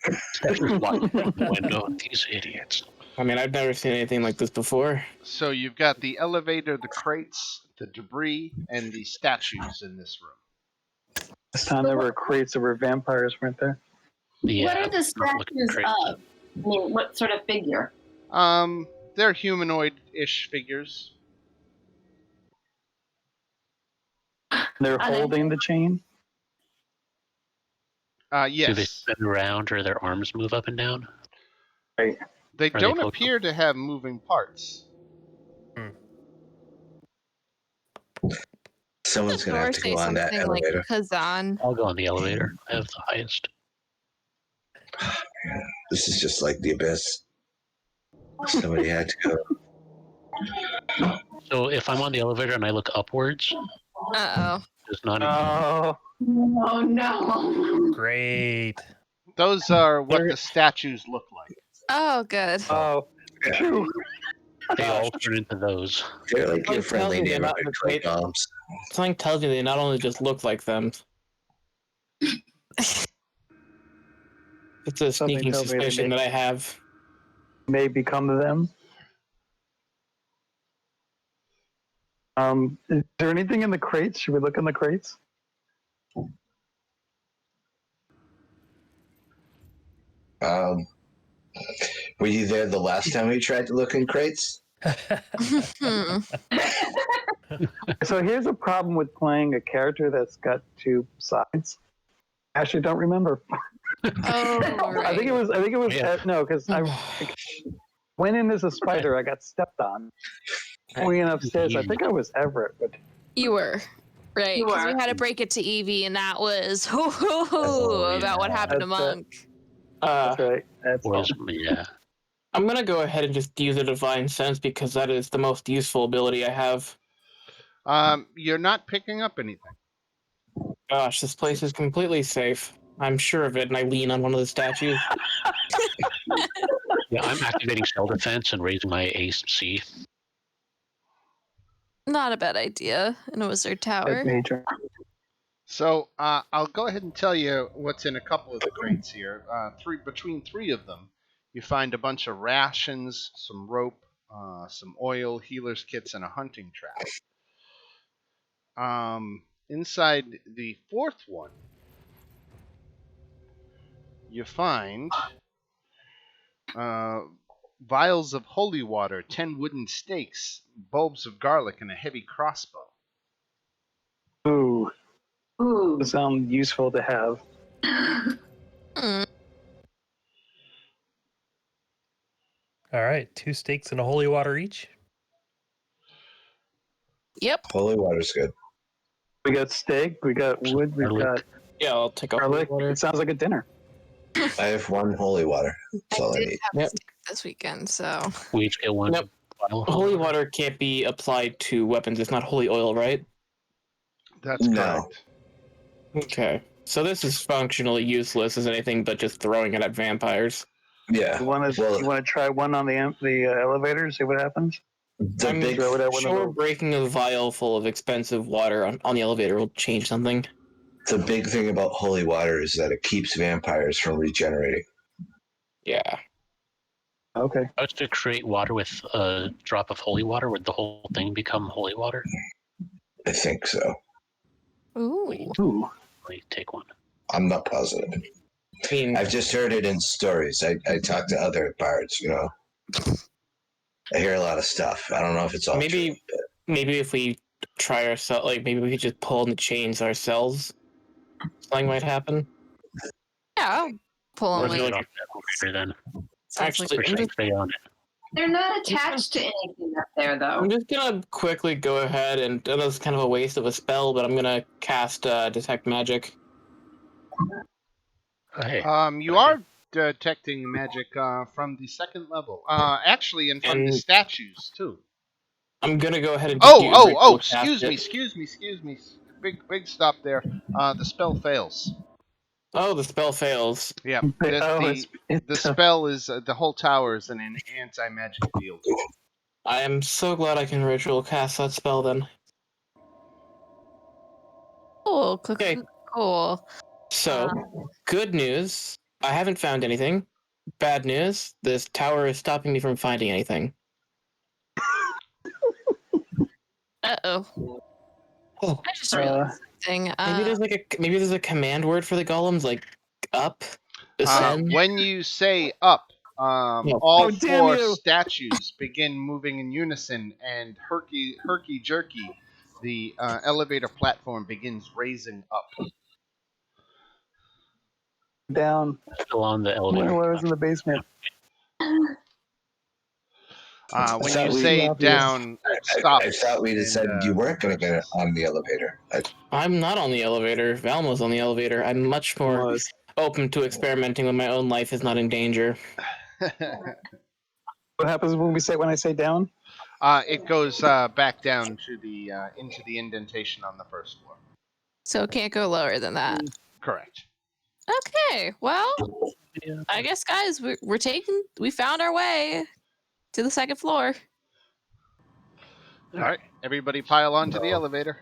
Speaker 6: Window, these idiots.
Speaker 8: I mean, I've never seen anything like this before.
Speaker 1: So you've got the elevator, the crates, the debris, and the statues in this room.
Speaker 2: This time there were crates, there were vampires, weren't there?
Speaker 6: Yeah,
Speaker 3: What are the
Speaker 6: not looking
Speaker 3: statues
Speaker 6: great.
Speaker 3: of? I mean, what sort of figure?
Speaker 1: They're humanoid-ish figures.
Speaker 2: They're
Speaker 3: Are they-
Speaker 2: holding the chain.
Speaker 1: Yes.
Speaker 6: Do they spin around or their arms move up and down?
Speaker 1: They
Speaker 6: Are they
Speaker 1: don't
Speaker 6: floating?
Speaker 1: appear to have moving parts.
Speaker 7: Someone's going to have to go on that
Speaker 4: like
Speaker 7: elevator.
Speaker 4: Kazan.
Speaker 6: I'll go on the elevator. I have the highest.
Speaker 7: This is just like the abyss. Somebody had to go.
Speaker 6: So if I'm on the elevator and I look upwards,
Speaker 4: Uh
Speaker 6: it's not.
Speaker 2: Oh,
Speaker 3: Oh no!
Speaker 5: Great.
Speaker 1: Those are what the statues look like.
Speaker 4: oh. Oh, good.
Speaker 2: oh.
Speaker 7: Yeah.
Speaker 6: They all turn into those.
Speaker 7: They're like your
Speaker 8: Like,
Speaker 7: friendly
Speaker 8: tells me they're not
Speaker 7: neighborhood
Speaker 8: great.
Speaker 7: clay bombs.
Speaker 8: Something tells me they not only just look like them. It's a
Speaker 2: Something
Speaker 8: sneaking
Speaker 2: tells me they
Speaker 8: suspicion
Speaker 2: may-
Speaker 8: that I have.
Speaker 2: May become them. Is there anything in the crates? Should we look in the crates?
Speaker 7: Were you there the last time we tried to look in crates?
Speaker 4: Hmm.
Speaker 2: So here's a problem with playing a character that's got 2 sides. I actually don't remember.
Speaker 4: Oh,
Speaker 2: I think it was.
Speaker 6: Yeah.
Speaker 2: No, because I went in as a spider. I got stepped on. Going upstairs. I think I was Everett, but
Speaker 4: You were. Right,
Speaker 3: You
Speaker 4: because we
Speaker 3: were.
Speaker 4: had to break it to Evie, and that was about what happened to
Speaker 2: That's it.
Speaker 4: Monk.
Speaker 2: that's right. That's
Speaker 6: Or is, yeah.
Speaker 8: I'm gonna go ahead and just use a divine sense because that is the most useful ability I have.
Speaker 1: You're not picking up anything.
Speaker 8: Gosh, this place is completely safe. I'm sure of it, and I lean on one of the statues.
Speaker 6: Yeah, I'm activating cell defense and raising my AC.
Speaker 4: Not a bad idea in a wizard tower.
Speaker 2: major.
Speaker 1: So I'll go ahead and tell you what's in a couple of the crates here. Between three of them, you find a bunch of rations, some rope, some oil, healer's kits, and a hunting trap. Inside the fourth one, you find vials of holy water, 10 wooden stakes, bulbs of garlic, and a heavy crossbow.
Speaker 2: Ooh,
Speaker 3: Ooh.
Speaker 2: those sound useful to have.
Speaker 4: Hmm.
Speaker 5: All right, 2 steaks and a holy water each.
Speaker 4: Yep.
Speaker 7: Holy water's good.
Speaker 2: We got steak, we got wood, we
Speaker 6: Garlic.
Speaker 2: got
Speaker 8: Yeah, I'll take a holy
Speaker 2: garlic.
Speaker 8: water.
Speaker 2: It sounds like a dinner.
Speaker 7: I have 1 holy water. That's all I
Speaker 4: did
Speaker 7: need.
Speaker 4: have
Speaker 8: Yep.
Speaker 4: steak this weekend, so
Speaker 6: We each get 1
Speaker 8: Nope.
Speaker 6: vial of
Speaker 8: Holy water can't be applied to weapons. It's not holy oil, right?
Speaker 1: That's
Speaker 7: No.
Speaker 1: correct.
Speaker 8: Okay. So this is functionally useless as anything but just throwing it at vampires.
Speaker 7: Yeah.
Speaker 2: You want to
Speaker 7: Well,
Speaker 2: try one on the elevator, see what happens?
Speaker 7: the
Speaker 8: I'm
Speaker 7: big
Speaker 2: Throw it at one of
Speaker 8: sure
Speaker 2: those.
Speaker 8: breaking a vial full of expensive water on the elevator will change something.
Speaker 7: the big thing about holy water is that it keeps vampires from regenerating.
Speaker 8: Yeah.
Speaker 2: Okay.
Speaker 6: I was to create water with a drop of holy water. Would the whole thing become holy water?
Speaker 7: I think so.
Speaker 4: ooh.
Speaker 2: Ooh.
Speaker 6: Wait, take 1.
Speaker 7: I'm not positive.
Speaker 8: I mean,
Speaker 7: I've just heard it in stories. I talk to other bards, you know. I hear a lot of stuff. I don't know if it's all true.
Speaker 8: maybe if we try ourselves, like maybe we could just pull on the chains ourselves, something might happen.
Speaker 4: Yeah, I'll pull
Speaker 8: Or
Speaker 4: them
Speaker 8: is
Speaker 6: Let's
Speaker 8: it
Speaker 4: with
Speaker 6: get
Speaker 8: like-
Speaker 6: off the elevator then.
Speaker 4: sounds like
Speaker 8: Actually,
Speaker 6: Or should I stay on it?
Speaker 3: They're not attached to anything up there, though.
Speaker 8: I'm just gonna quickly go ahead and that's kind of a waste of a spell, but I'm gonna cast detect magic.
Speaker 6: Oh, hey.
Speaker 1: You are detecting magic from the second level. Actually, and from the
Speaker 8: And-
Speaker 1: statues too.
Speaker 8: I'm gonna go ahead and just use ritual
Speaker 1: Excuse
Speaker 8: cast
Speaker 1: me,
Speaker 8: it.
Speaker 1: excuse me. Big stop there. The spell fails.
Speaker 8: Oh, the spell fails.
Speaker 1: Yeah,
Speaker 2: It's
Speaker 1: the spell is the whole tower is in an anti-magic field.
Speaker 8: I am so glad I can ritual cast that spell then.
Speaker 4: cool.
Speaker 8: Okay.
Speaker 4: Cool.
Speaker 8: So, good news, I haven't found anything. Bad news, this tower is stopping me from finding anything.
Speaker 4: Uh-oh.
Speaker 8: Oh,
Speaker 4: I just realized something.
Speaker 8: maybe there's a command word for the golems, like up, ascend.
Speaker 1: When you say up,
Speaker 8: No.
Speaker 1: all
Speaker 2: Oh, damn
Speaker 1: 4
Speaker 2: you.
Speaker 1: statues begin moving in unison, and herky jerky, the elevator platform begins raising up.
Speaker 2: down.
Speaker 6: Still on the elevator.
Speaker 2: Where I was in the basement.
Speaker 1: When
Speaker 7: thought
Speaker 1: you
Speaker 7: we-
Speaker 1: say
Speaker 2: Obvious.
Speaker 1: down, it stops.
Speaker 7: I thought we
Speaker 1: and,
Speaker 7: said you weren't going to get
Speaker 1: reverses.
Speaker 7: on the elevator.
Speaker 8: I'm not on the elevator. Valmo's on the elevator. I'm much more
Speaker 2: Was.
Speaker 8: open to experimenting when my own life is not in danger.
Speaker 2: What happens when I say down?
Speaker 1: It goes back down to the into the indentation on the first floor.
Speaker 4: So it can't go lower than that.
Speaker 1: Correct.
Speaker 4: Okay. Well,
Speaker 6: Yeah.
Speaker 4: I guess, guys, we found our way to the second floor.
Speaker 1: All right, everybody pile onto the elevator.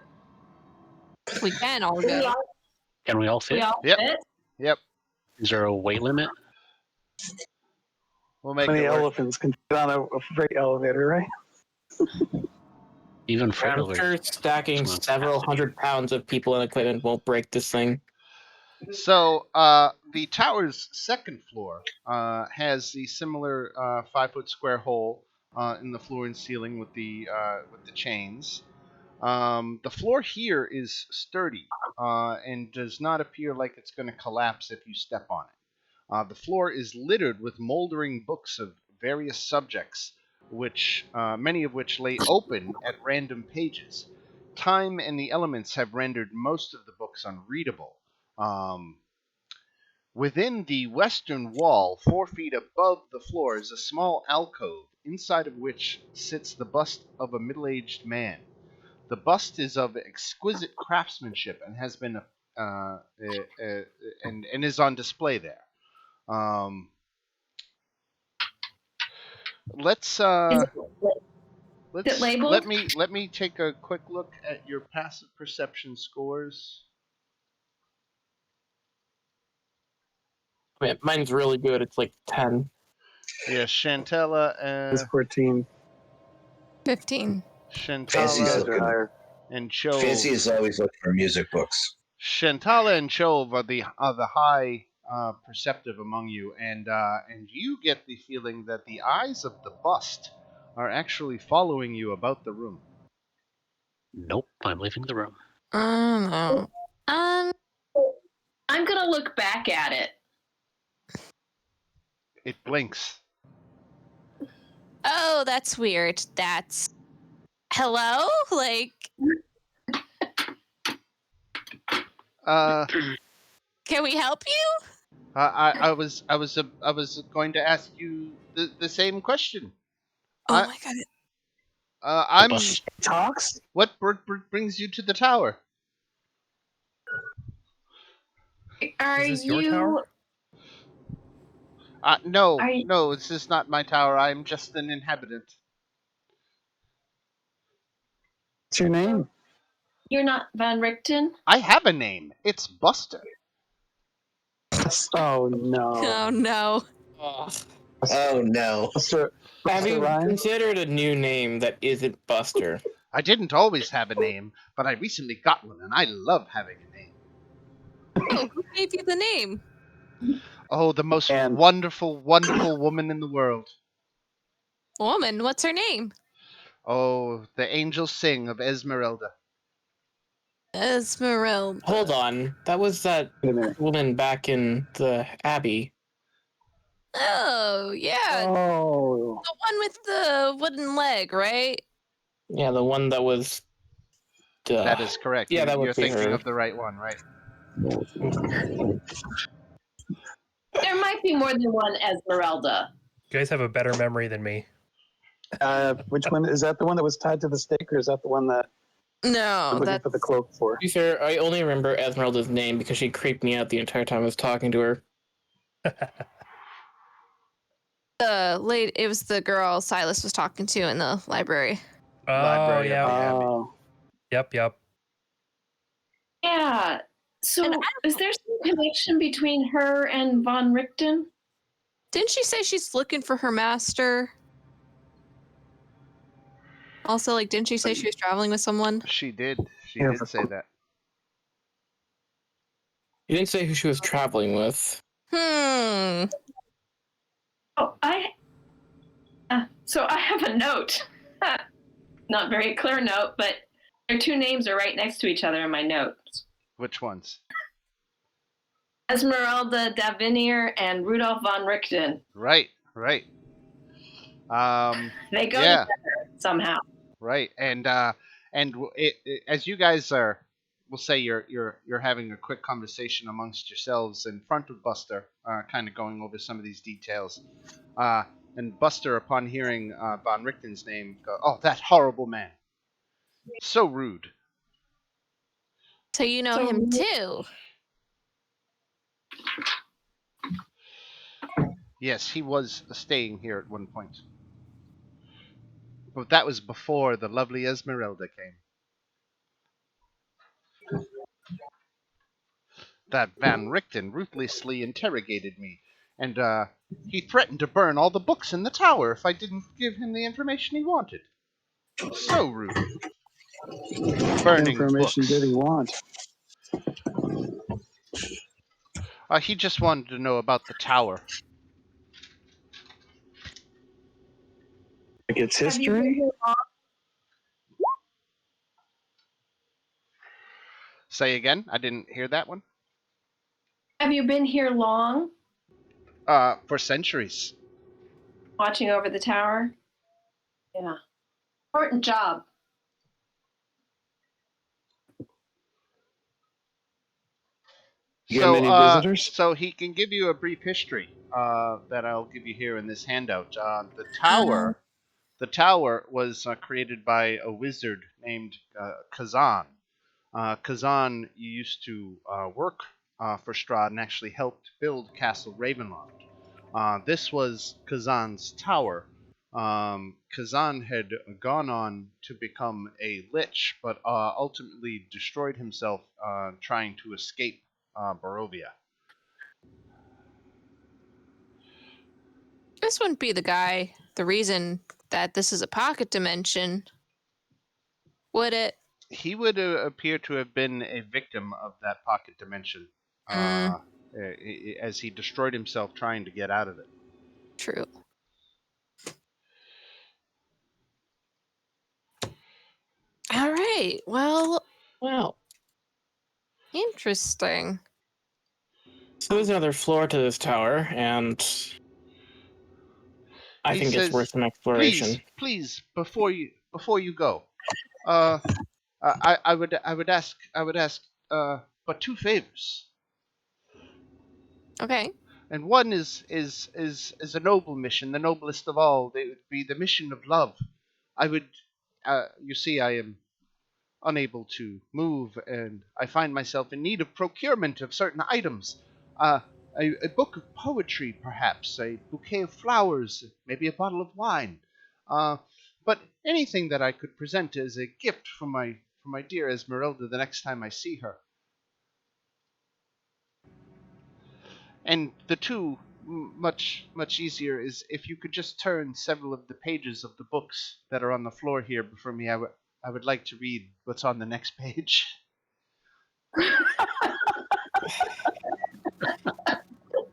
Speaker 4: If we can all
Speaker 3: We
Speaker 4: go.
Speaker 3: all,
Speaker 6: Can we all
Speaker 3: we
Speaker 6: fit?
Speaker 3: all
Speaker 1: Yep.
Speaker 3: fit.
Speaker 1: Yep,
Speaker 6: Is there a weight limit?
Speaker 1: we'll make
Speaker 2: Many
Speaker 1: it work.
Speaker 2: elephants can fit on a freight elevator, right?
Speaker 6: Even freight
Speaker 8: I'm
Speaker 6: elevator.
Speaker 8: sure stacking
Speaker 6: Maximum
Speaker 8: several
Speaker 6: capacity.
Speaker 8: hundred pounds of people and equipment won't break this thing.
Speaker 1: So the tower's second floor has the similar 5-foot square hole in the floor and ceiling with the chains. The floor here is sturdy and does not appear like it's going to collapse if you step on it. The floor is littered with moldering books of various subjects, which many of which lay open at random pages. Time and the elements have rendered most of the books unreadable. Um, Within the western wall, 4 feet above the floor, is a small alcove, inside of which sits the bust of a middle-aged man. The bust is of exquisite craftsmanship and has been and is on display there. Let's
Speaker 3: Is it labeled?
Speaker 1: let me take a quick look at your passive perception scores.
Speaker 8: Man, mine's really good. It's like 10.
Speaker 1: Yeah, Chantella,
Speaker 2: It's 14.
Speaker 4: 15.
Speaker 7: Fancy's
Speaker 2: You guys
Speaker 1: Shantala,
Speaker 2: are
Speaker 7: looking.
Speaker 2: higher.
Speaker 1: and
Speaker 7: Fancy
Speaker 1: Chove.
Speaker 7: is always looking for music books.
Speaker 1: Shantala and Chove are the high perceptive among you, and you get the feeling that the eyes of the bust are actually following you about the room.
Speaker 6: Nope, I'm leaving the room.
Speaker 4: No.
Speaker 3: I'm gonna look back at it.
Speaker 1: It blinks.
Speaker 4: Oh, that's weird. That's hello. Like,
Speaker 1: Uh,
Speaker 4: can we help you?
Speaker 1: I was going to ask you the same question.
Speaker 4: Oh
Speaker 1: I
Speaker 4: my god.
Speaker 6: The
Speaker 1: I'm.
Speaker 6: bus.
Speaker 2: Talks?
Speaker 1: What brings you to the tower?
Speaker 3: Are
Speaker 5: Is this your
Speaker 3: you?
Speaker 5: tower?
Speaker 1: No,
Speaker 3: Are you,
Speaker 1: no, this is not my tower. I'm just an inhabitant.
Speaker 2: What's your name?
Speaker 3: you're not Van Richten?
Speaker 1: I have a name. It's Buster.
Speaker 2: Oh, no.
Speaker 4: Oh no.
Speaker 8: Ugh.
Speaker 7: Oh no.
Speaker 2: Buster,
Speaker 8: Have
Speaker 2: Buster
Speaker 8: you
Speaker 2: Rhymes?
Speaker 8: considered a new name that isn't Buster?
Speaker 1: I didn't always have a name, but I recently got one, and I love having a name.
Speaker 4: Oh, who gave you the name?
Speaker 1: Oh, the most
Speaker 2: And
Speaker 1: wonderful, wonderful woman in the world.
Speaker 4: Woman, what's her name?
Speaker 1: Oh, the angels sing of Esmeralda.
Speaker 4: Esmeralda.
Speaker 8: Hold on. That was that
Speaker 2: wait a minute.
Speaker 8: woman back in the Abbey.
Speaker 4: Oh, yeah.
Speaker 2: Oh,
Speaker 4: The one with the wooden leg, right?
Speaker 8: Yeah, the one that was.
Speaker 1: That is correct.
Speaker 8: Yeah, that
Speaker 1: You're
Speaker 8: would be
Speaker 1: thinking
Speaker 8: her.
Speaker 1: of the right one, right?
Speaker 3: There might be more than one Esmeralda.
Speaker 5: You guys have a better memory than me.
Speaker 2: which one? Is that the one that was tied to the stake, or is that the one that
Speaker 4: No,
Speaker 2: I'm looking
Speaker 4: that's
Speaker 2: for the cloak for?
Speaker 8: To be fair, I only remember Esmeralda's name because she creeped me out the entire time I was talking to her.
Speaker 4: the late. It was the girl Silas was talking to in the library.
Speaker 5: Oh,
Speaker 1: Library of
Speaker 5: yeah.
Speaker 1: the Abbey.
Speaker 2: Oh,
Speaker 5: Yep.
Speaker 3: Yeah. So
Speaker 4: And
Speaker 3: is there some connection between her and Von Richten?
Speaker 4: Didn't she say she's looking for her master? Also, like, didn't she say she was traveling with someone?
Speaker 1: She did. She
Speaker 2: Yeah,
Speaker 1: did say that.
Speaker 8: You didn't say who she was traveling with.
Speaker 4: Hmm.
Speaker 3: Oh, so I have a note. Not very clear note, but their two names are right next to each other in my notes.
Speaker 1: Which ones?
Speaker 3: Esmeralda Davinier and Rudolf von Richten.
Speaker 1: Right.
Speaker 3: They go
Speaker 1: Yeah.
Speaker 3: together somehow.
Speaker 1: Right. As you guys are, we'll say you're having a quick conversation amongst yourselves in front of Buster, kind of going over some of these details. And Buster, upon hearing Von Richten's name, go, "Oh, that horrible man! So rude."
Speaker 4: So you know him too.
Speaker 1: Yes, he was staying here at one point, but that was before the lovely Esmeralda came. That Van Richten ruthlessly interrogated me, and he threatened to burn all the books in the tower if I didn't give him the information he wanted. So rude.
Speaker 2: what
Speaker 1: Burning
Speaker 2: information
Speaker 1: books.
Speaker 2: did he want?
Speaker 1: He just wanted to know about the tower.
Speaker 2: Like its
Speaker 3: Have you been
Speaker 2: history?
Speaker 3: here long?
Speaker 1: Say again? I didn't hear that one.
Speaker 3: Have you been here long?
Speaker 1: For centuries.
Speaker 3: Watching over the tower? Yeah. Important job.
Speaker 2: You got many visitors?
Speaker 1: So he can give you a brief history that I'll give you here in this handout.
Speaker 4: Um,
Speaker 1: The tower was created by a wizard named Kazan. Kazan used to work for Strahd and actually helped build Castle Ravenloft. This was Kazan's tower. Kazan had gone on to become a lich, but ultimately destroyed himself trying to escape Barovia.
Speaker 4: This wouldn't be the reason that this is a pocket dimension, would it?
Speaker 1: He would appear to have been a victim of that pocket dimension, as he destroyed himself trying to get out of it.
Speaker 4: True. All right. Well,
Speaker 8: Wow.
Speaker 4: interesting.
Speaker 8: So there's another floor to this tower, and I
Speaker 1: He
Speaker 8: think
Speaker 1: says,
Speaker 8: it's worth an exploration.
Speaker 1: Please, before you go, uh, I would ask but two favors.
Speaker 4: Okay.
Speaker 1: And one is a noble mission, the noblest of all. It would be the mission of love. I would, you see, I am unable to move, and I find myself in need of procurement of certain items. A book of poetry, perhaps, a bouquet of flowers, maybe a bottle of wine. But anything that I could present as a gift for my dear Esmeralda the next time I see her. And the two, much easier, is if you could just turn several of the pages of the books that are on the floor here before me. I would like to read what's on the next page.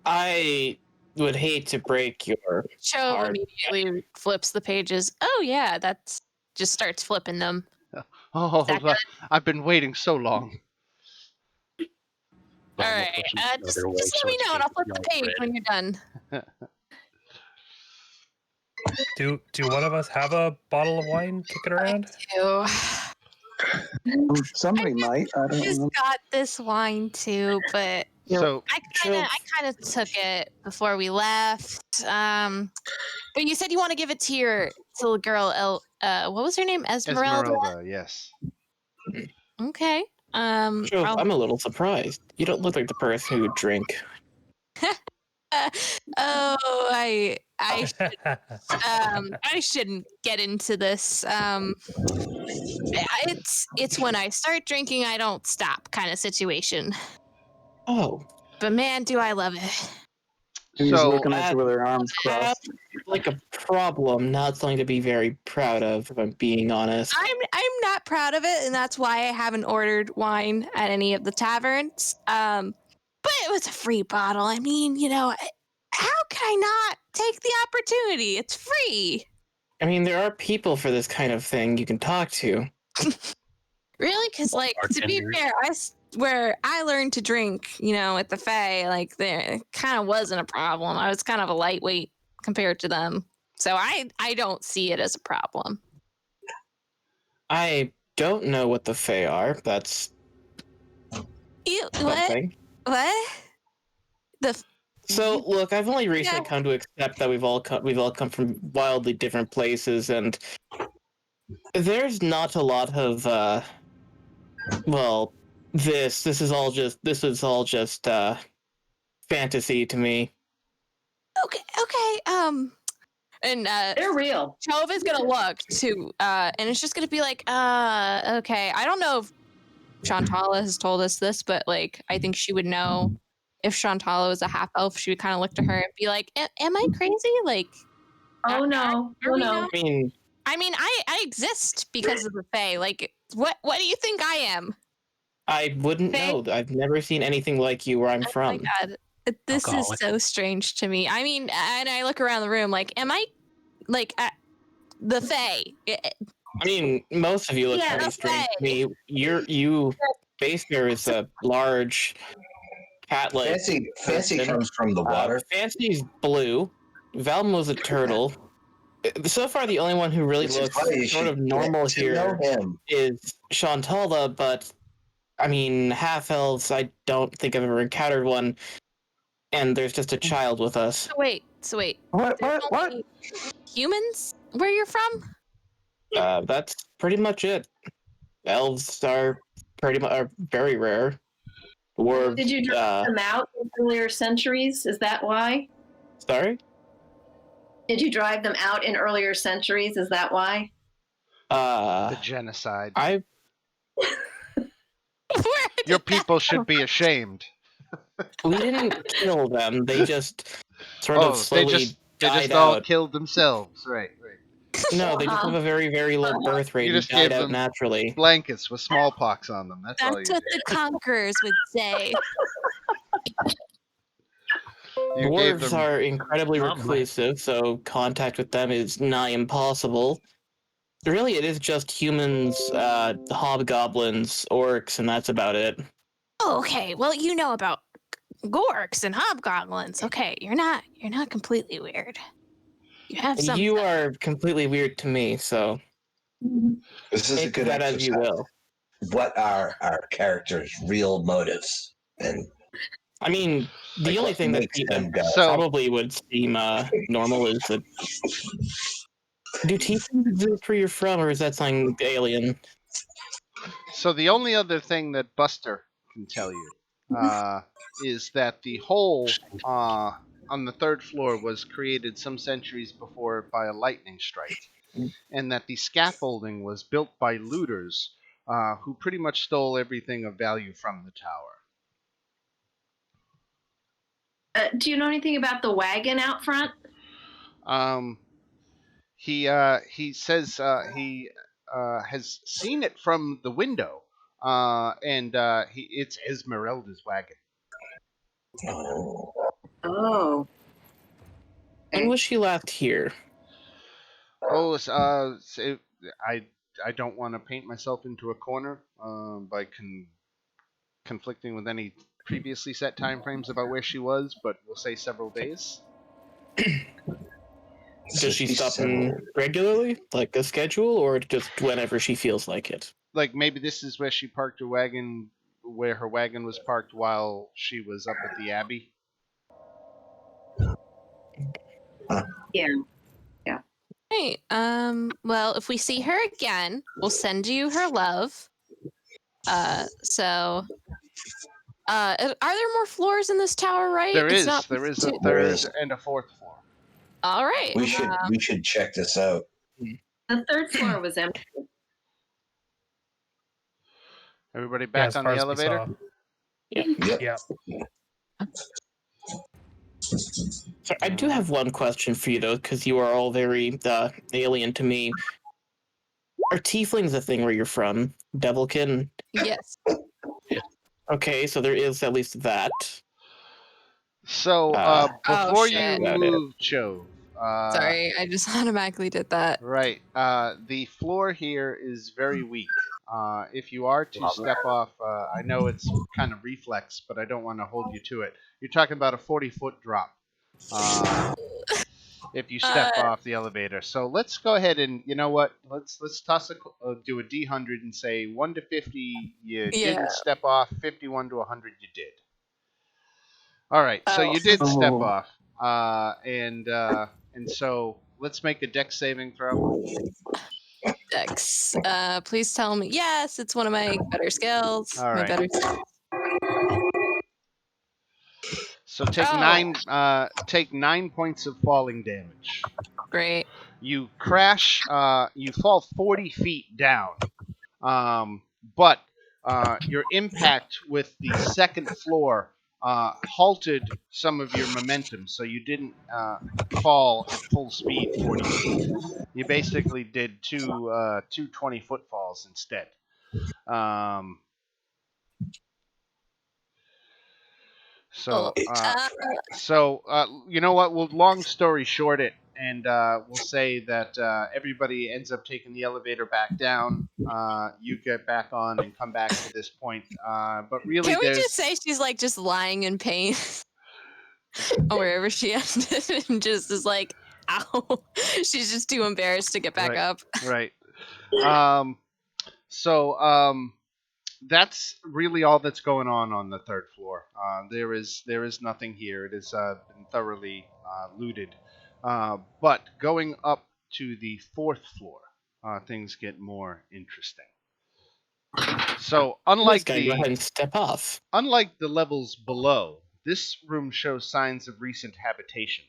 Speaker 8: I would hate to break your
Speaker 4: Cho
Speaker 8: heart.
Speaker 4: immediately flips the pages. Oh yeah, that's just starts flipping them.
Speaker 1: Oh,
Speaker 4: That good?
Speaker 1: I've been waiting so long.
Speaker 4: All right. Just let me know, and I'll flip the page when you're done.
Speaker 5: Do one of us have a bottle of wine kicking around?
Speaker 4: I
Speaker 2: Somebody might. I don't
Speaker 4: just
Speaker 2: know.
Speaker 4: got this wine too, but
Speaker 1: So
Speaker 4: I kind of took it before we left. But you said you want to give it to your little girl. What was her name?
Speaker 1: Esmeralda, yes.
Speaker 4: Okay.
Speaker 8: Sure, I'm a little surprised. You don't look like the person who would drink.
Speaker 4: I shouldn't get into this. It's when I start drinking, I don't stop kind of situation.
Speaker 8: Oh,
Speaker 4: But man, do I love it.
Speaker 2: She's
Speaker 1: So
Speaker 2: looking at you with her arms crossed.
Speaker 8: like a problem, not something to be very proud of, if I'm being honest.
Speaker 4: I'm not proud of it, and that's why I haven't ordered wine at any of the taverns. But it was a free bottle. I mean, how can I not take the opportunity? It's free.
Speaker 8: I mean, there are people for this kind of thing you can talk to.
Speaker 4: Really? Because, to be fair, where I learned to drink, at the Fae, there kind of wasn't a problem. I was kind of a lightweight compared to them. So I don't see it as a problem.
Speaker 8: I don't know what the Fae are. That's something.
Speaker 4: What?
Speaker 8: So look, I've only recently come to accept that we've all come from wildly different places, and there's not a lot of this is all just fantasy to me.
Speaker 4: Okay. And
Speaker 3: They're real.
Speaker 4: Chova's gonna look too, and it's just gonna be like, okay. I don't know if Shantala has told us this, but I think she would know if Shantala was a half elf. She would kind of look to her and be like, "Am I crazy?"
Speaker 3: Oh no,
Speaker 4: are we
Speaker 3: no.
Speaker 4: not? I mean, I exist because of the Fae. What do you think I am?
Speaker 8: I wouldn't know. I've never seen anything like you where I'm from.
Speaker 4: Oh my god, this is so strange to me. I mean, and I look around the room am I the Fae?
Speaker 8: I mean, most of you look pretty strange to me. You Baster is a large cat-like.
Speaker 7: Fancy comes from the water.
Speaker 8: Fancy's blue. Velma's a turtle. So far, the only one who really looks sort of normal here is Shantala, but I mean, half elves, I don't think I've ever encountered one. And there's just a child with us.
Speaker 4: So wait.
Speaker 2: What?
Speaker 4: Humans? Where you're from?
Speaker 8: That's pretty much it. Elves are very rare.
Speaker 3: Did you drive them out in earlier centuries? Is that why?
Speaker 8: Sorry?
Speaker 3: Did you drive them out in earlier centuries? Is that why?
Speaker 1: The genocide. Your people should be ashamed.
Speaker 8: We didn't kill them. They just sort of slowly
Speaker 1: They
Speaker 8: died
Speaker 1: just all
Speaker 8: out.
Speaker 1: killed themselves. Right.
Speaker 8: No, they just have a very, very low birth rate
Speaker 1: You
Speaker 8: and
Speaker 1: just
Speaker 8: died
Speaker 1: gave
Speaker 8: out
Speaker 1: them
Speaker 8: naturally.
Speaker 1: blankets with smallpox on them. That's all
Speaker 4: That's
Speaker 1: you
Speaker 4: what
Speaker 1: did.
Speaker 4: the conquerors would say.
Speaker 1: You gave
Speaker 8: Dwarves
Speaker 1: them.
Speaker 8: are incredibly
Speaker 5: Not my-
Speaker 8: reclusive, so contact with them is nigh impossible. Really, it is just humans, hobgoblins, orcs, and that's about it.
Speaker 4: Oh, okay. Well, you know about gorks and hobgoblins. Okay, you're not completely weird. You have some.
Speaker 8: You are completely weird to me, so
Speaker 7: This is a
Speaker 8: take
Speaker 7: good
Speaker 8: that as you
Speaker 7: exercise.
Speaker 8: will.
Speaker 7: What are our characters' real motives? And
Speaker 8: I mean, the
Speaker 7: like,
Speaker 8: only
Speaker 7: what
Speaker 8: thing that
Speaker 7: makes them go?
Speaker 1: So
Speaker 8: probably would seem normal is that do tieflings exist where you're from, or is that something alien?
Speaker 1: the only other thing that Buster can tell you is that the hole on the third floor was created some centuries before by a lightning strike, and that the scaffolding was built by looters who pretty much stole everything of value from the tower.
Speaker 3: Do you know anything about the wagon out front?
Speaker 1: He says he has seen it from the window, and it's Esmeralda's wagon.
Speaker 3: Oh.
Speaker 8: When was she last here?
Speaker 1: Oh, I don't want to paint myself into a corner by conflicting with any previously set timeframes about where she was, but we'll say several days.
Speaker 8: Does she stop in regularly, like a schedule, or just whenever she feels like it?
Speaker 1: Like maybe this is where she parked her wagon, where her wagon was parked while she was up at the Abbey.
Speaker 3: Yeah.
Speaker 4: Hey, well, if we see her again, we'll send you her love. So, are there more floors in this tower, right?
Speaker 1: There
Speaker 4: It's
Speaker 1: is.
Speaker 4: not
Speaker 1: There is a
Speaker 4: two-
Speaker 7: There
Speaker 1: third
Speaker 7: is.
Speaker 1: and a fourth floor.
Speaker 4: All right.
Speaker 7: We should check this out.
Speaker 3: The third floor was empty.
Speaker 1: Everybody
Speaker 5: Yeah,
Speaker 1: back
Speaker 5: as
Speaker 1: on
Speaker 5: far
Speaker 1: the
Speaker 5: as we
Speaker 1: elevator?
Speaker 5: saw.
Speaker 7: Yep.
Speaker 5: Yeah.
Speaker 8: So I do have one question for you though, because you are all very alien to me. Are tieflings a thing where you're from, Devilkin?
Speaker 4: Yes.
Speaker 8: Okay, so there is at least that.
Speaker 1: So
Speaker 4: Oh,
Speaker 1: before you
Speaker 4: shit.
Speaker 8: About it.
Speaker 1: move, Chove,
Speaker 4: Sorry, I just automatically did that.
Speaker 1: right, the floor here is very weak. If you are to step off, I know it's kind of reflex, but I don't want to hold you to it. You're talking about a 40-foot drop. If you step off the elevator. So let's go ahead and you know what? Let's toss do a D100 and say 1 to 50 you didn't step off, 51 to 100 you did. All right, so you did step off, and so let's make a dex saving throw.
Speaker 4: Dex. Please tell me. Yes, it's one of my better skills.
Speaker 1: All
Speaker 4: My
Speaker 1: right.
Speaker 4: better.
Speaker 1: So take 9 points of falling damage.
Speaker 4: Great.
Speaker 1: You crash. You fall 40 feet down. But your impact with the second floor halted some of your momentum, so you didn't fall at full speed 40 feet. You basically did two 20-foot falls instead. So you know what? We'll long story short it, and we'll say that everybody ends up taking the elevator back down. You get back on and come back to this point. But really,
Speaker 4: Can we just say she's like just lying in pain wherever she ended, and just is like, ow. She's just too embarrassed to get back up.
Speaker 1: Right. So that's really all that's going on the third floor. There is nothing here. It has been thoroughly looted. But going up to the fourth floor, things get more interesting. So unlike
Speaker 8: Go ahead and step off.
Speaker 1: Unlike the levels below, this room shows signs of recent habitation.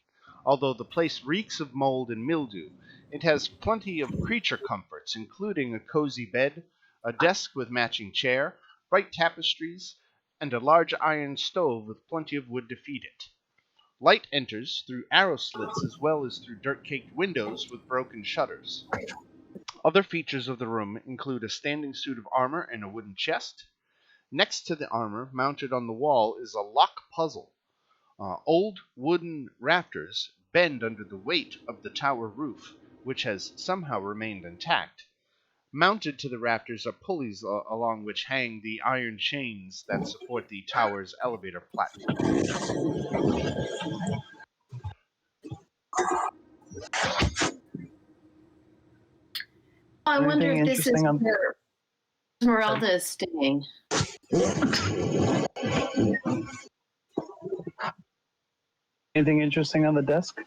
Speaker 1: Although the place reeks of mold and mildew, it has plenty of creature comforts, including a cozy bed, a desk with matching chair, bright tapestries, and a large iron stove with plenty of wood to feed it. Light enters through arrow slits as well as through dirt-caked windows with broken shutters. Other features of the room include a standing suit of armor and a wooden chest. Next to the armor, mounted on the wall, is a lock puzzle. Old wooden rafters bend under the weight of the tower roof, which has somehow remained intact. Mounted to the rafters are pulleys along which hang the iron chains that support the tower's elevator platform.
Speaker 3: I wonder
Speaker 2: Anything
Speaker 3: if this is
Speaker 2: interesting on?
Speaker 3: where Esmeralda is staying.
Speaker 2: Anything interesting on the desk?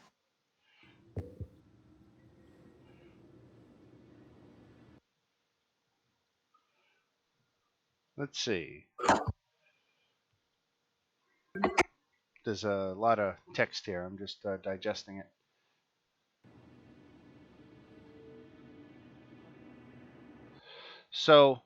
Speaker 1: Let's see. There's a lot of text here. I'm just digesting it. So,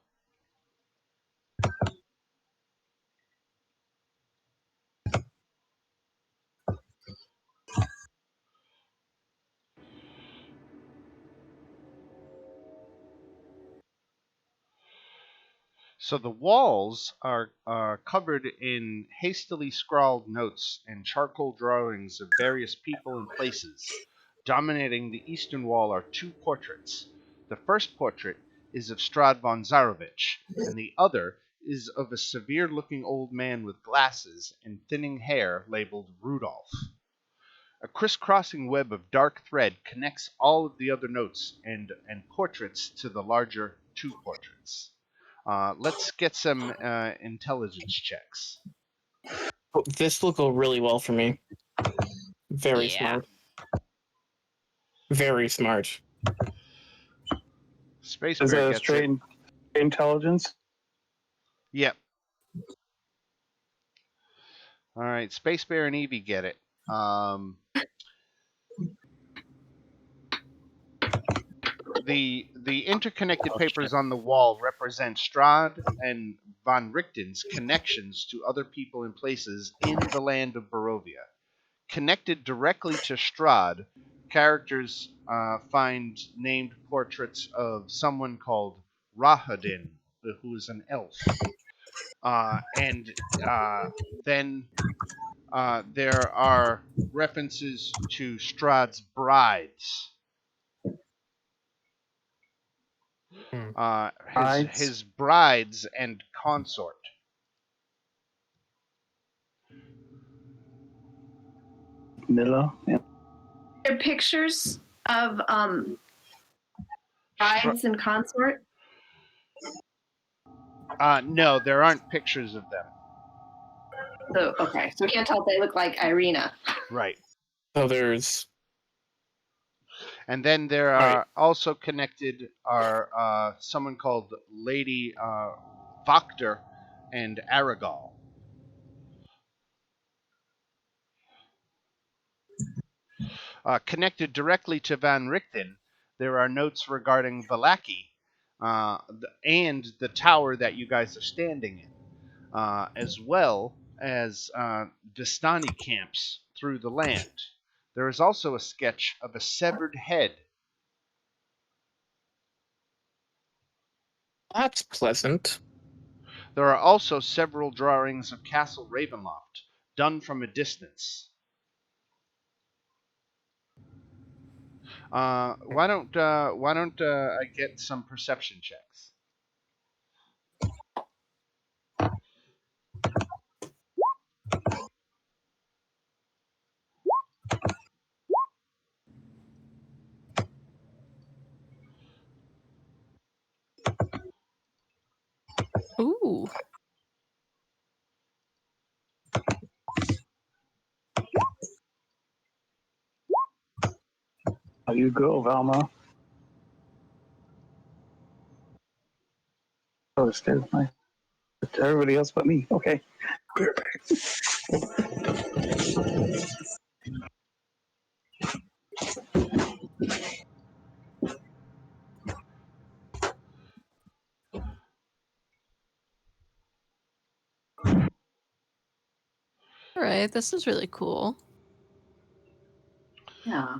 Speaker 1: the walls are covered in hastily scrawled notes and charcoal drawings of various people and places. Dominating the eastern wall are two portraits. The first portrait is of Strahd von Zarovich, and the other is of a severe-looking old man with glasses and thinning hair labeled Rudolph. A crisscrossing web of dark thread connects all of the other notes and portraits to the larger two portraits. Let's get some intelligence checks.
Speaker 8: This will go really well for me. Very smart. Very smart.
Speaker 1: Space
Speaker 2: Is
Speaker 1: Bear
Speaker 2: that a
Speaker 1: gets
Speaker 2: straight
Speaker 1: it.
Speaker 2: intelligence?
Speaker 1: Yep. All right, Space Bear and Evie get it. The interconnected papers on the wall represent Strahd and von Richten's connections to other people and places in the land of Barovia. Connected directly to Strahd, characters find named portraits of someone called Rahadin, who is an elf. And then there are references to Strahd's brides. His brides and consort.
Speaker 2: Milla? Yeah.
Speaker 3: There are pictures of brides and consort?
Speaker 1: No, there aren't pictures of them.
Speaker 3: So, okay. So we can't tell if they look like Irina.
Speaker 1: Right.
Speaker 8: So there's...
Speaker 1: And then there are also connected are someone called Lady Vakter and Aragal. Connected directly to Van Richten, there are notes regarding Valaki and the tower that you guys are standing in, as well as Vistani camps through the land. There is also a sketch of a severed head.
Speaker 8: That's pleasant.
Speaker 1: There are also several drawings of Castle Ravenloft, done from a distance. Why don't I get some perception checks?
Speaker 4: Ooh.
Speaker 2: How you go, Valma? Oh, it's good. Everybody else but me. Okay.
Speaker 4: All right, this is really cool.
Speaker 3: Yeah.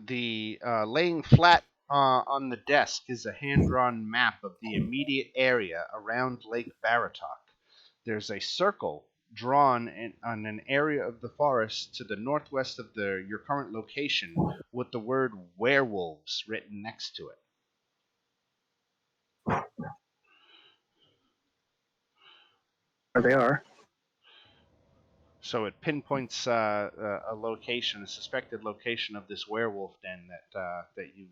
Speaker 1: The laying flat on the desk is a hand-drawn map of the immediate area around Lake Baratok. There's a circle drawn on an area of the forest to the northwest of your current location with the word werewolves written next to it.
Speaker 2: There they are.
Speaker 1: So it pinpoints a location, a suspected location of this werewolf den that you've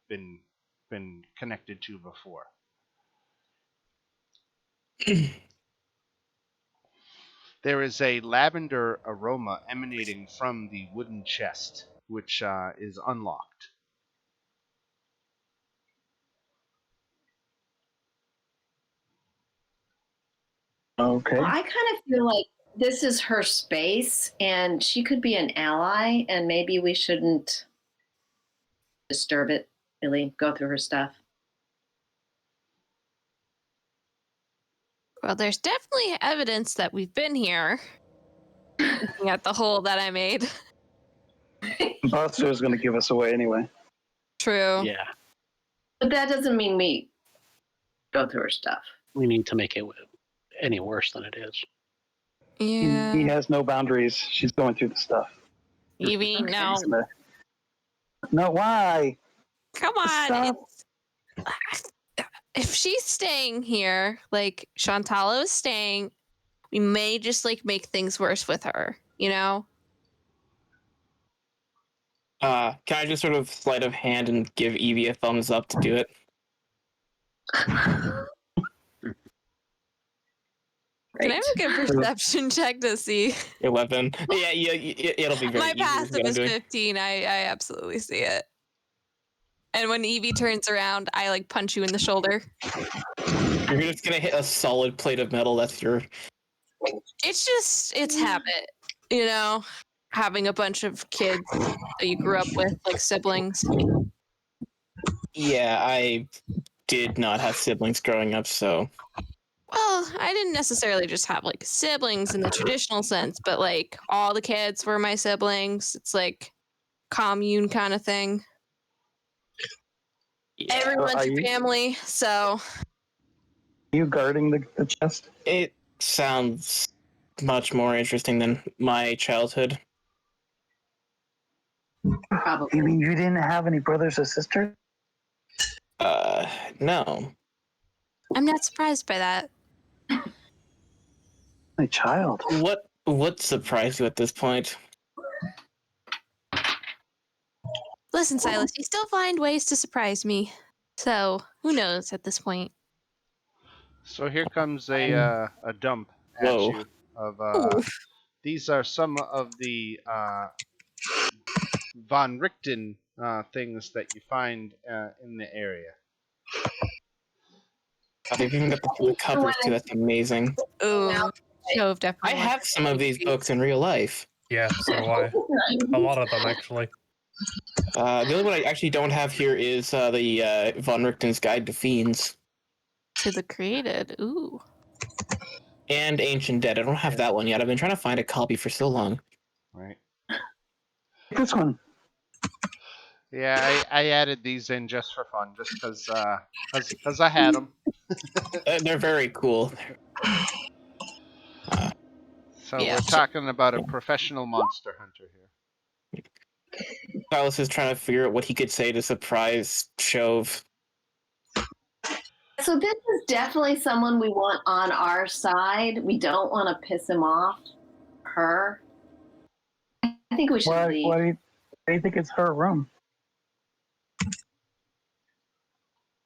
Speaker 1: been connected to before. There is a lavender aroma emanating from the wooden chest, which is unlocked.
Speaker 2: Okay.
Speaker 3: Well, I kind of feel like this is her space, and she could be an ally, and maybe we shouldn't disturb it, really go through her stuff.
Speaker 4: Well, there's definitely evidence that we've been here. Looking at the hole that I made.
Speaker 2: Buster is going to give us away anyway.
Speaker 4: True.
Speaker 6: Yeah,
Speaker 3: But that doesn't mean we go through her stuff.
Speaker 6: we need to make it any worse than it is.
Speaker 4: Yeah.
Speaker 2: He has no boundaries. She's going through the stuff.
Speaker 4: Evie, no.
Speaker 2: No, why?
Speaker 4: Come on.
Speaker 2: Stop.
Speaker 4: If she's staying here, like Shantalo is staying, we may just like make things worse with her, you know?
Speaker 8: Can I just sort of sleight of hand and give Evie a thumbs up to do it?
Speaker 4: Can I make a perception check to see?
Speaker 8: 11. Yeah, it'll be very
Speaker 4: My
Speaker 8: easy.
Speaker 4: passive is 15. I absolutely see it. And when Evie turns around, I like punch you in the shoulder.
Speaker 8: You're just gonna hit a solid plate of metal. That's your.
Speaker 4: It's habit, you know, having a bunch of kids that you grew up with, like siblings.
Speaker 8: Yeah, I did not have siblings growing up, so.
Speaker 4: Well, I didn't necessarily just have like siblings in the traditional sense, but like all the kids were my siblings. It's like commune kind of thing.
Speaker 8: Yeah.
Speaker 4: Everyone's your family, so.
Speaker 2: Are you guarding the chest?
Speaker 8: It sounds much more interesting than my childhood.
Speaker 3: Probably.
Speaker 2: You mean you didn't have any brothers or sisters?
Speaker 8: No.
Speaker 4: I'm not surprised by that.
Speaker 2: My child.
Speaker 8: What surprised you at this point?
Speaker 4: Listen, Silas, you still find ways to surprise me. So, who knows at this point?
Speaker 1: So here comes a dump at
Speaker 8: Whoa.
Speaker 1: you of these are some of the von Richten things that you find in the area.
Speaker 8: They've even got the full covers too. That's amazing.
Speaker 4: Ooh, Shove definitely.
Speaker 8: I have some of these books in real life.
Speaker 5: Yeah, so do I. A lot of them, actually.
Speaker 8: The only one I actually don't have here is the Von Richten's Guide to Fiends.
Speaker 4: To the Created. Ooh.
Speaker 8: And Ancient Dead. I don't have that one yet. I've been trying to find a copy for so long.
Speaker 1: Right.
Speaker 2: This one.
Speaker 1: Yeah, I added these in just for fun, just because I had them.
Speaker 8: They're very cool.
Speaker 1: So we're talking about a professional monster hunter here.
Speaker 8: Silas is trying to figure out what he could say to surprise Shove.
Speaker 3: So this is definitely someone we want on our side. We don't want to piss him off. Her. I think we should leave.
Speaker 2: Why do you think it's her room?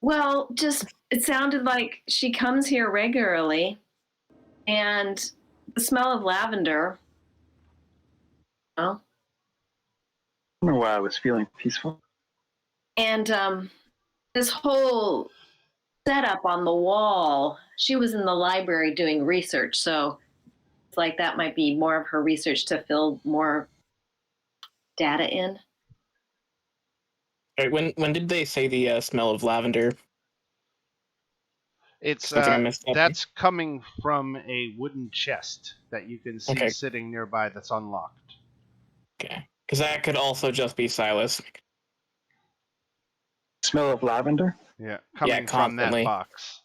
Speaker 3: Well, just it sounded like she comes here regularly, and the smell of lavender. Oh.
Speaker 2: I don't know why I was feeling peaceful.
Speaker 3: And this whole setup on the wall, she was in the library doing research, so it's like that might be more of her research to fill more data in.
Speaker 8: Right, when did they say the smell of lavender?
Speaker 1: It's
Speaker 8: Something I missed up.
Speaker 1: that's coming from a wooden chest that you can see
Speaker 8: Okay.
Speaker 1: sitting nearby that's unlocked.
Speaker 8: Okay. Because that could also just be Silas.
Speaker 2: Smell of lavender?
Speaker 1: Yeah, coming from that
Speaker 8: constantly.
Speaker 1: box.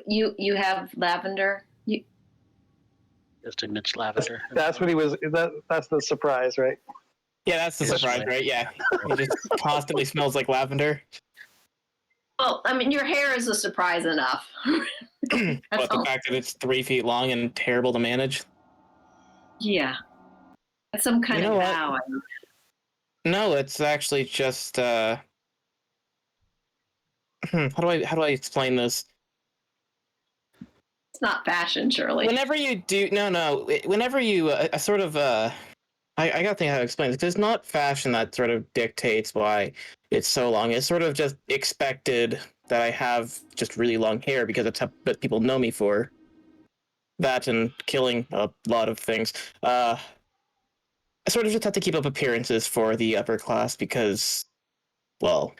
Speaker 3: You have lavender.
Speaker 6: Just admits lavender.
Speaker 2: That's what he was. That's the surprise, right?
Speaker 8: Yeah, that's the surprise, right? Yeah. He just constantly smells like lavender.
Speaker 3: Well, I mean, your hair is a surprise enough.
Speaker 8: But the fact that it's 3 feet long and terrible to manage.
Speaker 3: Yeah. That's some kind of vow.
Speaker 8: No, it's actually just how do I explain this?
Speaker 3: It's not fashion, surely.
Speaker 8: Whenever you do whenever you sort of I gotta think how to explain this. It's not fashion that sort of dictates why it's so long. It's sort of just expected that I have just really long hair because it's what people know me for. That and killing a lot of things. I sort of just have to keep up appearances for the upper class because, well,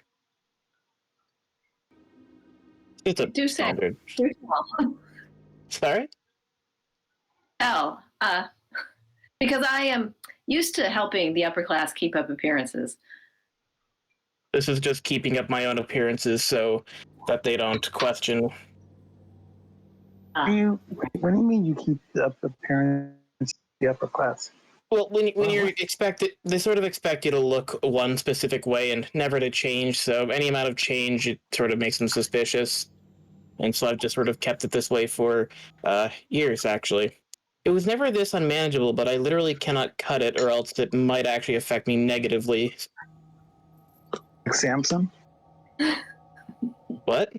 Speaker 8: it's a standard. Sorry?
Speaker 3: Oh, because I am used to helping the upper class keep up appearances.
Speaker 8: This is just keeping up my own appearances so that they don't question.
Speaker 2: What do you mean you keep up appearance of the upper class?
Speaker 8: Well, when you're expected, they sort of expect you to look one specific way and never to change. So any amount of change, it sort of makes them suspicious. And so I've just sort of kept it this way for years, actually. It was never this unmanageable, but I literally cannot cut it, or else it might actually affect me negatively.
Speaker 2: Like Samson?
Speaker 8: What?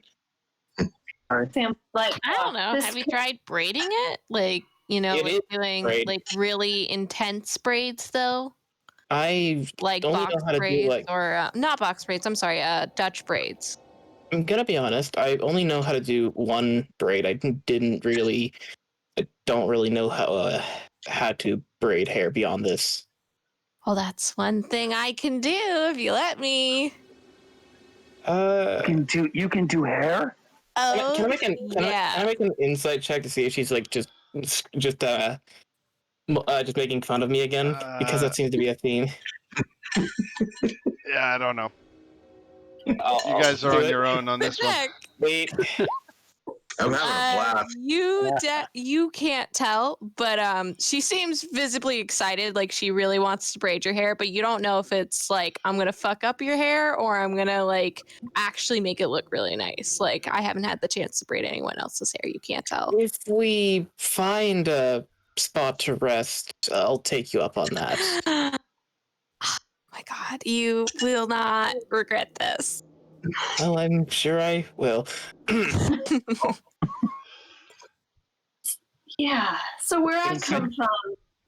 Speaker 3: Sam, like
Speaker 4: I don't know. Have you tried braiding it? Like,
Speaker 8: It
Speaker 4: doing
Speaker 8: braid.
Speaker 4: like really intense braids though?
Speaker 8: I
Speaker 4: Like
Speaker 8: only
Speaker 4: box
Speaker 8: know how to do
Speaker 4: braids or not box braids. I'm sorry, Dutch braids.
Speaker 8: I'm gonna be honest. I only know how to do one braid. I don't really know how to braid hair beyond this.
Speaker 4: Well, that's one thing I can do if you let me.
Speaker 2: You can do hair?
Speaker 4: Oh,
Speaker 8: Can I make an insight check to see if she's like just making fun of me again? Because that seems to be a theme.
Speaker 1: Yeah, I don't know. You
Speaker 8: I'll
Speaker 1: guys are
Speaker 8: do
Speaker 1: on
Speaker 8: it.
Speaker 1: your own on this one.
Speaker 8: Wait.
Speaker 7: I'm having a blast.
Speaker 4: You can't tell, but she seems visibly excited, like she really wants to braid your hair, but you don't know if it's like I'm gonna fuck up your hair or I'm gonna like actually make it look really nice. Like I haven't had the chance to braid anyone else's hair. You can't tell.
Speaker 8: If we find a spot to rest, I'll take you up on that.
Speaker 4: Oh my god, you will not regret this.
Speaker 8: Well, I'm sure I will.
Speaker 3: Yeah. So where I come from,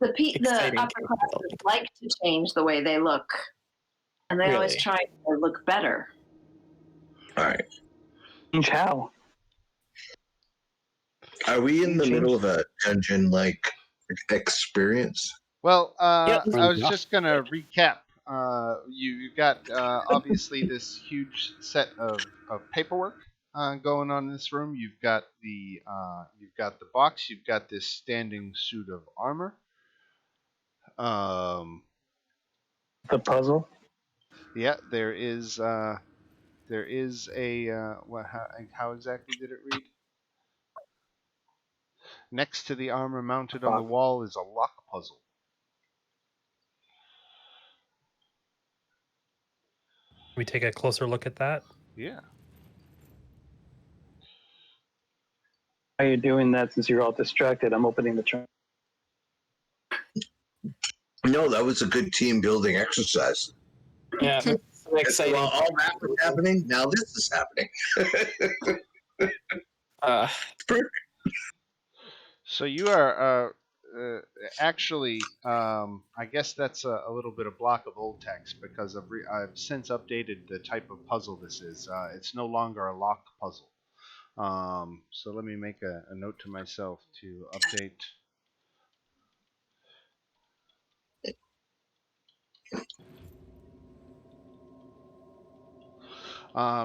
Speaker 3: the upper classes like to change the way they look, and they always try to look better.
Speaker 7: All right.
Speaker 2: Change how?
Speaker 7: Are we in the middle of a dungeon like experience?
Speaker 1: Well, I was just gonna recap. You got obviously this huge set of paperwork going on in this room. You've got the box. You've got this standing suit of armor.
Speaker 2: The puzzle.
Speaker 1: Yeah, there is a how exactly did it read? Next to the armor mounted on the wall is a lock puzzle.
Speaker 5: We take a closer look at that.
Speaker 1: Yeah.
Speaker 2: Why are you doing that since you're all distracted? I'm opening the trunk.
Speaker 7: No, that was a good team building exercise.
Speaker 8: Yeah, exciting.
Speaker 7: While all that was happening, now this is happening.
Speaker 1: So you are actually, I guess that's a little bit of block of old text because I've since updated the type of puzzle this is. It's no longer a lock puzzle. So let me make a note to myself to update.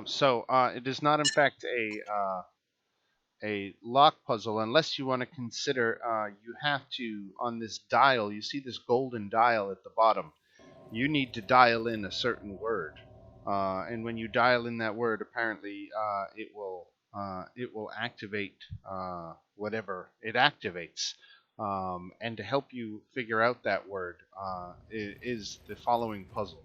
Speaker 1: So it is not, in fact, a lock puzzle, unless you want to consider you have to, on this dial, you see this golden dial at the bottom, you need to dial in a certain word, and when you dial in that word, apparently it will activate whatever it activates. And to help you figure out that word is the following puzzle.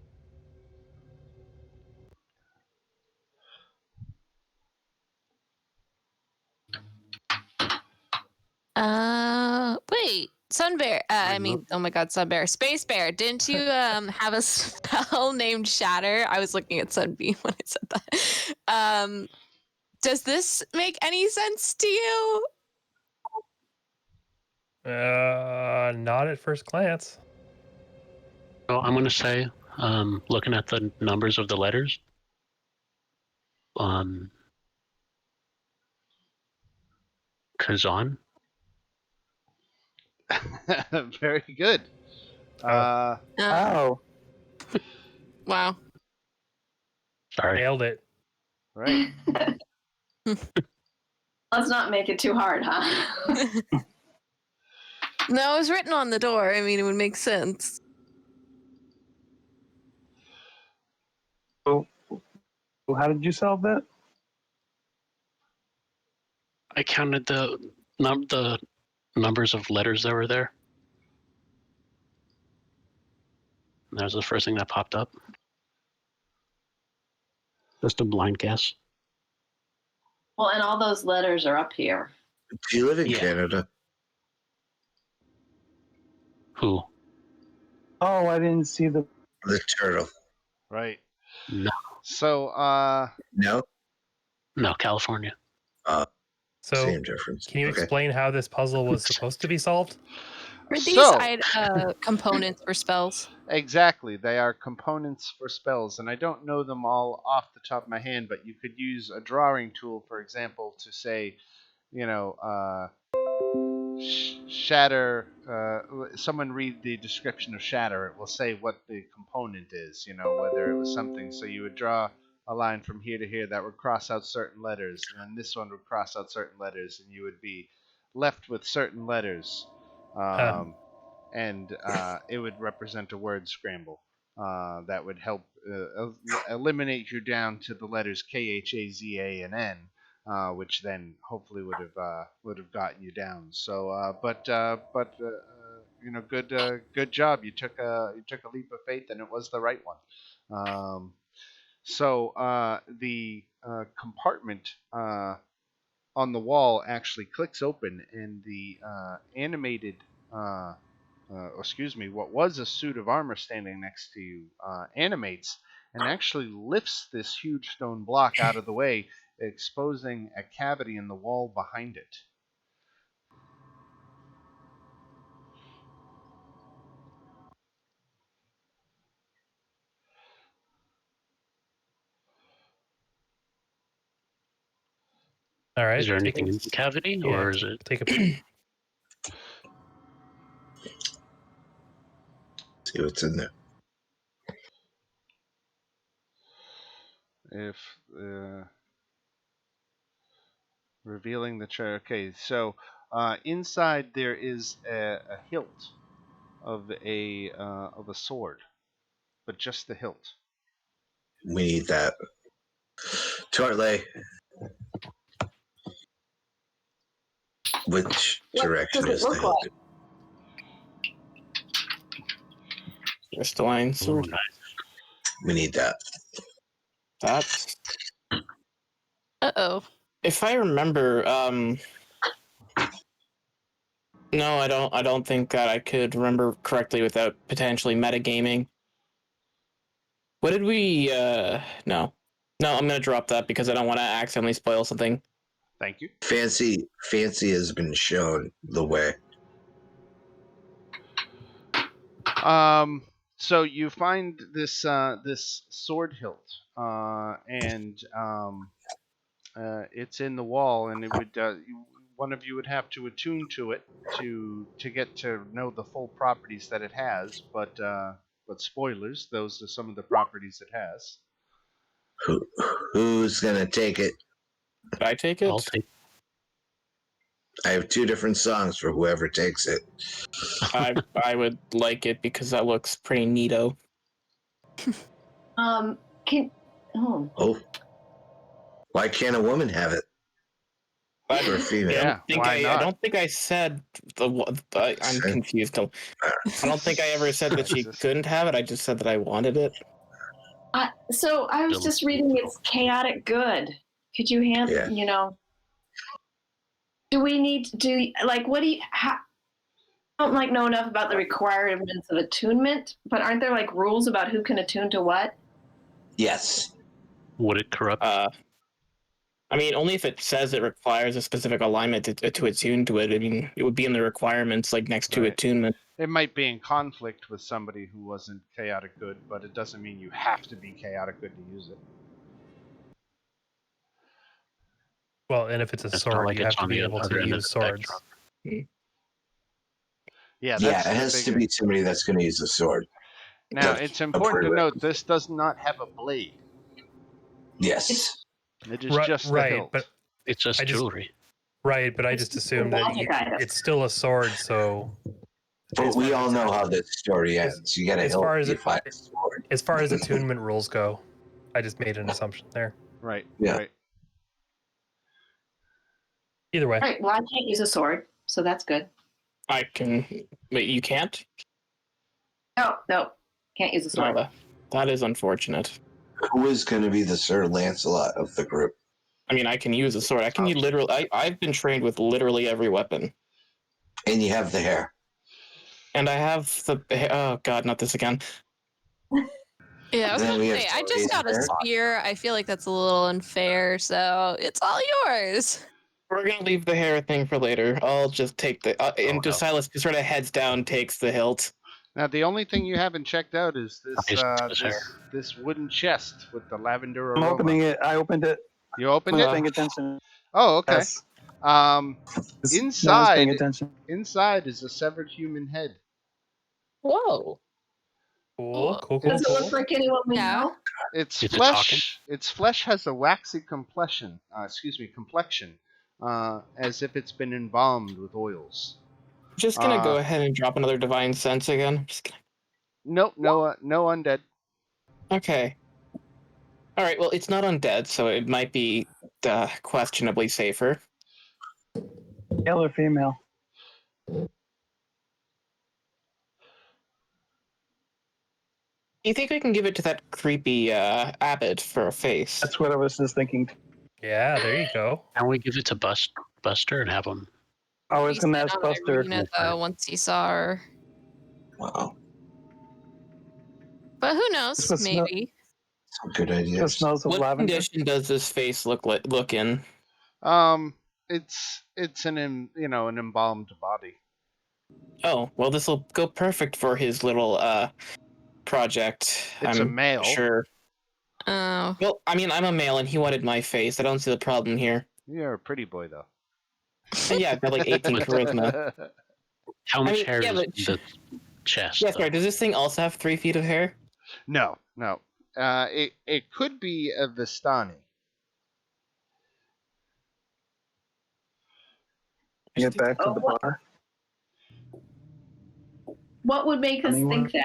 Speaker 4: Wait, Sunbear. I mean, oh my God, Sunbear, Space Bear. Didn't you have a spell named Shatter? I was looking at Sunbeam when I said that. Does this make any sense to you?
Speaker 5: Not at first glance.
Speaker 6: So I'm going to say, looking at the numbers of the letters, Kazan.
Speaker 1: Very good.
Speaker 2: Oh.
Speaker 4: Wow.
Speaker 6: Sorry.
Speaker 5: Nailed it.
Speaker 1: Right.
Speaker 3: Let's not make it too hard, huh?
Speaker 4: No, it was written on the door. I mean, it would make sense.
Speaker 2: So, how did you solve that?
Speaker 6: I counted the numbers of letters that were there. And that was the first thing that popped up. Just a blind guess.
Speaker 3: Well, and all those letters are up here.
Speaker 7: Do you live in Canada?
Speaker 6: Who?
Speaker 2: Oh, I didn't see the
Speaker 7: turtle.
Speaker 1: Right.
Speaker 6: No.
Speaker 1: So,
Speaker 7: no?
Speaker 6: No, California.
Speaker 5: So,
Speaker 7: same difference.
Speaker 5: Can you explain how this puzzle was supposed to be solved?
Speaker 4: Are these components for spells?
Speaker 1: Exactly. They are components for spells, and I don't know them all off the top of my hand, but you could use a drawing tool, for example, to say, shatter. Someone read the description of shatter. It will say what the component is, whether it was something. So you would draw a line from here to here that would cross out certain letters, and then this one would cross out certain letters, and you would be left with certain letters. And it would represent a word scramble that would help eliminate you down to the letters K, H, A, Z, A, and N, which then hopefully would have gotten you down. So, good job. You took a leap of faith, and it was the right one. The compartment on the wall actually clicks open, and the animated. What was a suit of armor standing next to you animates and actually lifts this huge stone block out of the way, exposing a cavity in the wall behind it.
Speaker 5: All right.
Speaker 6: Is there anything in the cavity, or is it?
Speaker 5: Take a
Speaker 7: See what's in there.
Speaker 1: If revealing the chair. Okay, so inside there is a hilt of a sword, but just the hilt.
Speaker 7: We need that. Tortley. Which direction is the hilt?
Speaker 8: Crystalline sword.
Speaker 7: We need that.
Speaker 8: That's.
Speaker 4: Uh-oh.
Speaker 8: If I remember, no, I don't think that I could remember correctly without potentially metagaming. What did we? No, I'm gonna drop that because I don't want to accidentally spoil something.
Speaker 1: Thank you.
Speaker 7: Fancy has been shown the way.
Speaker 1: So you find this sword hilt, and it's in the wall, and it would one of you would have to attune to it to get to know the full properties that it has. But spoilers, those are some of the properties it has.
Speaker 7: Who's gonna take it?
Speaker 8: Did I take it?
Speaker 6: I'll take.
Speaker 7: I have 2 different songs for whoever takes it.
Speaker 8: I would like it because that looks pretty neato.
Speaker 3: Can
Speaker 7: Oh, why can't a woman have it? Or a female?
Speaker 1: Yeah, why
Speaker 8: I
Speaker 1: not?
Speaker 8: don't think I said I'm confused. I don't think I ever said that she
Speaker 1: Jesus.
Speaker 8: couldn't have it. I just said that I wanted it.
Speaker 3: so I was just reading it's chaotic good. Could you handle?
Speaker 7: Yeah.
Speaker 3: You know, do we need to do like what do you? I don't like know enough about the requirements of attunement, but aren't there like rules about who can attune to what?
Speaker 7: Yes.
Speaker 6: Would it corrupt?
Speaker 8: I mean, only if it says it requires a specific alignment to attune to it. I mean, it would be in the requirements, like next to
Speaker 1: Right.
Speaker 8: attunement.
Speaker 1: It might be in conflict with somebody who wasn't chaotic good, but it doesn't mean you have to be chaotic good to use it.
Speaker 5: Well, and if it's a
Speaker 6: It's
Speaker 5: sword,
Speaker 6: not like
Speaker 5: you
Speaker 6: it's
Speaker 5: have to
Speaker 6: on
Speaker 5: be
Speaker 6: the
Speaker 5: able
Speaker 6: other
Speaker 5: to
Speaker 6: end of
Speaker 5: use
Speaker 6: the
Speaker 5: swords.
Speaker 6: spectrum.
Speaker 1: Yeah,
Speaker 7: Yeah,
Speaker 1: that's
Speaker 7: it
Speaker 1: the
Speaker 7: has to
Speaker 1: bigger-
Speaker 7: be somebody that's going to use a sword.
Speaker 1: Now,
Speaker 7: That's
Speaker 1: it's important to
Speaker 7: appropriate.
Speaker 1: note this does not have a blade.
Speaker 7: Yes.
Speaker 1: It is just the
Speaker 5: Right,
Speaker 1: hilt.
Speaker 5: but
Speaker 6: It's just
Speaker 5: I just-
Speaker 6: jewelry.
Speaker 5: right, but I just assumed that
Speaker 3: magic item.
Speaker 5: it's still a sword, so
Speaker 7: But
Speaker 5: as
Speaker 7: we
Speaker 5: far
Speaker 7: all
Speaker 5: as
Speaker 7: know
Speaker 5: attunement-
Speaker 7: how this story
Speaker 5: as-
Speaker 7: ends. You get a
Speaker 5: as
Speaker 7: hilt,
Speaker 5: far as
Speaker 7: you
Speaker 5: it-
Speaker 7: find a sword.
Speaker 5: as far as attunement rules go, I just made an assumption there.
Speaker 1: Right,
Speaker 7: Yeah.
Speaker 1: right.
Speaker 5: Either way.
Speaker 3: All right. Well, I can't use a sword, so that's good.
Speaker 8: I can. Wait, you can't?
Speaker 3: No, can't use a sword.
Speaker 8: No, that is unfortunate.
Speaker 7: Who is going to be the Sir Lancelot of the group?
Speaker 8: I mean, I can use a sword. I can use literally. I've been trained with literally every weapon.
Speaker 7: And you have the hair.
Speaker 8: And I have the. Oh, God, not this again.
Speaker 4: Yeah, I was
Speaker 7: Then
Speaker 4: gonna
Speaker 7: we have
Speaker 4: say, I
Speaker 7: Tony's
Speaker 4: just got a
Speaker 7: hair.
Speaker 4: spear. I feel like that's a little unfair, so it's all yours.
Speaker 8: We're going to leave the hair thing for later. I'll just take the. And
Speaker 6: no.
Speaker 8: Silas just sort of heads down, takes the hilt.
Speaker 1: Now, the only thing you haven't checked out is
Speaker 6: His hair.
Speaker 1: this wooden chest with the lavender
Speaker 2: I'm
Speaker 1: aroma.
Speaker 2: opening it. I opened it.
Speaker 1: You opened
Speaker 2: I'm
Speaker 1: it?
Speaker 2: paying attention.
Speaker 1: Oh, okay.
Speaker 2: Yes.
Speaker 1: Um,
Speaker 2: No one's
Speaker 1: inside
Speaker 2: paying attention.
Speaker 1: is a severed human head.
Speaker 8: Whoa.
Speaker 5: Cool.
Speaker 3: Does it look like anyone we
Speaker 4: Yeah.
Speaker 3: know?
Speaker 1: Its
Speaker 6: Is it talking?
Speaker 1: flesh, its flesh has a waxy complexion. As if it's been embalmed with oils.
Speaker 8: Just going to go ahead and drop another divine sense again. Just gonna...
Speaker 1: Nope, no undead.
Speaker 8: Okay. All right. Well, it's not undead, so it might be questionably safer.
Speaker 2: Male or female?
Speaker 8: Do you think we can give it to that creepy abbot for a face?
Speaker 2: That's what I was just thinking.
Speaker 5: Yeah, there you go.
Speaker 6: And we give it to Buster and have him.
Speaker 2: I was
Speaker 4: He
Speaker 2: going to
Speaker 4: said
Speaker 2: ask
Speaker 4: on
Speaker 2: Buster.
Speaker 4: Irina, though, once he saw her.
Speaker 7: Wow.
Speaker 4: But who knows?
Speaker 2: This was no-
Speaker 4: Maybe.
Speaker 7: Some good
Speaker 2: It
Speaker 7: ideas.
Speaker 2: smells of
Speaker 8: What
Speaker 2: lavender.
Speaker 8: condition does this face look in?
Speaker 1: It's an embalmed body.
Speaker 8: Oh, well, this will go perfect for his little project.
Speaker 1: It's a male.
Speaker 8: Sure.
Speaker 4: Oh.
Speaker 8: Well, I mean, I'm a male, and he wanted my face. I don't see the problem here.
Speaker 1: You're a pretty boy, though.
Speaker 8: And yeah, I've got like 18 charisma.
Speaker 6: How much
Speaker 8: mean,
Speaker 6: hair
Speaker 8: yeah,
Speaker 6: is
Speaker 8: but-
Speaker 6: in the chest?
Speaker 8: Yeah,
Speaker 6: though?
Speaker 8: sorry. Does this thing also have 3 feet of hair?
Speaker 1: No. It could be a Vistani.
Speaker 2: Get back to the bar.
Speaker 3: What would make us
Speaker 2: Anyone?
Speaker 3: think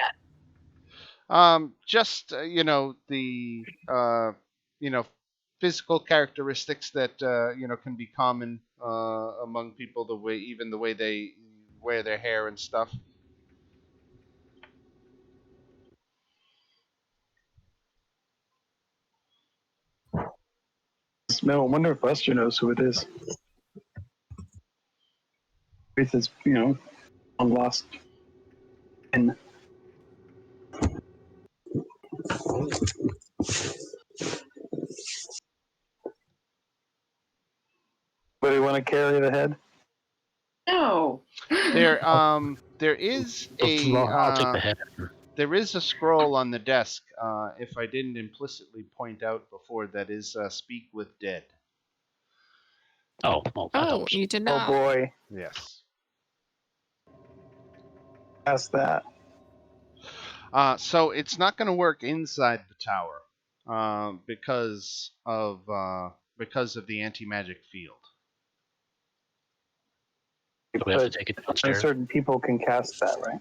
Speaker 3: that?
Speaker 1: Just the physical characteristics that can be common among people. The way they wear their hair and stuff.
Speaker 2: Smell. I wonder if Buster knows who it is. With his, long lost. And but he want to carry the head.
Speaker 3: No.
Speaker 1: There is
Speaker 6: I'll take the
Speaker 1: a
Speaker 6: head.
Speaker 1: there is a scroll on the desk. If I didn't implicitly point out before, that is "Speak with Dead."
Speaker 6: Oh, well, that
Speaker 4: Oh,
Speaker 6: helps.
Speaker 4: you did
Speaker 2: Oh
Speaker 4: not.
Speaker 2: boy,
Speaker 1: Yes.
Speaker 2: ask that.
Speaker 1: So it's not going to work inside the tower because of the anti-magic field.
Speaker 6: Do we have to take it
Speaker 2: Only
Speaker 6: downstairs?
Speaker 2: certain people can cast that, right?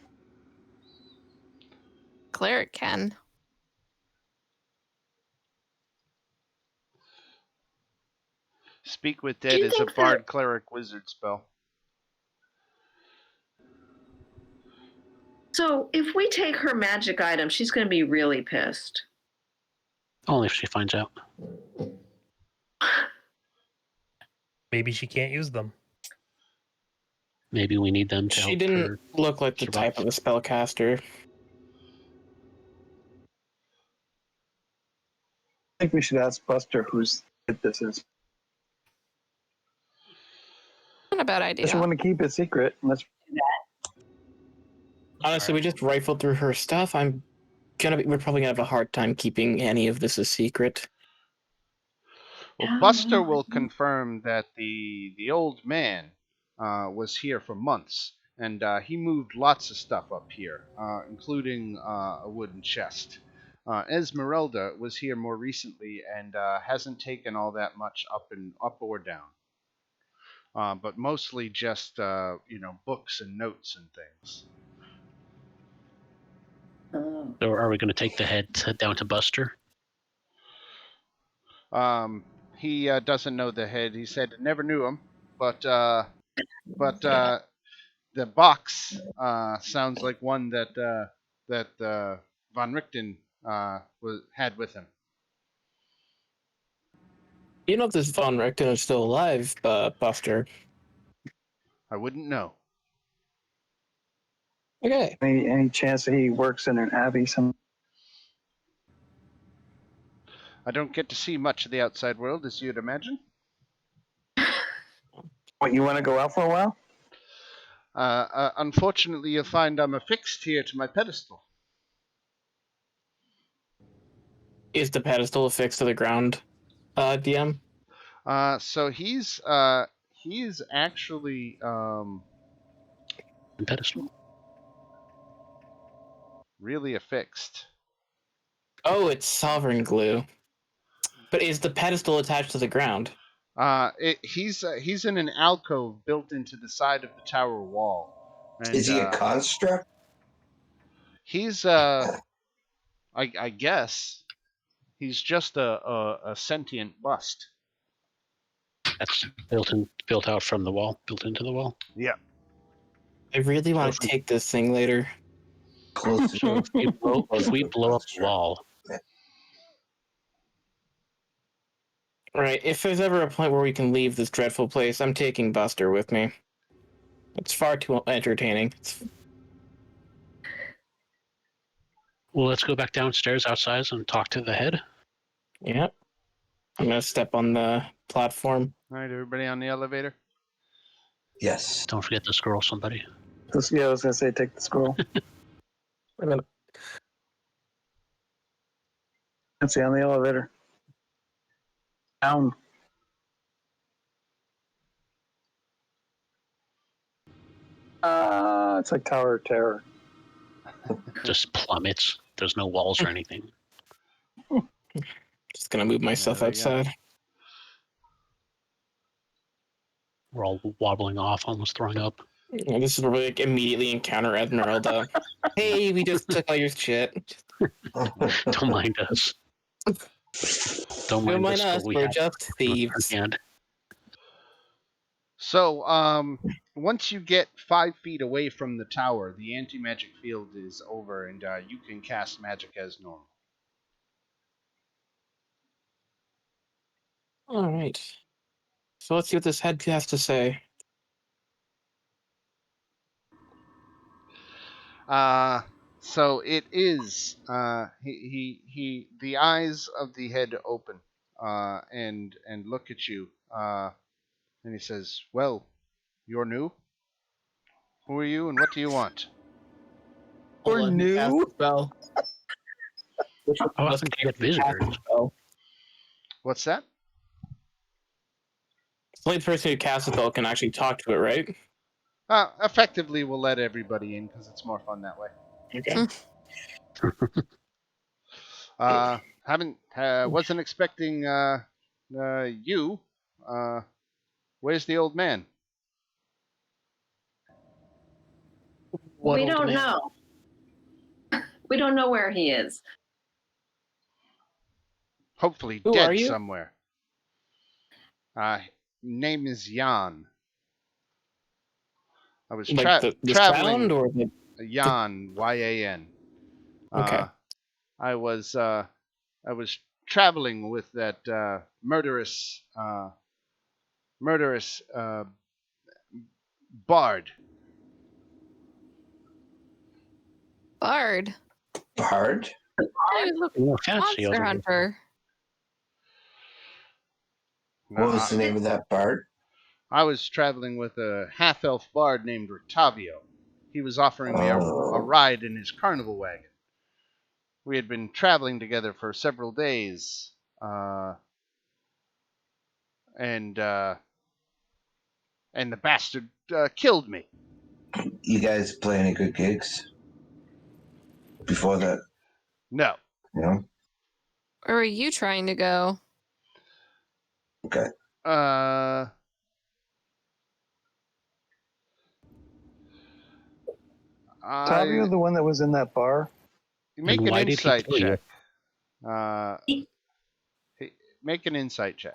Speaker 4: Cleric can.
Speaker 1: Speak with
Speaker 3: Do
Speaker 1: Dead
Speaker 3: you
Speaker 1: is a
Speaker 3: think that?
Speaker 1: bard cleric wizard spell.
Speaker 3: So if we take her magic item, she's going to be really pissed.
Speaker 6: Only if she finds out.
Speaker 5: Maybe she can't use them.
Speaker 6: Maybe we need them to
Speaker 8: She
Speaker 6: help
Speaker 8: didn't
Speaker 6: her
Speaker 8: look like the
Speaker 6: survive.
Speaker 8: type of a spellcaster.
Speaker 2: I think we should ask Buster whose kid this is.
Speaker 4: Not a bad
Speaker 2: I just
Speaker 4: idea.
Speaker 2: want to keep it secret. Let's.
Speaker 8: Honestly, we just rifled through her stuff. We're probably gonna have a hard time keeping any of this a secret.
Speaker 1: Well, Buster will confirm that the old man was here for months, and he moved lots of stuff up here, including a wooden chest. Esmeralda was here more recently and hasn't taken all that much up or down, but mostly just books and notes and things.
Speaker 3: Oh.
Speaker 6: So are we going to take the head down to Buster?
Speaker 1: He doesn't know the head. He said never knew him, but the box sounds like one that Von Richten had with him.
Speaker 8: You know if this Von Richten is still alive, Buster.
Speaker 1: I wouldn't know.
Speaker 8: Okay.
Speaker 2: Any chance that he works in an abbey?
Speaker 1: I don't get to see much of the outside world, as you'd imagine.
Speaker 2: What, you want to go out for a while?
Speaker 1: Unfortunately, you'll find I'm affixed here to my pedestal.
Speaker 8: Is the pedestal affixed to the ground, DM?
Speaker 1: So he's actually
Speaker 6: Pedestal.
Speaker 1: really affixed.
Speaker 8: Oh, it's sovereign glue. But is the pedestal attached to the ground?
Speaker 1: He's in an alcove built into the side of the tower wall. And,
Speaker 7: is he a construct?
Speaker 1: He's I guess he's just a sentient bust.
Speaker 6: That's built out from the wall, built into the wall.
Speaker 1: Yeah.
Speaker 8: I really want to take this thing later.
Speaker 6: So if we blow up the wall,
Speaker 8: Right, if there's ever a point where we can leave this dreadful place, I'm taking Buster with me. It's far too entertaining.
Speaker 6: well, let's go back downstairs outside and talk to the head.
Speaker 8: Yep. I'm gonna step on the platform.
Speaker 1: All right, everybody on the elevator.
Speaker 7: Yes.
Speaker 6: Don't forget to scroll somebody.
Speaker 2: Yeah, I was gonna say take the scroll.
Speaker 8: I'm gonna...
Speaker 2: Let's see on the elevator. Down. It's like Tower of Terror.
Speaker 6: Just plummets. There's no walls or anything.
Speaker 8: Just gonna move myself outside.
Speaker 6: We're all wobbling off, almost throwing up.
Speaker 8: Yeah, this is where we like, immediately encounter Esmeralda. Hey, we just took all your shit.
Speaker 6: Don't mind us. Don't mind us.
Speaker 8: We're just thieves.
Speaker 1: So, once you get 5 feet away from the tower, the anti-magic field is over, and you can cast magic as normal.
Speaker 8: All right. So let's see what this head has to say.
Speaker 1: So it is. The eyes of the head open, and look at you, and he says, "Well, you're new. Who are you, and what do you want?"
Speaker 2: Or new?
Speaker 8: Spell.
Speaker 6: How often do you get visitors?
Speaker 1: What's that?
Speaker 8: The only person who casts a spell can actually talk to it, right?
Speaker 1: Effectively, we'll let everybody in because it's more fun that way.
Speaker 8: Okay.
Speaker 1: Wasn't expecting you. Where's the old man?
Speaker 8: What
Speaker 3: we
Speaker 8: old
Speaker 3: don't
Speaker 8: man?
Speaker 3: know. We don't know where he is.
Speaker 1: Hopefully
Speaker 8: Who are
Speaker 1: dead
Speaker 8: you?
Speaker 1: somewhere. Name is Jan. I was
Speaker 8: Like the sound
Speaker 1: traveling.
Speaker 8: or the
Speaker 1: Jan, Yan.
Speaker 8: okay.
Speaker 1: I was traveling with that murderous bard.
Speaker 4: Bard.
Speaker 7: Bard?
Speaker 4: I was a
Speaker 6: More fancy
Speaker 4: monster
Speaker 6: over here.
Speaker 4: hunter.
Speaker 1: No,
Speaker 7: What was the name of that bard?
Speaker 1: I was traveling with a half-elf bard named Rictavio. He was offering me a
Speaker 7: Oh.
Speaker 1: ride in his carnival wagon. We had been traveling together for several days, and the bastard killed me.
Speaker 7: You guys play any good gigs before that?
Speaker 1: No.
Speaker 7: You know?
Speaker 4: Where were you trying to go?
Speaker 7: Okay.
Speaker 2: Tavio, the one that was in that bar?
Speaker 1: Make
Speaker 6: And
Speaker 1: an
Speaker 6: why did he
Speaker 1: insight
Speaker 6: kill you?
Speaker 1: check. Make an insight check.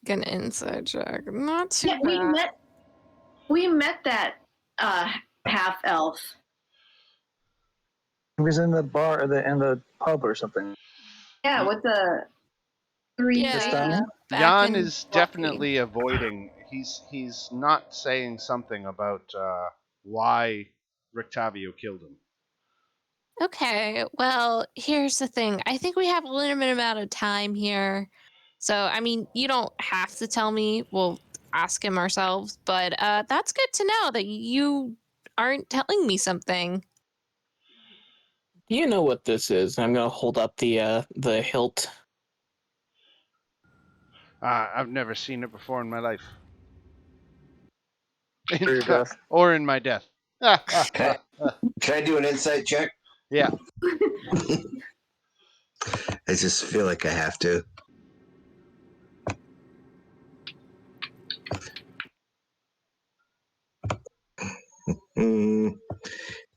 Speaker 4: Get an inside check. Not too
Speaker 3: Yeah,
Speaker 4: bad.
Speaker 3: we met that half elf.
Speaker 2: He was in the bar, in the pub or something.
Speaker 3: Yeah, with the three.
Speaker 4: Yeah, back
Speaker 1: Jan
Speaker 4: in
Speaker 1: is
Speaker 4: Fluffy.
Speaker 1: definitely avoiding. He's not saying something about why Rictavio killed him.
Speaker 4: Okay, well, here's the thing. I think we have a limited amount of time here. So, I mean, you don't have to tell me. We'll ask him ourselves. But that's good to know that you aren't telling me something.
Speaker 8: You know what this is. I'm gonna hold up the hilt.
Speaker 1: I've never seen it before in my life.
Speaker 2: For your death.
Speaker 1: Or in my death.
Speaker 7: Can I do an insight check?
Speaker 1: Yeah.
Speaker 7: I just feel like I have to.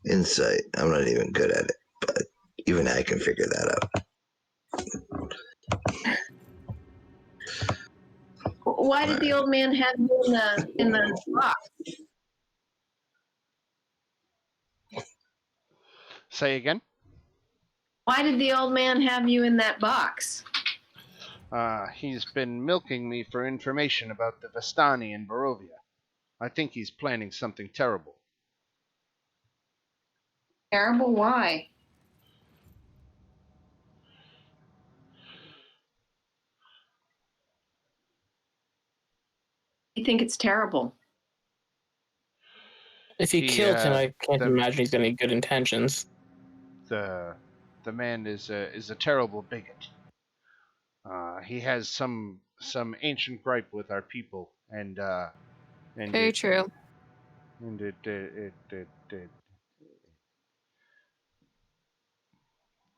Speaker 7: Insight. I'm not even good at it, but even I can figure that out.
Speaker 3: Why did the old man have you in the box?
Speaker 1: Say again.
Speaker 3: Why did the old man have you in that box?
Speaker 1: He's been milking me for information about the Vestani in Barovia. I think he's planning something terrible.
Speaker 3: Terrible? Why? You think it's terrible?
Speaker 8: If you killed him, I can't imagine he's got any good intentions.
Speaker 1: The man is a terrible bigot. He has some ancient gripe with our people, and
Speaker 4: Very true.
Speaker 1: And it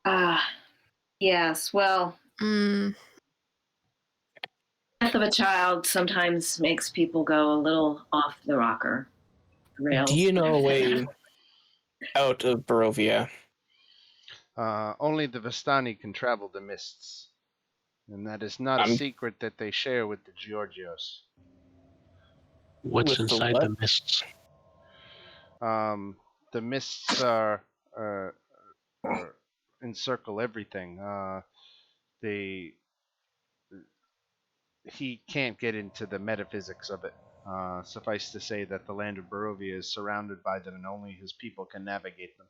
Speaker 3: Ah, yes. Well, death of a child sometimes makes people go a little off the rocker rails.
Speaker 8: Do you know a way out of Barovia?
Speaker 1: Only the Vestani can travel the mists, and that is not a secret that they share with the Georgios.
Speaker 6: What's inside the mists?
Speaker 1: The mists are encircle everything. He can't get into the metaphysics of it. Suffice to say that the land of Barovia is surrounded by them, and only his people can navigate them.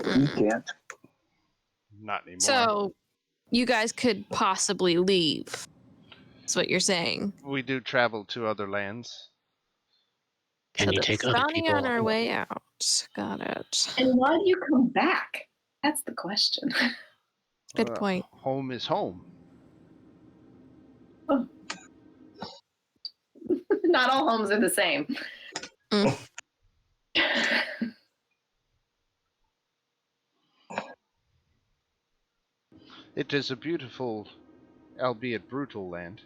Speaker 2: You can't.
Speaker 1: Not anymore.
Speaker 4: So, you guys could possibly leave. That's what you're saying.
Speaker 1: We do travel to other lands.
Speaker 6: Can you take other people
Speaker 4: on our way out? Got it.
Speaker 3: And why do you come back? That's the question.
Speaker 4: Good point.
Speaker 1: Home is home.
Speaker 3: Oh. Not all homes are the same.
Speaker 1: It is a beautiful, albeit brutal land.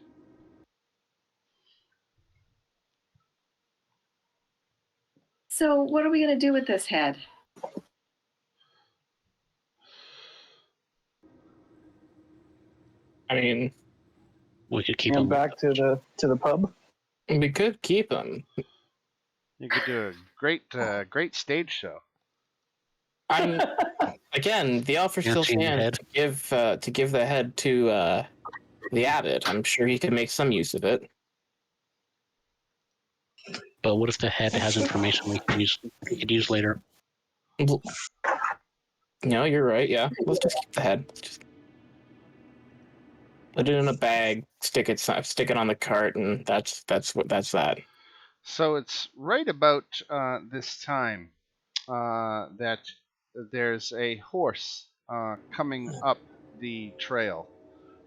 Speaker 3: So what are we going to do with this head?
Speaker 8: I mean,
Speaker 6: We could keep
Speaker 2: And
Speaker 6: him.
Speaker 2: back to the pub.
Speaker 8: we could keep him.
Speaker 1: You could do a great stage show.
Speaker 8: I'm again. The offer still
Speaker 6: Dancing
Speaker 8: stands
Speaker 6: head.
Speaker 8: to give the head to the abbot. I'm sure he could make some use of it.
Speaker 6: But what if the head has information we could use later?
Speaker 8: No, you're right. Yeah, let's just keep the head. Let's just put it in a bag, stick it on the cart, and that's that.
Speaker 1: So it's right about this time that there's a horse coming up the trail.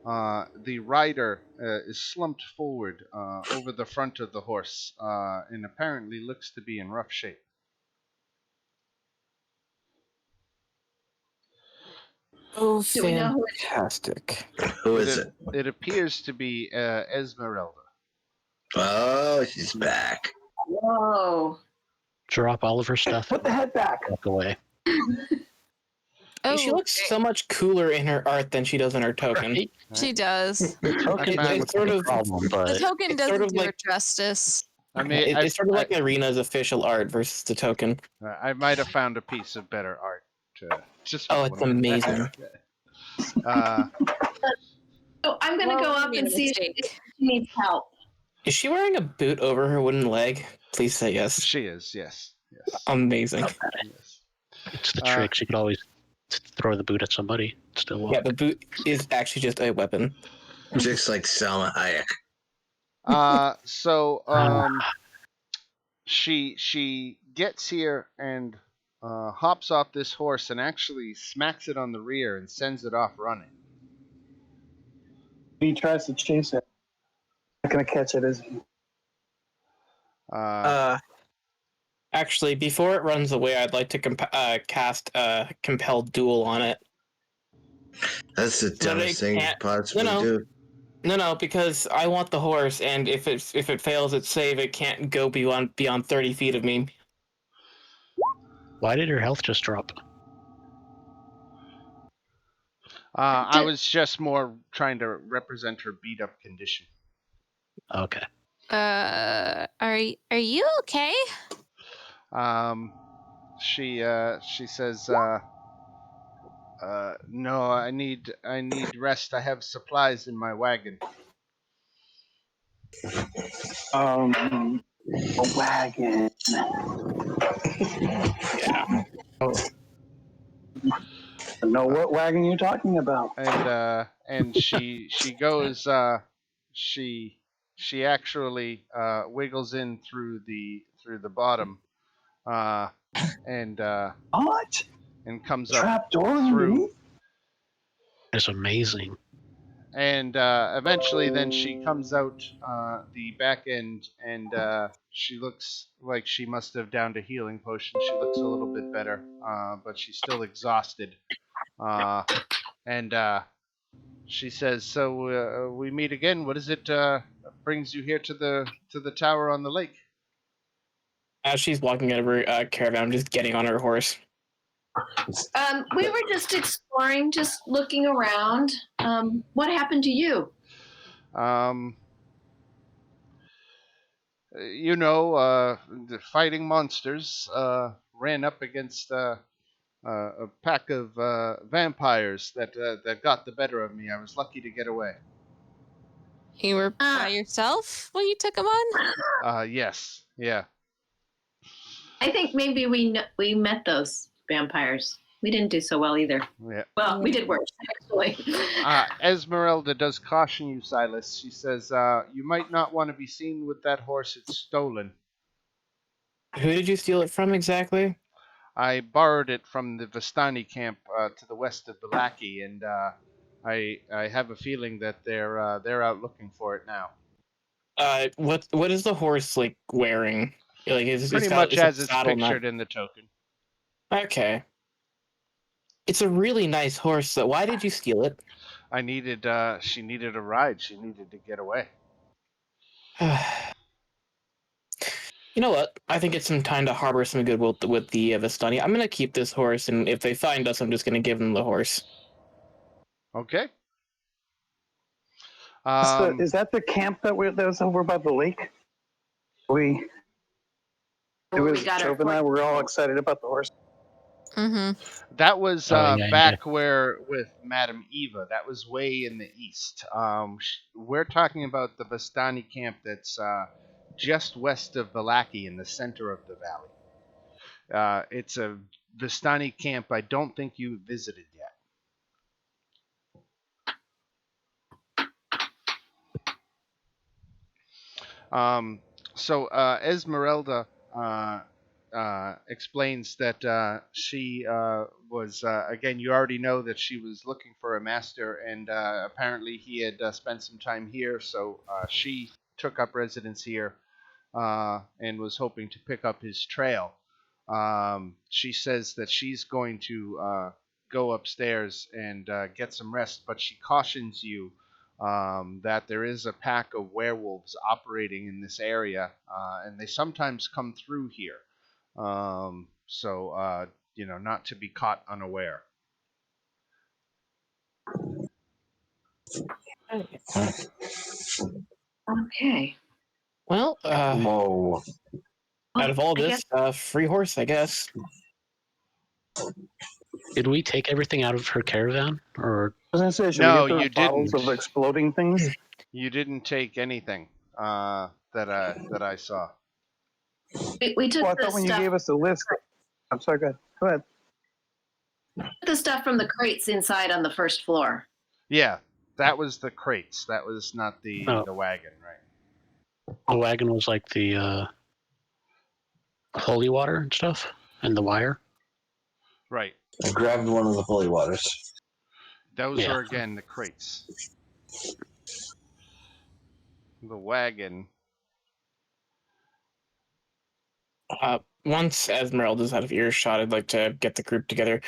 Speaker 1: The rider is slumped forward over the front of the horse and apparently looks to be in rough shape.
Speaker 8: Oh,
Speaker 3: Do we know who it
Speaker 8: fantastic!
Speaker 7: Who is it?
Speaker 1: It appears to be Esmeralda.
Speaker 7: Oh, she's back.
Speaker 3: Whoa.
Speaker 6: Drop all of her stuff.
Speaker 2: Put the head back.
Speaker 6: Walk away.
Speaker 4: Oh,
Speaker 8: She looks so much cooler in her art than she does in her token.
Speaker 6: Right?
Speaker 4: she does.
Speaker 1: I found-
Speaker 8: It's sort of
Speaker 6: problem,
Speaker 4: The
Speaker 6: but
Speaker 4: token
Speaker 8: it's
Speaker 4: doesn't
Speaker 8: sort of
Speaker 4: do her
Speaker 8: like-
Speaker 4: justice.
Speaker 1: I mean,
Speaker 8: it's sort of like Arena's official art versus the token.
Speaker 1: I might have found a piece of better art. Just
Speaker 8: Oh, it's amazing.
Speaker 3: So I'm going to
Speaker 4: Well,
Speaker 3: go
Speaker 4: we
Speaker 3: up
Speaker 4: made
Speaker 3: and
Speaker 4: a
Speaker 3: see if she
Speaker 4: mistake.
Speaker 3: needs help.
Speaker 8: Is she wearing a boot over her wooden leg? Please say yes.
Speaker 1: She is, yes.
Speaker 8: Amazing.
Speaker 1: Yes.
Speaker 6: it's the trick. She could always throw the boot at somebody. Still walk.
Speaker 8: Yeah, the boot is actually just a weapon.
Speaker 7: Just like Selma Hayek.
Speaker 1: She gets here and hops off this horse and actually smacks it on the rear and sends it off running.
Speaker 2: He tries to chase it. Not gonna catch it, is he?
Speaker 8: Actually, before it runs away, I'd like to cast a compelled duel on it.
Speaker 7: That's the dumbest thing
Speaker 8: can't-
Speaker 7: possibly
Speaker 8: no.
Speaker 7: do.
Speaker 8: No, because I want the horse, and if it fails its save, it can't go beyond 30 feet of me.
Speaker 6: Why did her health just drop?
Speaker 1: I was just more trying to represent her beat up condition.
Speaker 6: Okay.
Speaker 4: Are you okay?
Speaker 1: She says, no, I need rest. I have supplies in my wagon.
Speaker 2: A wagon.
Speaker 8: Yeah.
Speaker 2: I know what wagon you're talking about.
Speaker 1: And she goes. She actually wiggles in through the bottom, and
Speaker 2: What?
Speaker 1: and comes up
Speaker 2: Trapdoor
Speaker 1: through.
Speaker 2: underneath?
Speaker 6: It's amazing.
Speaker 1: And eventually, then she comes out the back end, and she looks like she must have downed a healing potion. She looks a little bit better, but she's still exhausted. And she says, "So we meet again. What is it brings you here to the tower on the lake?"
Speaker 8: As she's walking out of her caravan, I'm just getting on her horse.
Speaker 3: We were just exploring, just looking around. What happened to you?
Speaker 1: The fighting monsters ran up against a pack of vampires that got the better of me. I was lucky to get away.
Speaker 4: You were by yourself when you took him on?
Speaker 1: Yes, yeah.
Speaker 3: I think maybe we met those vampires. We didn't do so well either.
Speaker 1: Yeah.
Speaker 3: Well, we did worse, actually.
Speaker 1: Esmeralda does caution you, Silas. She says, you might not want to be seen with that horse. It's stolen.
Speaker 8: Who did you steal it from exactly?
Speaker 1: I borrowed it from the Vistani camp to the west of Balaki, and I have a feeling that they're out looking for it now.
Speaker 8: What is the horse like wearing? Like
Speaker 1: Pretty much as it's pictured in the token.
Speaker 8: Okay. It's a really nice horse. So why did you steal it?
Speaker 1: I needed. She needed a ride. She needed to get away.
Speaker 8: You know what? I think it's some time to harbor some goodwill with the Vistani. I'm gonna keep this horse, and if they find us, I'm just gonna give them the horse.
Speaker 1: Okay.
Speaker 2: Is that the camp that was over by the lake? It was Chov and I were all excited about the horse.
Speaker 1: That was
Speaker 6: yeah.
Speaker 1: back where with Madame Eva. That was way in the east. We're talking about the Bastani camp that's just west of Valaki in the center of the valley. It's a Vistani camp I don't think you visited yet. So Esmeralda explains that she was, again, you already know that she was looking for a master, and apparently he had spent some time here, so she took up residence here and was hoping to pick up his trail. She says that she's going to go upstairs and get some rest, but she cautions you that there is a pack of werewolves operating in this area, and they sometimes come through here. So, not to be caught unaware.
Speaker 3: Okay.
Speaker 8: Well,
Speaker 7: Whoa.
Speaker 8: out of all this, free horse, I guess.
Speaker 6: Did we take everything out of her caravan, or?
Speaker 2: I was gonna say, should
Speaker 1: No,
Speaker 2: we get those
Speaker 1: you
Speaker 2: bottles
Speaker 1: didn't.
Speaker 2: of exploding things?
Speaker 1: You didn't take anything that I saw.
Speaker 3: We took
Speaker 2: Well, I
Speaker 3: the
Speaker 2: thought when you
Speaker 3: stuff.
Speaker 2: gave us a list. I'm sorry. Go ahead.
Speaker 3: The stuff from the crates inside on the first floor.
Speaker 1: Yeah, that was the crates. That was not the wagon, right?
Speaker 6: The wagon was like the holy water and stuff, and the wire.
Speaker 1: Right.
Speaker 7: I grabbed one of the holy waters.
Speaker 1: Those are, again, the crates. The wagon.
Speaker 8: Once Esmeralda's out of earshot, I'd like to get the group together.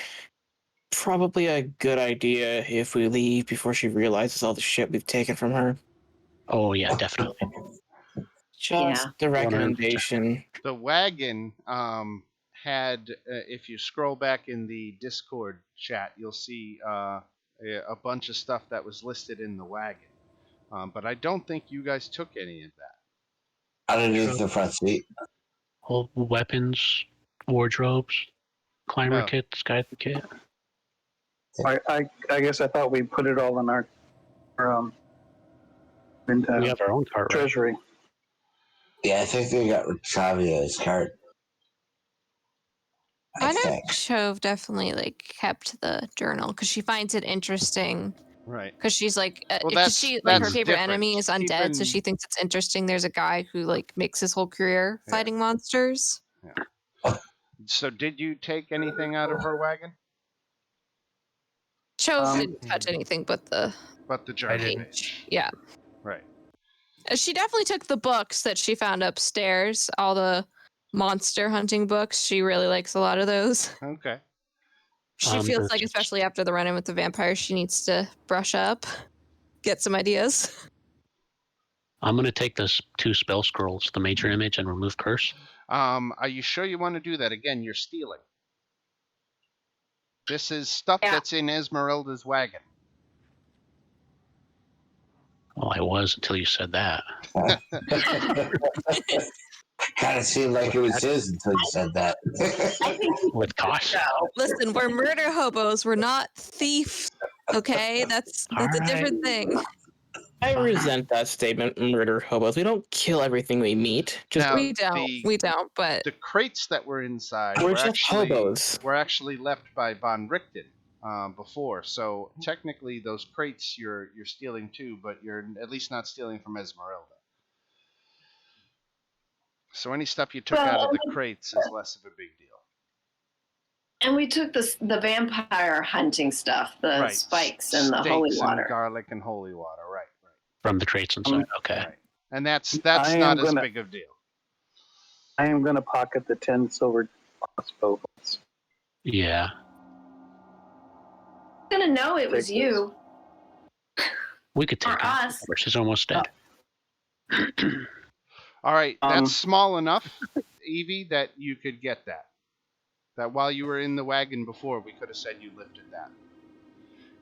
Speaker 8: Probably a good idea if we leave before she realizes all the shit we've taken from her.
Speaker 6: Oh, yeah, definitely.
Speaker 8: Just the recommendation.
Speaker 1: The wagon had, if you scroll back in the Discord chat, you'll see a bunch of stuff that was listed in the wagon. But I don't think you guys took any of that.
Speaker 7: Underneath the front seat.
Speaker 6: Whole weapons, wardrobes, climber kit, sky kit.
Speaker 2: I guess I thought we put it all in our
Speaker 6: we have our own cart,
Speaker 2: treasury.
Speaker 6: Right?
Speaker 7: Yeah, I think they got Xavier's cart.
Speaker 4: I know Chove definitely kept the journal because she finds it interesting.
Speaker 1: Right.
Speaker 4: Because she's like,
Speaker 1: well,
Speaker 4: her favorite enemy is undead, so she thinks it's interesting. There's a guy who makes his whole career fighting monsters.
Speaker 1: Yeah. So, did you take anything out of her wagon?
Speaker 4: Chove didn't touch anything but the
Speaker 1: journal.
Speaker 4: page. Yeah.
Speaker 1: Right.
Speaker 4: She definitely took the books that she found upstairs, all the monster hunting books. She really likes a lot of those.
Speaker 1: Okay.
Speaker 4: She feels like, especially after the run-in with the vampire, she needs to brush up, get some ideas.
Speaker 6: I'm going to take the 2 spell scrolls, the major image and remove curse.
Speaker 1: Are you sure you want to do that? Again, you're stealing. This is stuff that's in Esmeralda's wagon.
Speaker 6: Well, I was until you said that.
Speaker 7: Kind of seemed like it was his until you said that.
Speaker 6: With caution.
Speaker 4: Listen, we're murder hobos. We're not thieves. Okay, that's a different thing.
Speaker 8: I resent that statement, murder hobos. We don't kill everything we meet.
Speaker 4: We don't. But
Speaker 1: the crates that were inside
Speaker 8: we're just hobos.
Speaker 1: Were actually left by Von Richten before. So technically, those crates you're stealing too, but you're at least not stealing from Esmeralda. So any stuff you took out of the crates is less of a big deal.
Speaker 3: And we took the vampire hunting stuff, the spikes and the holy water.
Speaker 1: And garlic and holy water, right.
Speaker 6: From the crates inside, okay.
Speaker 1: Right. And that's not as big of a deal.
Speaker 2: I am going to pocket the 10 silver crossbows.
Speaker 6: Yeah.
Speaker 3: I'm going to know it was you.
Speaker 6: We could take her.
Speaker 3: Us.
Speaker 6: She's almost dead.
Speaker 1: All right, that's small enough, Evie, that you could get that. That while you were in the wagon before, we could have said you lifted that.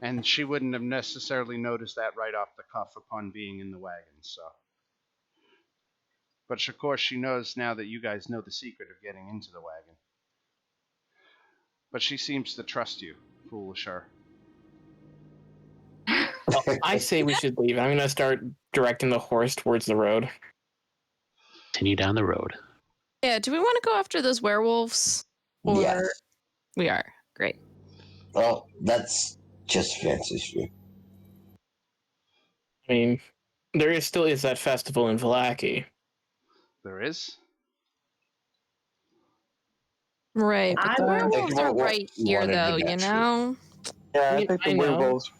Speaker 1: And she wouldn't have necessarily noticed that right off the cuff upon being in the wagon, so. But of course, she knows now that you guys know the secret of getting into the wagon. But she seems to trust you. Foolish her.
Speaker 8: I say we should leave. I'm going to start directing the horse towards the road.
Speaker 6: Continue down the road.
Speaker 4: Yeah, do we want to go after those werewolves? Or
Speaker 10: Yes.
Speaker 4: we are. Great.
Speaker 10: Well, that's just fancy street.
Speaker 8: I mean, there still is that festival in Vallaki.
Speaker 1: There is?
Speaker 4: Right, but the werewolves are
Speaker 10: what
Speaker 4: right here,
Speaker 10: wanted
Speaker 4: though,
Speaker 10: to
Speaker 4: you
Speaker 10: actually-
Speaker 4: know?
Speaker 2: Yeah, I think the werewolves.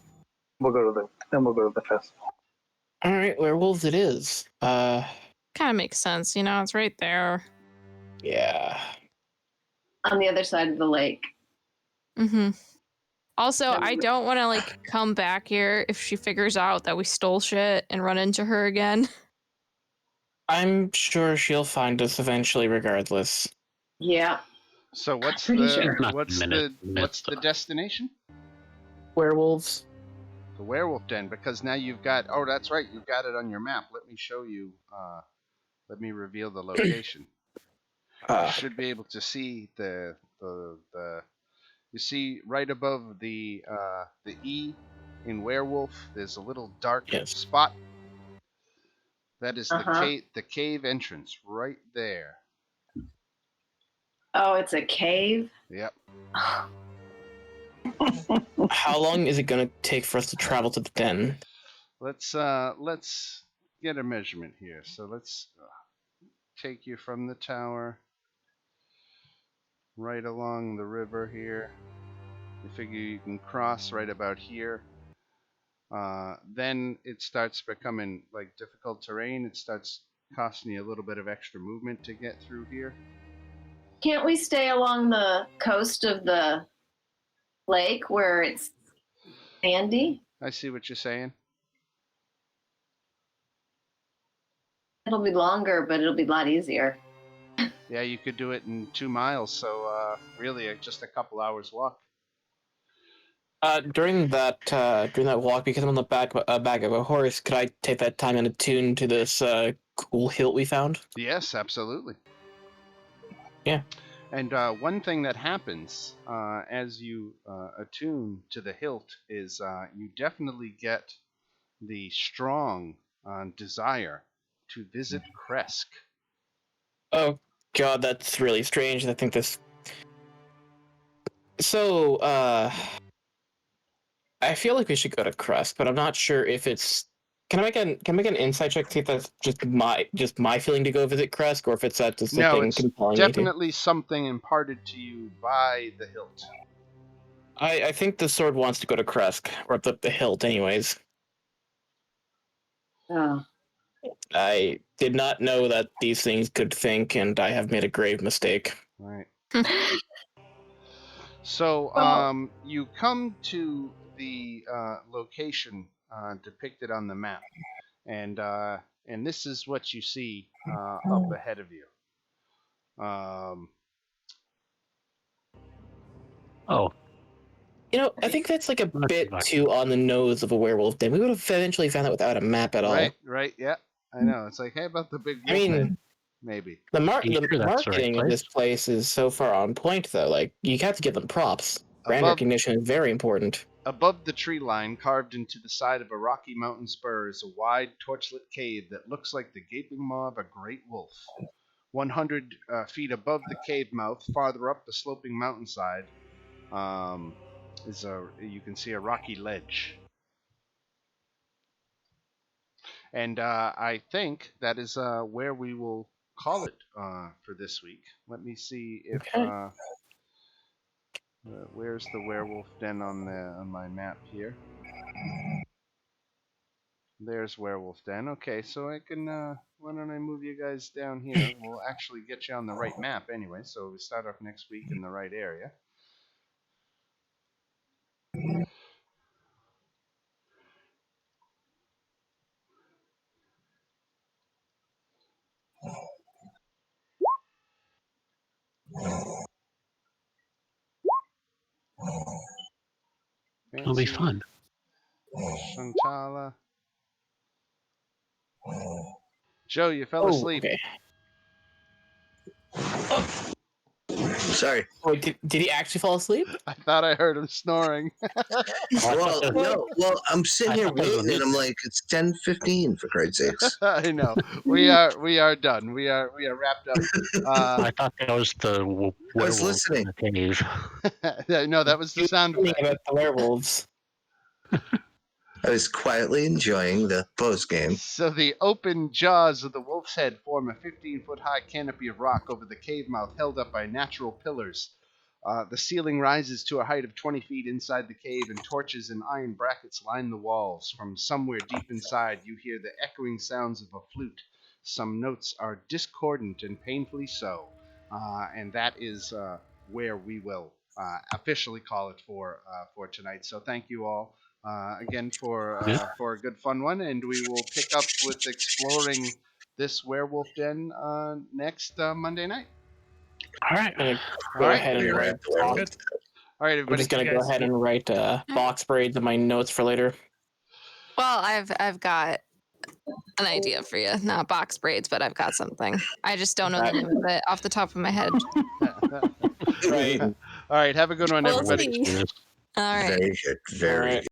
Speaker 2: We'll go to the festival.
Speaker 8: All right, werewolves it is.
Speaker 4: Kind of makes sense, you know, it's right there.
Speaker 8: Yeah.
Speaker 3: On the other side of the lake.
Speaker 4: Mm-hmm. Also, I don't want to, like, come back here if she figures out that we stole shit and run into her again.
Speaker 8: I'm sure she'll find us eventually, regardless.
Speaker 3: Yeah.
Speaker 1: So what's
Speaker 3: Pretty
Speaker 1: the
Speaker 3: sure.
Speaker 1: what's the destination?
Speaker 8: Werewolves.
Speaker 1: The werewolf den, because now you've got. Oh, that's right, you've got it on your map. Let me show you. Let me reveal the location. You should be able to see the. You see right above the E in werewolf. There's a little dark spot. That is the cave entrance right there.
Speaker 3: Oh, it's a cave?
Speaker 1: Yep.
Speaker 8: How long is it going to take for us to travel to the den?
Speaker 1: Let's get a measurement here. So let's take you from the tower right along the river here. You figure you can cross right about here. Then it starts becoming like difficult terrain. It starts costing you a little bit of extra movement to get through here.
Speaker 3: Can't we stay along the coast of the lake where it's sandy?
Speaker 1: I see what you're saying.
Speaker 3: It'll be longer, but it'll be a lot easier.
Speaker 1: Yeah, you could do it in 2 miles, so really just a couple hours walk.
Speaker 8: During that walk, because I'm on the back of a horse, could I take that time and attune to this cool hilt we found?
Speaker 1: Yes, absolutely.
Speaker 8: Yeah.
Speaker 1: And one thing that happens as you attune to the hilt is you definitely get the strong desire to visit Kresk.
Speaker 8: Oh God, that's really strange. I think this. So, I feel like we should go to Kresk, but I'm not sure if it's. Can I make an insight check to see if that's just my feeling to go visit Kresk, or if it's just
Speaker 1: No,
Speaker 8: something
Speaker 1: it's
Speaker 8: compelling me to?
Speaker 1: definitely something imparted to you by the hilt.
Speaker 8: I think the sword wants to go to Kresk, or the hilt, anyways.
Speaker 3: Oh.
Speaker 8: I did not know that these things could think, and I have made a grave mistake.
Speaker 1: Right. So you come to the location depicted on the map, and this is what you see up ahead of you.
Speaker 6: Oh.
Speaker 8: You know, I think that's like a bit too on the nose of a werewolf den. We would have eventually found out without a map at all.
Speaker 1: Right, yeah. I know. It's like, hey, about the big wolf head? Maybe.
Speaker 8: The
Speaker 6: sure that's
Speaker 8: marketing
Speaker 6: the right
Speaker 8: of this place is so far on point, though. Like, you have to give them props. Brand
Speaker 1: Above-
Speaker 8: recognition is very important.
Speaker 1: Above the tree line, carved into the side of a rocky mountain spur, is a wide, torchlit cave that looks like the gaping maw of a great wolf. 100 feet above the cave mouth, farther up the sloping mountainside, you can see a rocky ledge. And I think that is where we will call it for this week. Let me see if where's the werewolf den on my map here. There's werewolf den. Okay, so I can. Why don't I move you guys down here? We'll actually get you on the right map anyway. So we start off next week in the right area.
Speaker 6: It'll be fun.
Speaker 1: Shantala. Joe, you fell asleep.
Speaker 8: Okay.
Speaker 7: Sorry.
Speaker 8: Wait, did he actually fall asleep?
Speaker 1: I thought I heard him snoring.
Speaker 7: Well, no. Well, I'm sitting here waiting, and I'm like, it's 10:15 for Christ's sakes.
Speaker 1: I know. We are done. We are wrapped up.
Speaker 6: I thought that was the
Speaker 7: I was listening.
Speaker 6: in the cave.
Speaker 1: No, that was the sound
Speaker 8: Thinking
Speaker 1: effect.
Speaker 8: about the werewolves.
Speaker 7: I was quietly enjoying the post game.
Speaker 1: So the open jaws of the wolf's head form a 15-foot-high canopy of rock over the cave mouth, held up by natural pillars. The ceiling rises to a height of 20 feet inside the cave, and torches and iron brackets line the walls. From somewhere deep inside, you hear the echoing sounds of a flute. Some notes are discordant and painfully so, and that is where we will officially call it for tonight. So thank you all. Again for a good fun one, and we will pick up with exploring this werewolf den next Monday night.
Speaker 6: All right.
Speaker 8: I'm gonna go
Speaker 1: All right.
Speaker 8: ahead and
Speaker 7: You're
Speaker 8: write.
Speaker 7: at the werewolf.
Speaker 1: Good. All right,
Speaker 8: I'm
Speaker 1: everybody.
Speaker 8: just gonna
Speaker 5: You
Speaker 8: go
Speaker 5: guys-
Speaker 8: ahead and write box braids in my notes for later.
Speaker 4: Well, I've got an idea for you. Not box braids, but I've got something. I just don't know the name of it off the top of my head.
Speaker 8: Right.
Speaker 1: All right. Have a good one,
Speaker 4: We'll
Speaker 1: everybody.
Speaker 4: see. All right.
Speaker 7: Very good. Very
Speaker 8: All right.
Speaker 7: good.